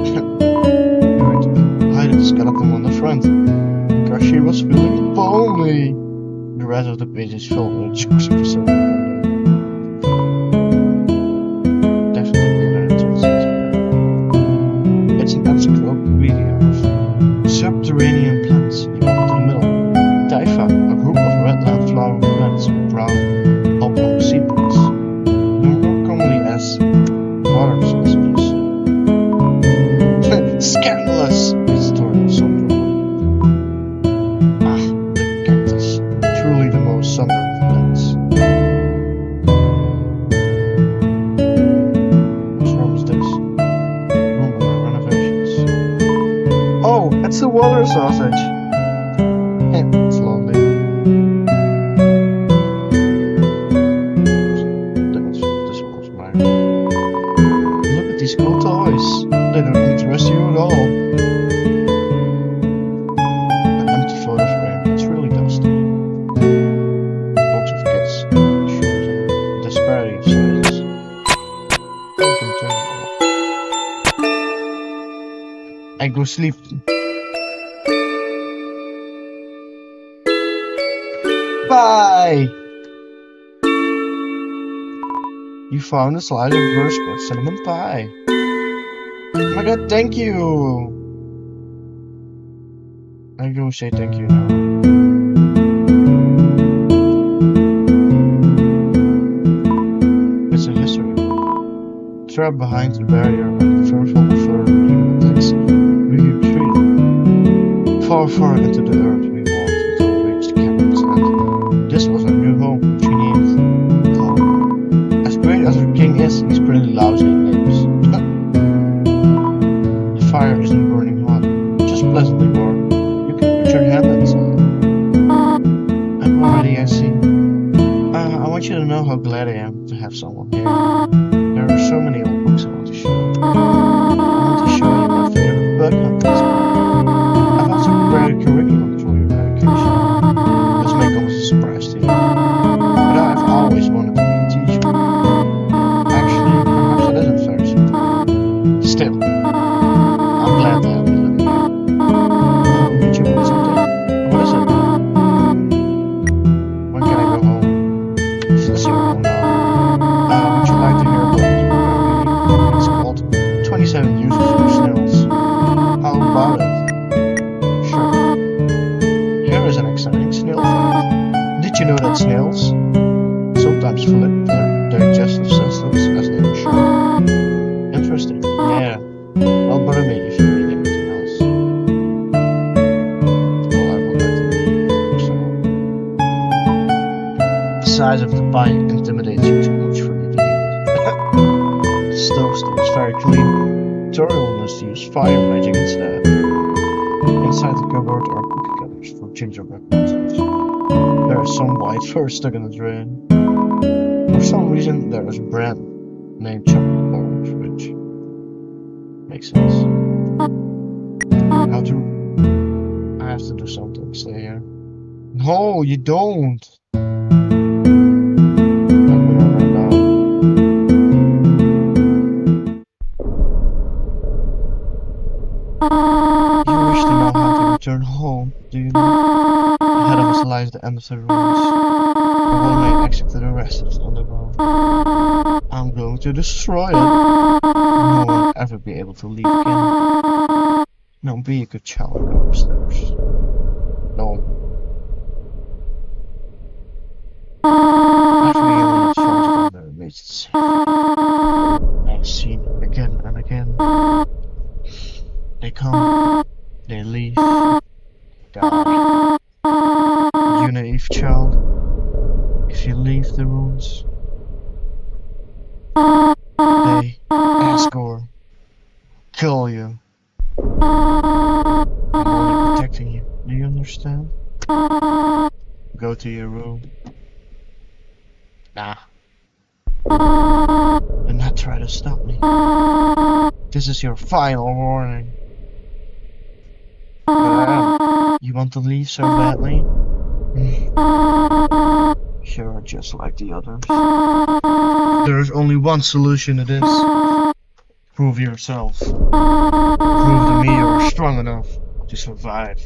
B: You're going to hide the skeleton on the front. Because she was feeling lonely. The rest of the page is filled with jokes of herself. Definitely better than it's an encyclopedia of subterranean plants. You open to the middle. Typha, a group of red-land flowering plants with brown, oblong sepals, known more commonly as water sausages. Scandalous! It's the story of some drama. Ah, the cactus. Truly the most sunder of plants. What's wrong with this? Room under renovations. Oh, it's a water sausage! It's lovely. This was mine. Look at these cool toys. They don't interest you at all. An empty photo frame. It's really dusty. Books of kids. Shows a disparity of sizes. You can turn it on. I go sleep. Bye! You found a slice of burst with cinnamon pie. Oh my god, thank you! I go say thank you now. It's a history. Trapped behind the barrier when the fearful fur human attacks, we retreated. Far into the earth we walked until we reached the cavern's end. This was our new home, which we named home. As great as our king is, he's pretty lousy in names. The fire isn't burning hot, just pleasantly warm. You can put your hand inside. I'm already, I see. I want you to know how glad I am to have someone here. There are so many old books I want to show. I want to show you my favorite book hunting spot. I've also prepared a curriculum for your education. This may come as a surprise to you, but I've always wanted to be a teacher. Actually, perhaps it isn't very surprising. Still, I'm glad that I'll be living here. Did you want something? What is it? When can I go home? Since you're home now. Would you like to hear about this book I'm reading? It's called 27 Uses for Snails. How about it? Sure. Here is an exciting snail fact. Did you know that snails sometimes flip their digestive systems as they mature? Interesting. Yeah. Well, bother me if you read anything else. Well, I would like to read so. The size of the pie intimidates you too much for you to eat it. The stove still is very clean. Toriel must use fire magic instead. Inside the cupboard are cookie cutters for gingerbread monsters. There is some white fur stuck in the drain. For some reason, there is bread named chocolate bar in the fridge. Makes sense. How to... I have to do something. Stay here. No, you don't! I'm here right now. You wish to know how to return home, do you know? Ahead of us lies the end of the ruins. And one may exit to the rest is underground. I'm going to destroy it. No one will ever be able to leave again. Now be a good child and go upstairs. No. Everyone falls down there amidst the sea. I've seen it again and again. They come, they leave, die. You naive child, if you leave the ruins, they ask or kill you. I'm only protecting you, do you understand? Go to your room. Nah. Do not try to stop me. This is your final warning. You want to leave so badly? Sure, just like the others. There is only one solution to this. Prove yourself. Prove to me you're strong enough to survive.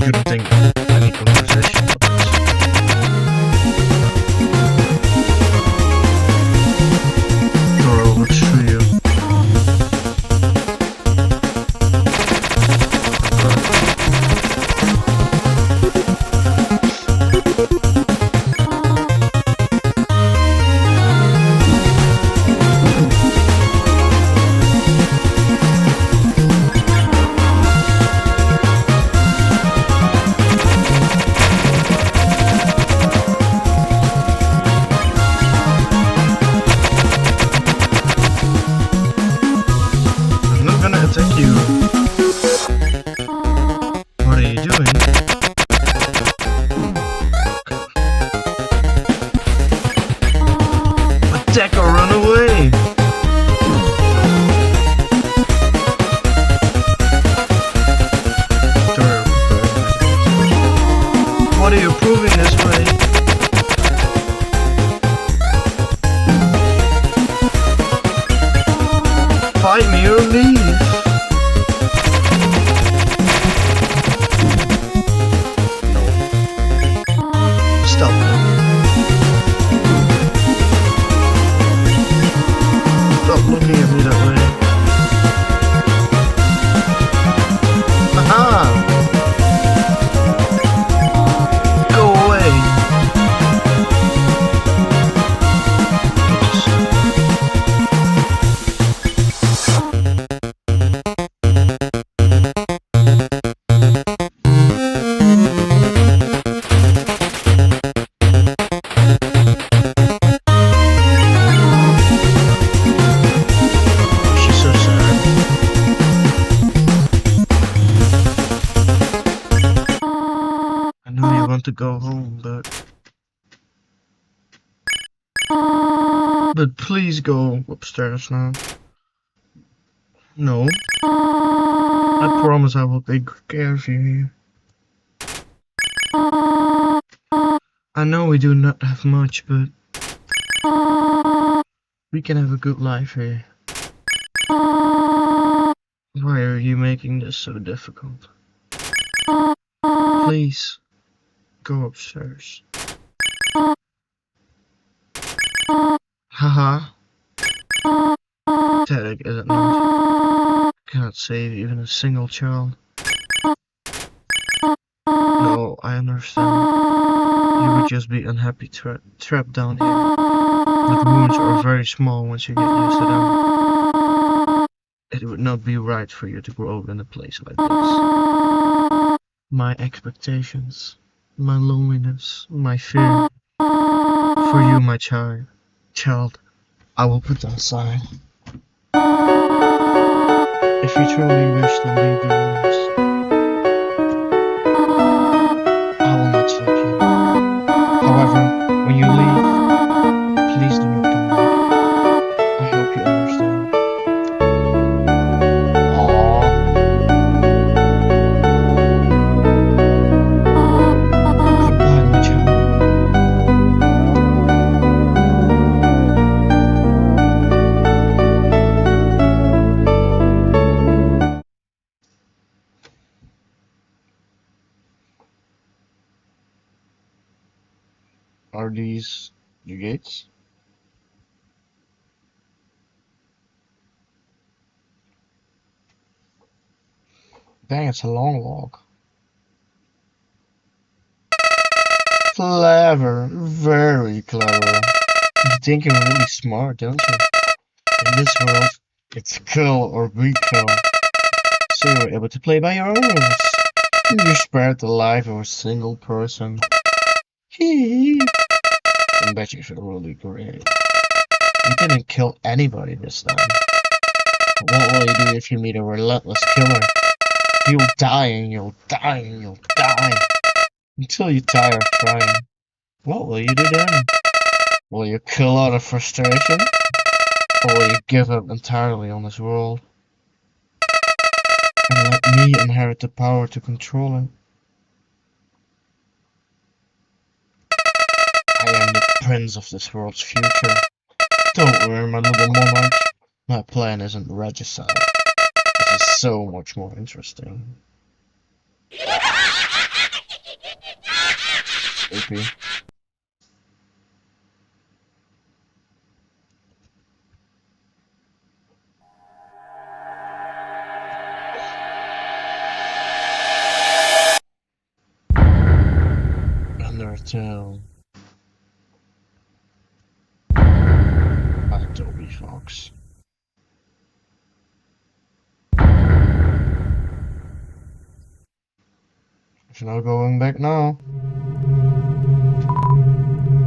B: You don't think I need conversation about this? Girl, what's for you? I'm not gonna attack you. What are you doing? Attack or run away! Toriel prepared magic. go home, but please go upstairs now. No. I promise I will take good care of you here. I know we do not have much, but we can have a good life here. Why are you making this so difficult? Please, go upstairs. Haha. Pathetic, is it not? Cannot save even a single child. No, I understand. You would just be unhappy trapped down here. But wounds are very small once you get used to them. It would not be right for you to grow up in a place like this. My expectations, my loneliness, my fear. For you, my child, I will put that aside. If you truly wish to leave the rooms, I will not stop you. However, when you leave, please do not come back. I hope you understand. Goodbye, my child. Are these the gates? Dang, it's a long walk. Clever, very clever. You think you're really smart, don't you? In this world, it's kill or be killed. So you're able to play by your own rules. You spared the life of a single person. Hee. I bet you feel really great. You didn't kill anybody this time. What will you do if you meet a relentless killer? You'll die and you'll die and you'll die. Until you tire of trying. What will you do then? Will you kill out of frustration? Or will you give up entirely on this world? And let me inherit the power to control it? I am the prince of this world's future. Don't worry, my little monarch. My plan isn't regicide. This is so much more interesting. Sleepy. Undertale. By Toby Fox. There's no going back now.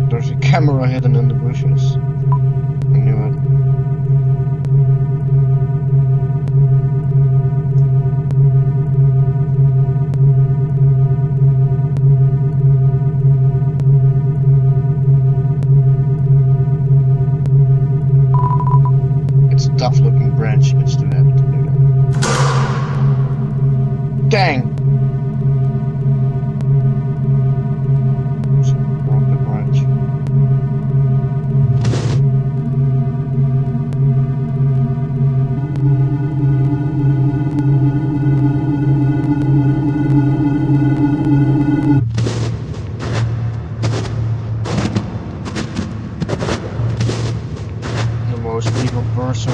B: There's a camera hidden in the bushes. I knew it. It's a tough looking branch, it's too heavy to pick up. Dang! So broke the branch. The most evil person.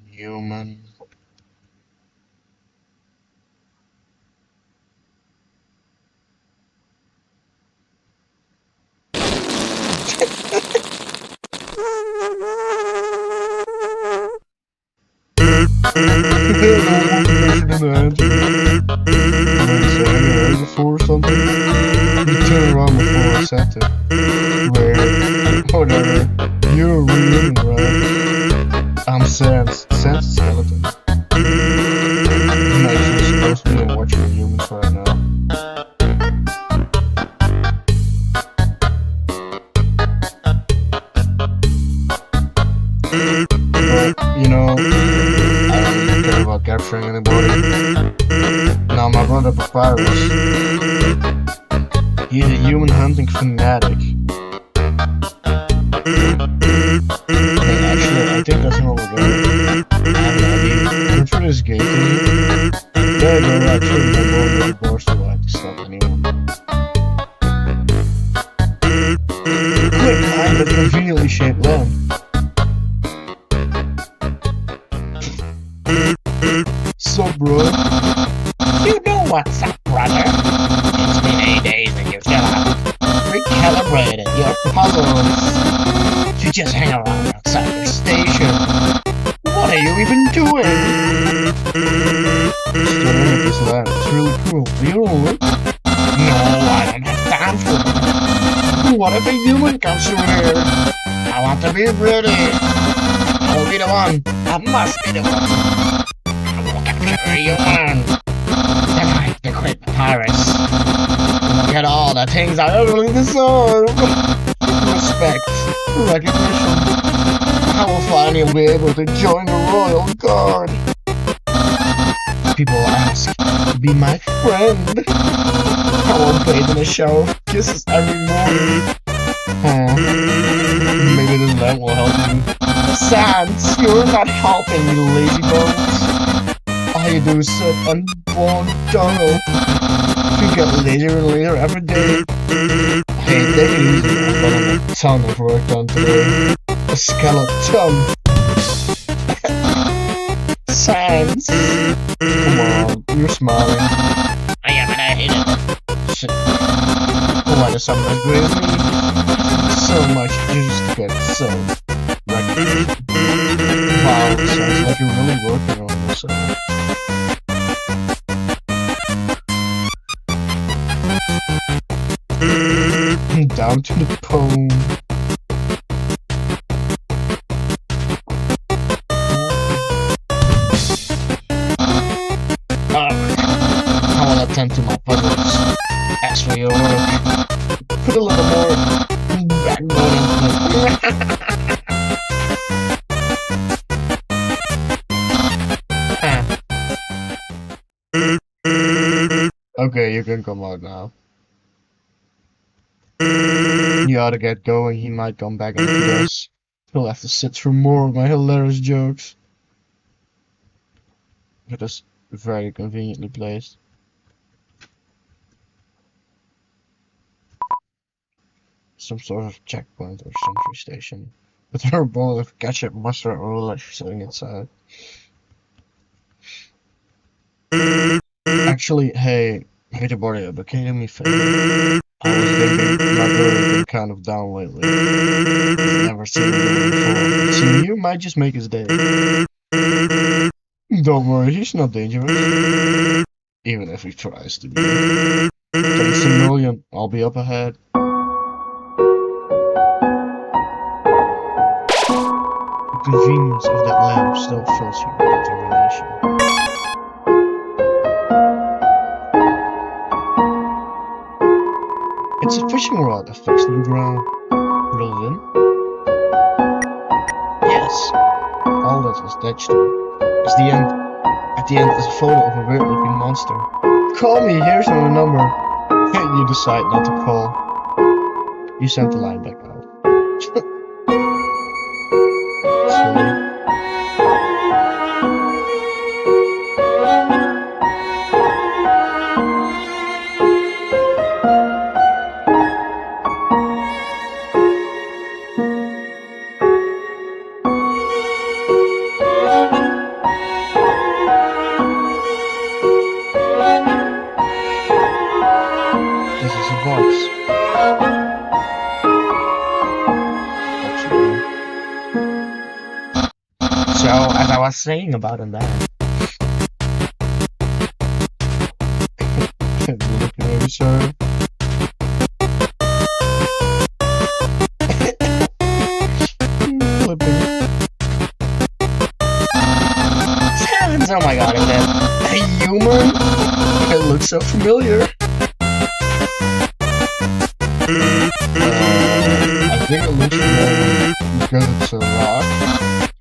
B: Human. Before something, you turn around before I said it. Where, whatever, you're real, right? I'm Sans Skeleton. I'm actually supposed to be watching a human friend. But, you know, I don't really care about capturing anybody. Now, my brother Papyrus, he's a human hunting fanatic. Okay, actually, I think that's not what we're going. I'm for this game. There you go, actually, no more really bored to like to stop anyone. Quick, find the conveniently shaped lamp. So, bro?
F: You know what's up, brother? It's been 8 days and you still haven't recalibrated your puzzles. You just hang around outside your station. What are you even doing?
B: Still in at this lamp. It's really cool. You don't look.
F: No, I don't have time for that.
B: What if a human comes through here?
F: I want to be ready. I will be the one. I must be the one. I will capture you one. Tonight, the great Papyrus. Look at all the things I really
B: deserve. Respect. Recognition. I will finally be able to join the Royal Guard. People ask to be my friend. I will bathe in a shower of kisses every morning. Maybe this lamp will help you. Sans, you're not helping me, lazy bones. All you do is sit and bone dough. You get lazier and lazier every day. Hey, take it easy. I've got a ton of work done today. A skeleton. Sans. Come on, you're smiling.
F: I am and I hate it.
B: Shit. Why does someone agree with me? So much just to get so recognition. Wow, sounds like you're really working on yourself. Down to the poem. I will attend to my puzzles. As for your work, put a little more backbone into it. Okay, you can come out now. You ought to get going, he might come back and eat us. He'll have to sit through more of my hilarious jokes. It is very conveniently placed. Some sort of checkpoint or sentry station. With her bowl of ketchup, mustard, or relish sitting inside. Actually, hey, to bother you, but can you do me a favor? I was thinking my brother's been kind of down lately. He's never seen me before. Seeing you might just make his day. Don't worry, he's not dangerous. Even if he tries to be. Thanks a million, I'll be up ahead. The convenience of that lamp still fills you with determination. It's a fishing rod affixed to the ground. Drilled in? Yes. All that is attached to it is the end. At the end is a photo of a weird looking monster. Call me, here's my number. You decide not to call. You send the line back out. Silly. This is a box. So, as I was saying about that. Look at me, sir. Flipping.
F: Heavens, oh my god, is that
B: A human? It looks so familiar. I think it looks familiar because it's a rock.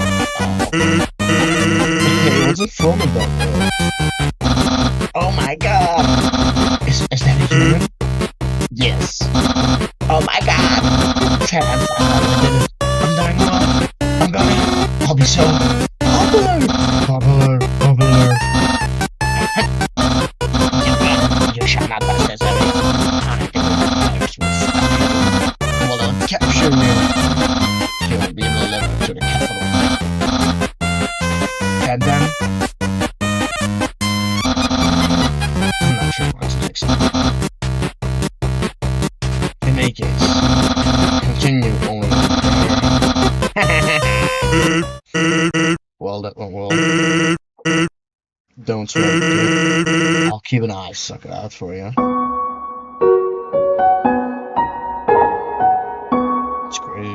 F: Hey, what's it from about? Oh my god! Is that a human? Yes. Oh my god! Chance, I did it. I'm dying well. I'm going. I'll be so popular! Popular. You shall not pass this area. I do the virus will stop you. Well, I'll capture you. You'll be delivered to the capital. And then... I'm not sure what's next. In any case, continue only. Well, that went well. Don't sweat, kid. I'll keep an eye sucker out for you. It's great.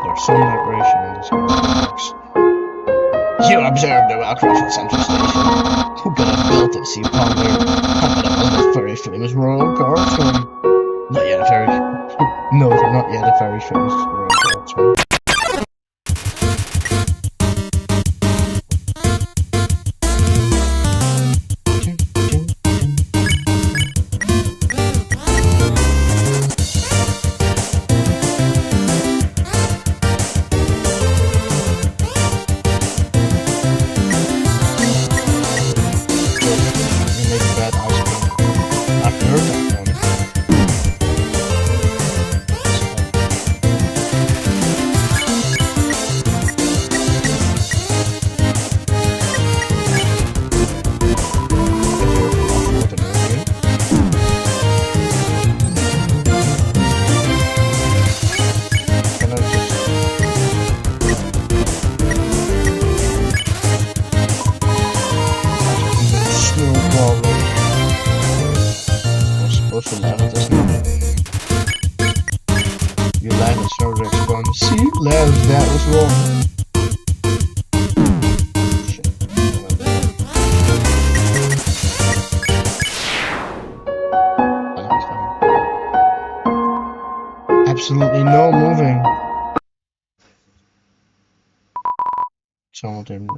F: There's some vibration in this box. You observed the Valkyrie Central Station. Who could have built this, you ponder? I bet it was the very famous royal guardsman. Not yet a very... no, not yet a very famous royal guardsman. That was wrong. Absolutely no moving. Someone didn't move.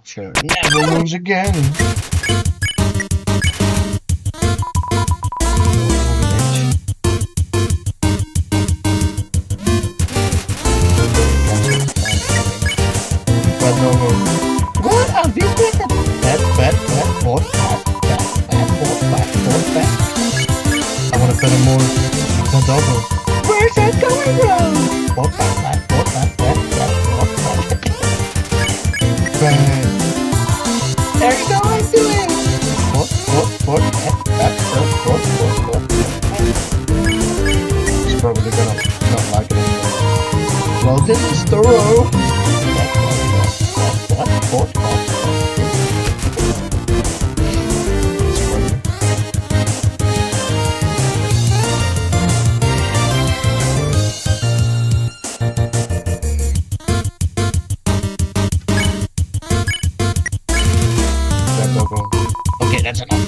F: Sure, never moves again. What have you been? I want to bet him more than double. Where's that going wrong? There's no way to it. He's probably gonna not like it anymore. Well, this is thorough. Okay, that's enough.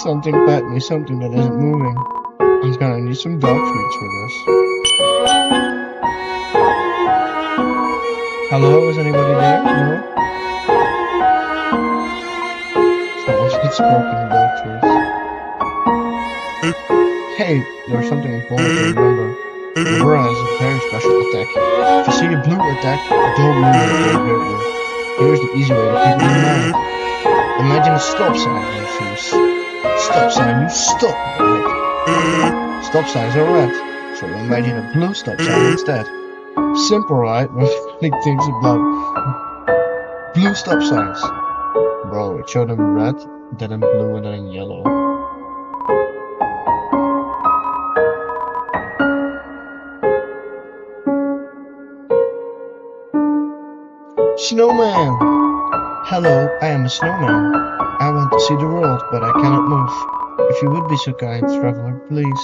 F: Something bet me, something that isn't moving. I'm gonna need some dog treats for this. Hello, is anybody there? No? Someone's been smoking dog treats. Hey, there's something important to remember. Aurora has a very special attack. If you see a blue attack, don't move it, it will hurt you. Here's the easy way to keep it in mind. Imagine a stop sign on your face. Stop sign, you stop, right? Stop signs are red, so imagine a blue stop sign instead. Simple, right? When funny things about blue stop signs. Bro, it showed them red, then in blue, and then in yellow. Snowman! Hello, I am a snowman. I want to see the world, but I cannot move. If you would be so kind, traveler, please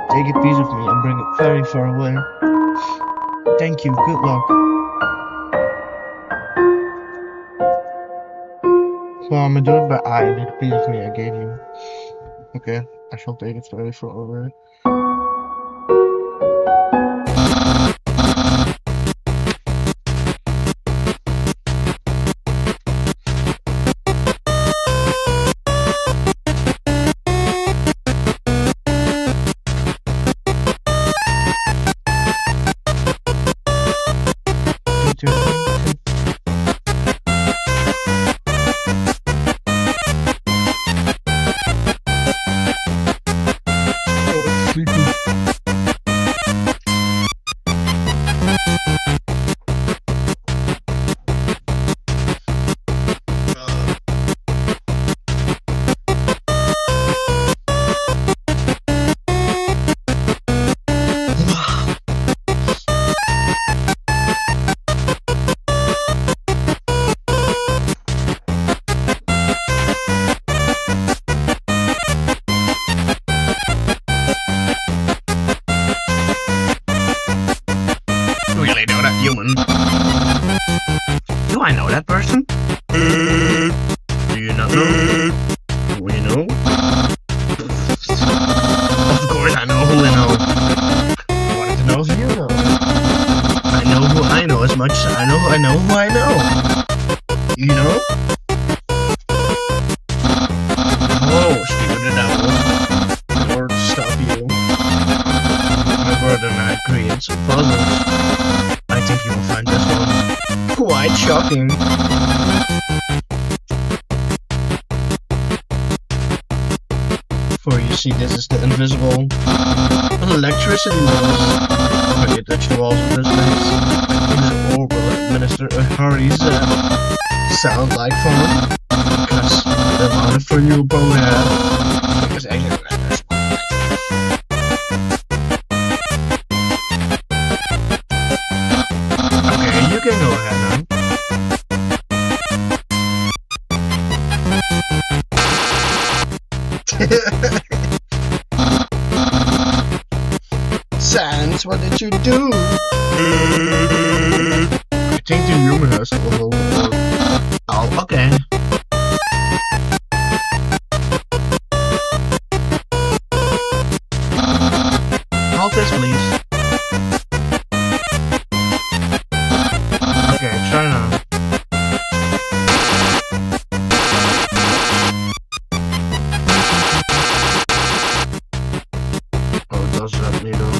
F: take a piece of me and bring it very far away. Thank you, good luck.
B: Well, I'm gonna do it by eye. I need a piece of me I gave you. Okay, I shall take it slowly forward.
F: Really know that human? Do I know that person? Do you not know? Do we know? Of course I know who we know. I wanted to know if you know. I know who I know as much as I know who I know. You know? Oh, speak of the devil. Lord, stop you. My brother and I created some puzzles. I think you will find this one quite shocking. For you see, this is the invisible electricity noise. When you touch the walls of this place, this orb will administer a hearty zap. Sound like fun? Because the amount of fun you probably have. Because actually, okay, you can go ahead now. Sans, what did you do? I think the human has a little more. Oh, okay. Hold this, please. Okay, try now. Oh, it does that needle.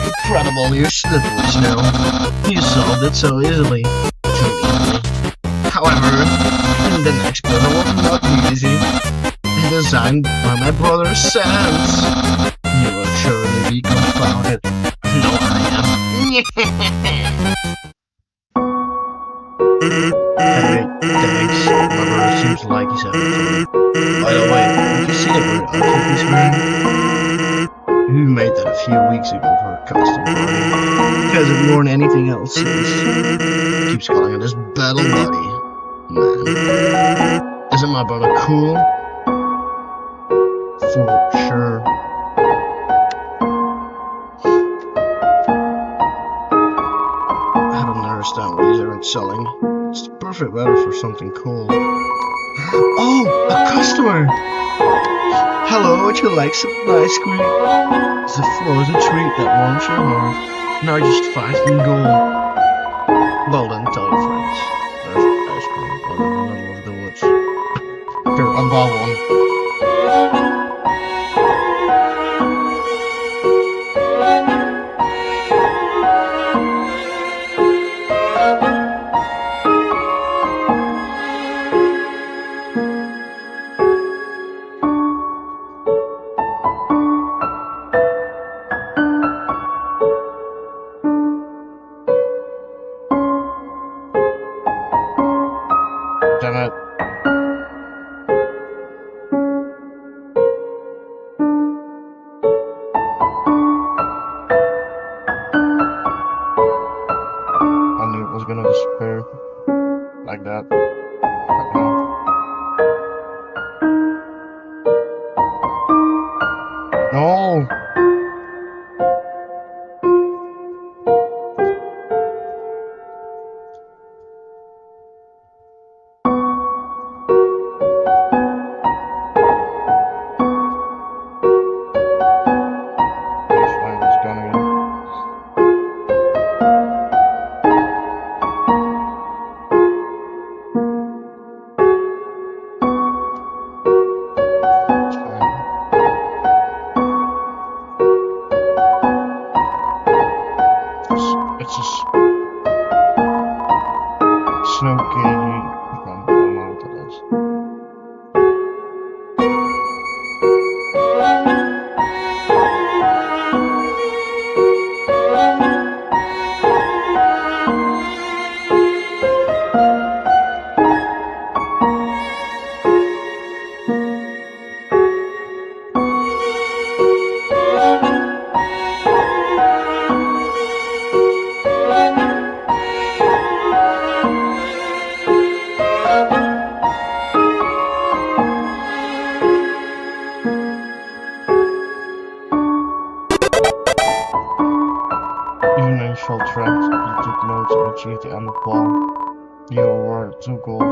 F: Incredible, you're slippery now. You solved it so easily. Too easily. However, in the next puzzle was not easy. Designed by my brother Sans. You will surely be confounded. No, I am. Hey, thanks. My brother seems like he's having fun. By the way, did you see that weird outfit he's wearing? We made that a few weeks ago for a costume party. He hasn't worn anything else since. Keeps calling it his battle buddy. Man. Isn't my brother cool? For sure. I don't understand what he's even selling. It's the perfect weather for something cool. Oh, a customer! Hello, would you like some ice cream? It's a frozen treat that warms your heart. Now just 5 in gold. Well then, tell your friends. There's ice cream in the middle of the woods. Here, I bought one. Damn it. I knew it was gonna disappear. Like that. Like now. No!
B: actually to end the ball. You were 2 gold.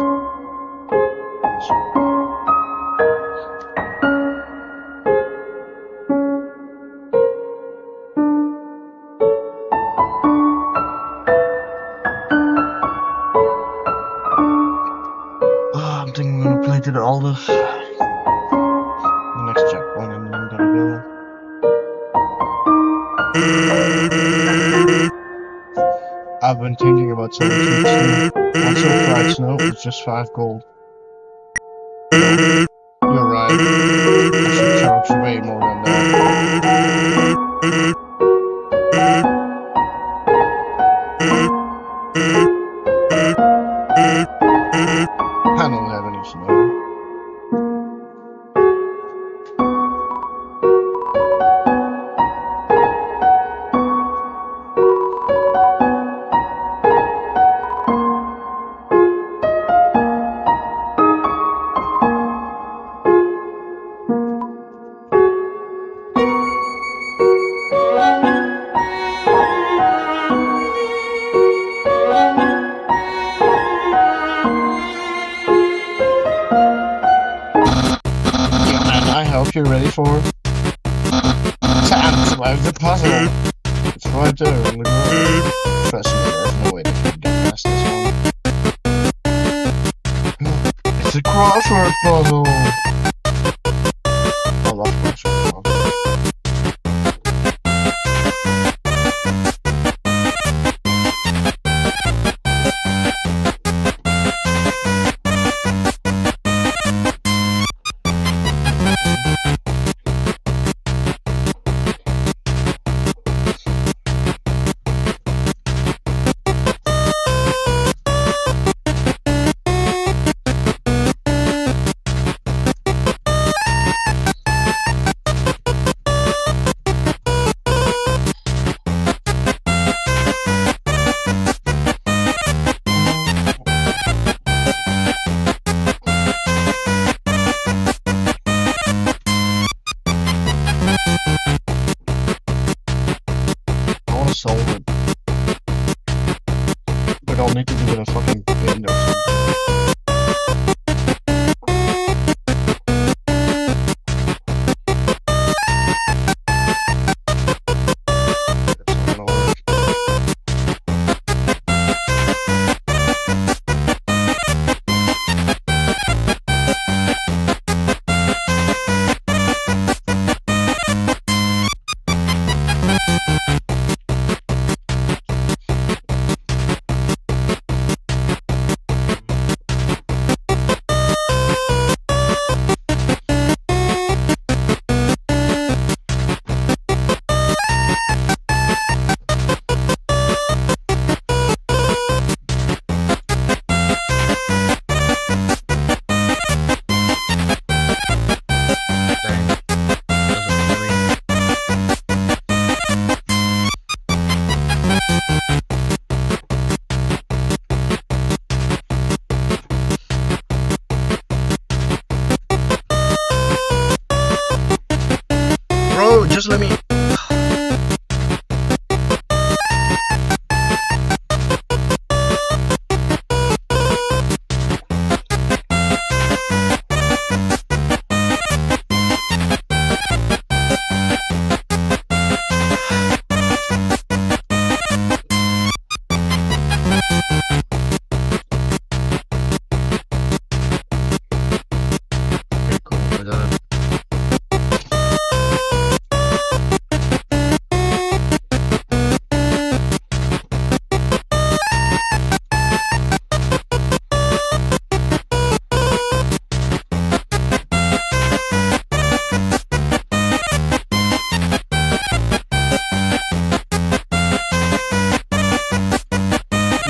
B: I'm thinking I'm gonna play to the Aldous. The next checkpoint, and then I'm gonna go. I've been thinking about selling treats too. Also, fried snow is just 5 gold. No, you're right. I should charge way more than that. I don't have any snow. I hope you're ready for time to solve the puzzle. It's right there on the ground. Trust me, there's no way to get past this one. It's a crossword puzzle. I love crossword puzzles. Solve it. But I'll need to do it in a fucking bin or something. That's not gonna work. Bro, just let me. Okay, cool. We're done.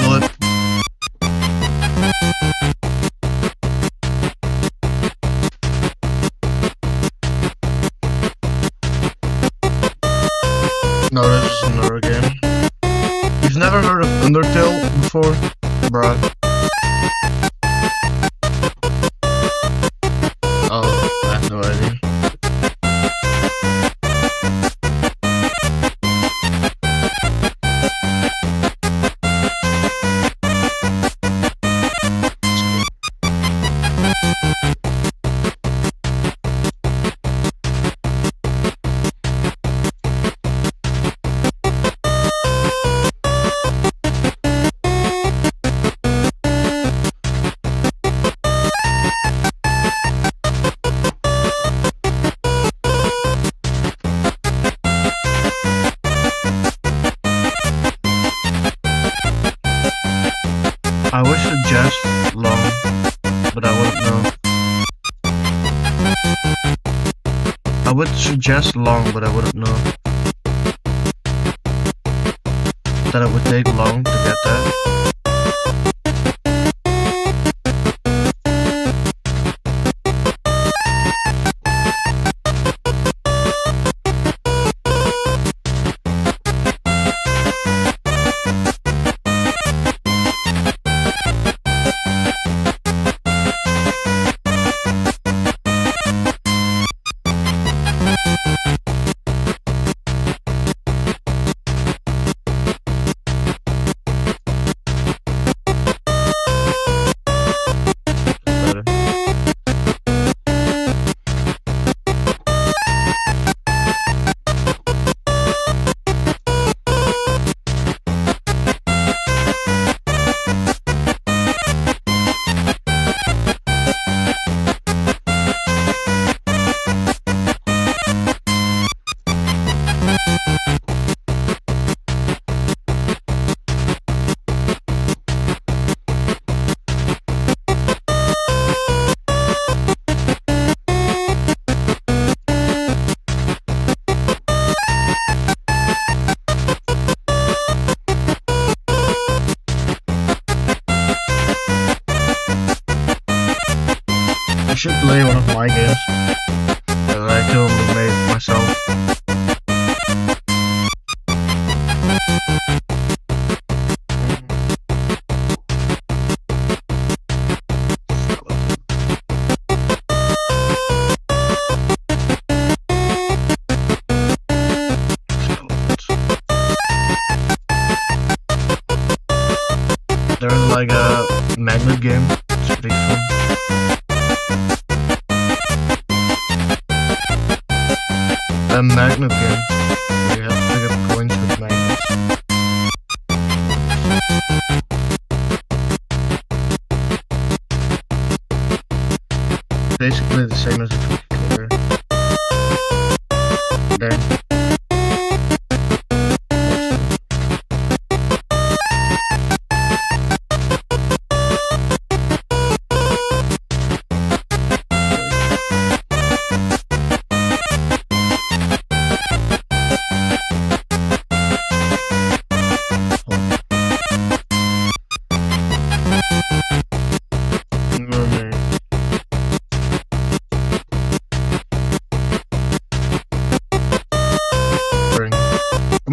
B: What? No, this is another game. You've never heard of Undertale before, bruh? Oh, I have no idea. would suggest long, but I wouldn't know that it would take long to get there. I should play one of my games that I totally made myself. There's like a magnet game. It's pretty fun. A magnet game where you have to pick up coins with magnets. Basically the same as a cookie cutter. There.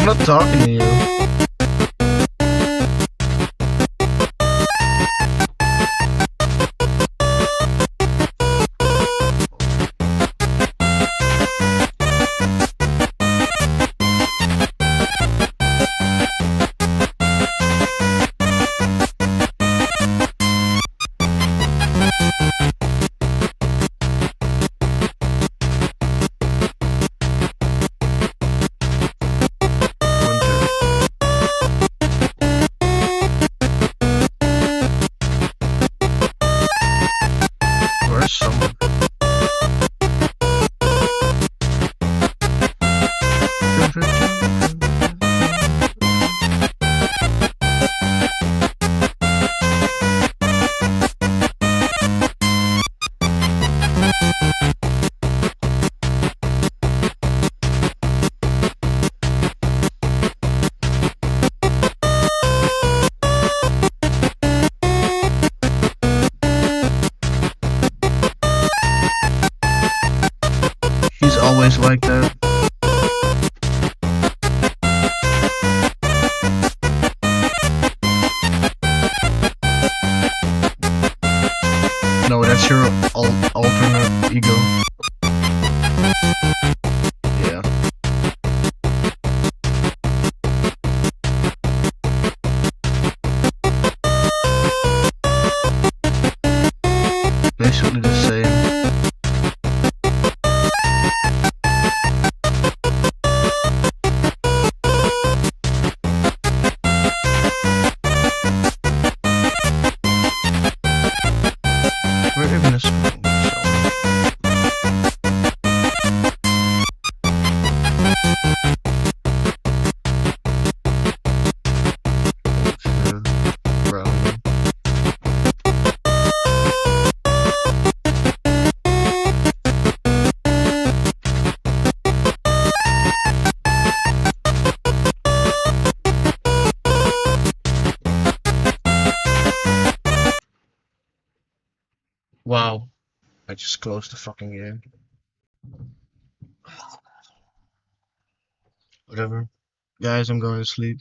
B: I'm not talking to you. Someone. He's always like that. No, that's your alternate ego. Yeah. Basically the same. We're even a spoon, so. Wow. I just closed the fucking game. Whatever. Guys, I'm going to sleep.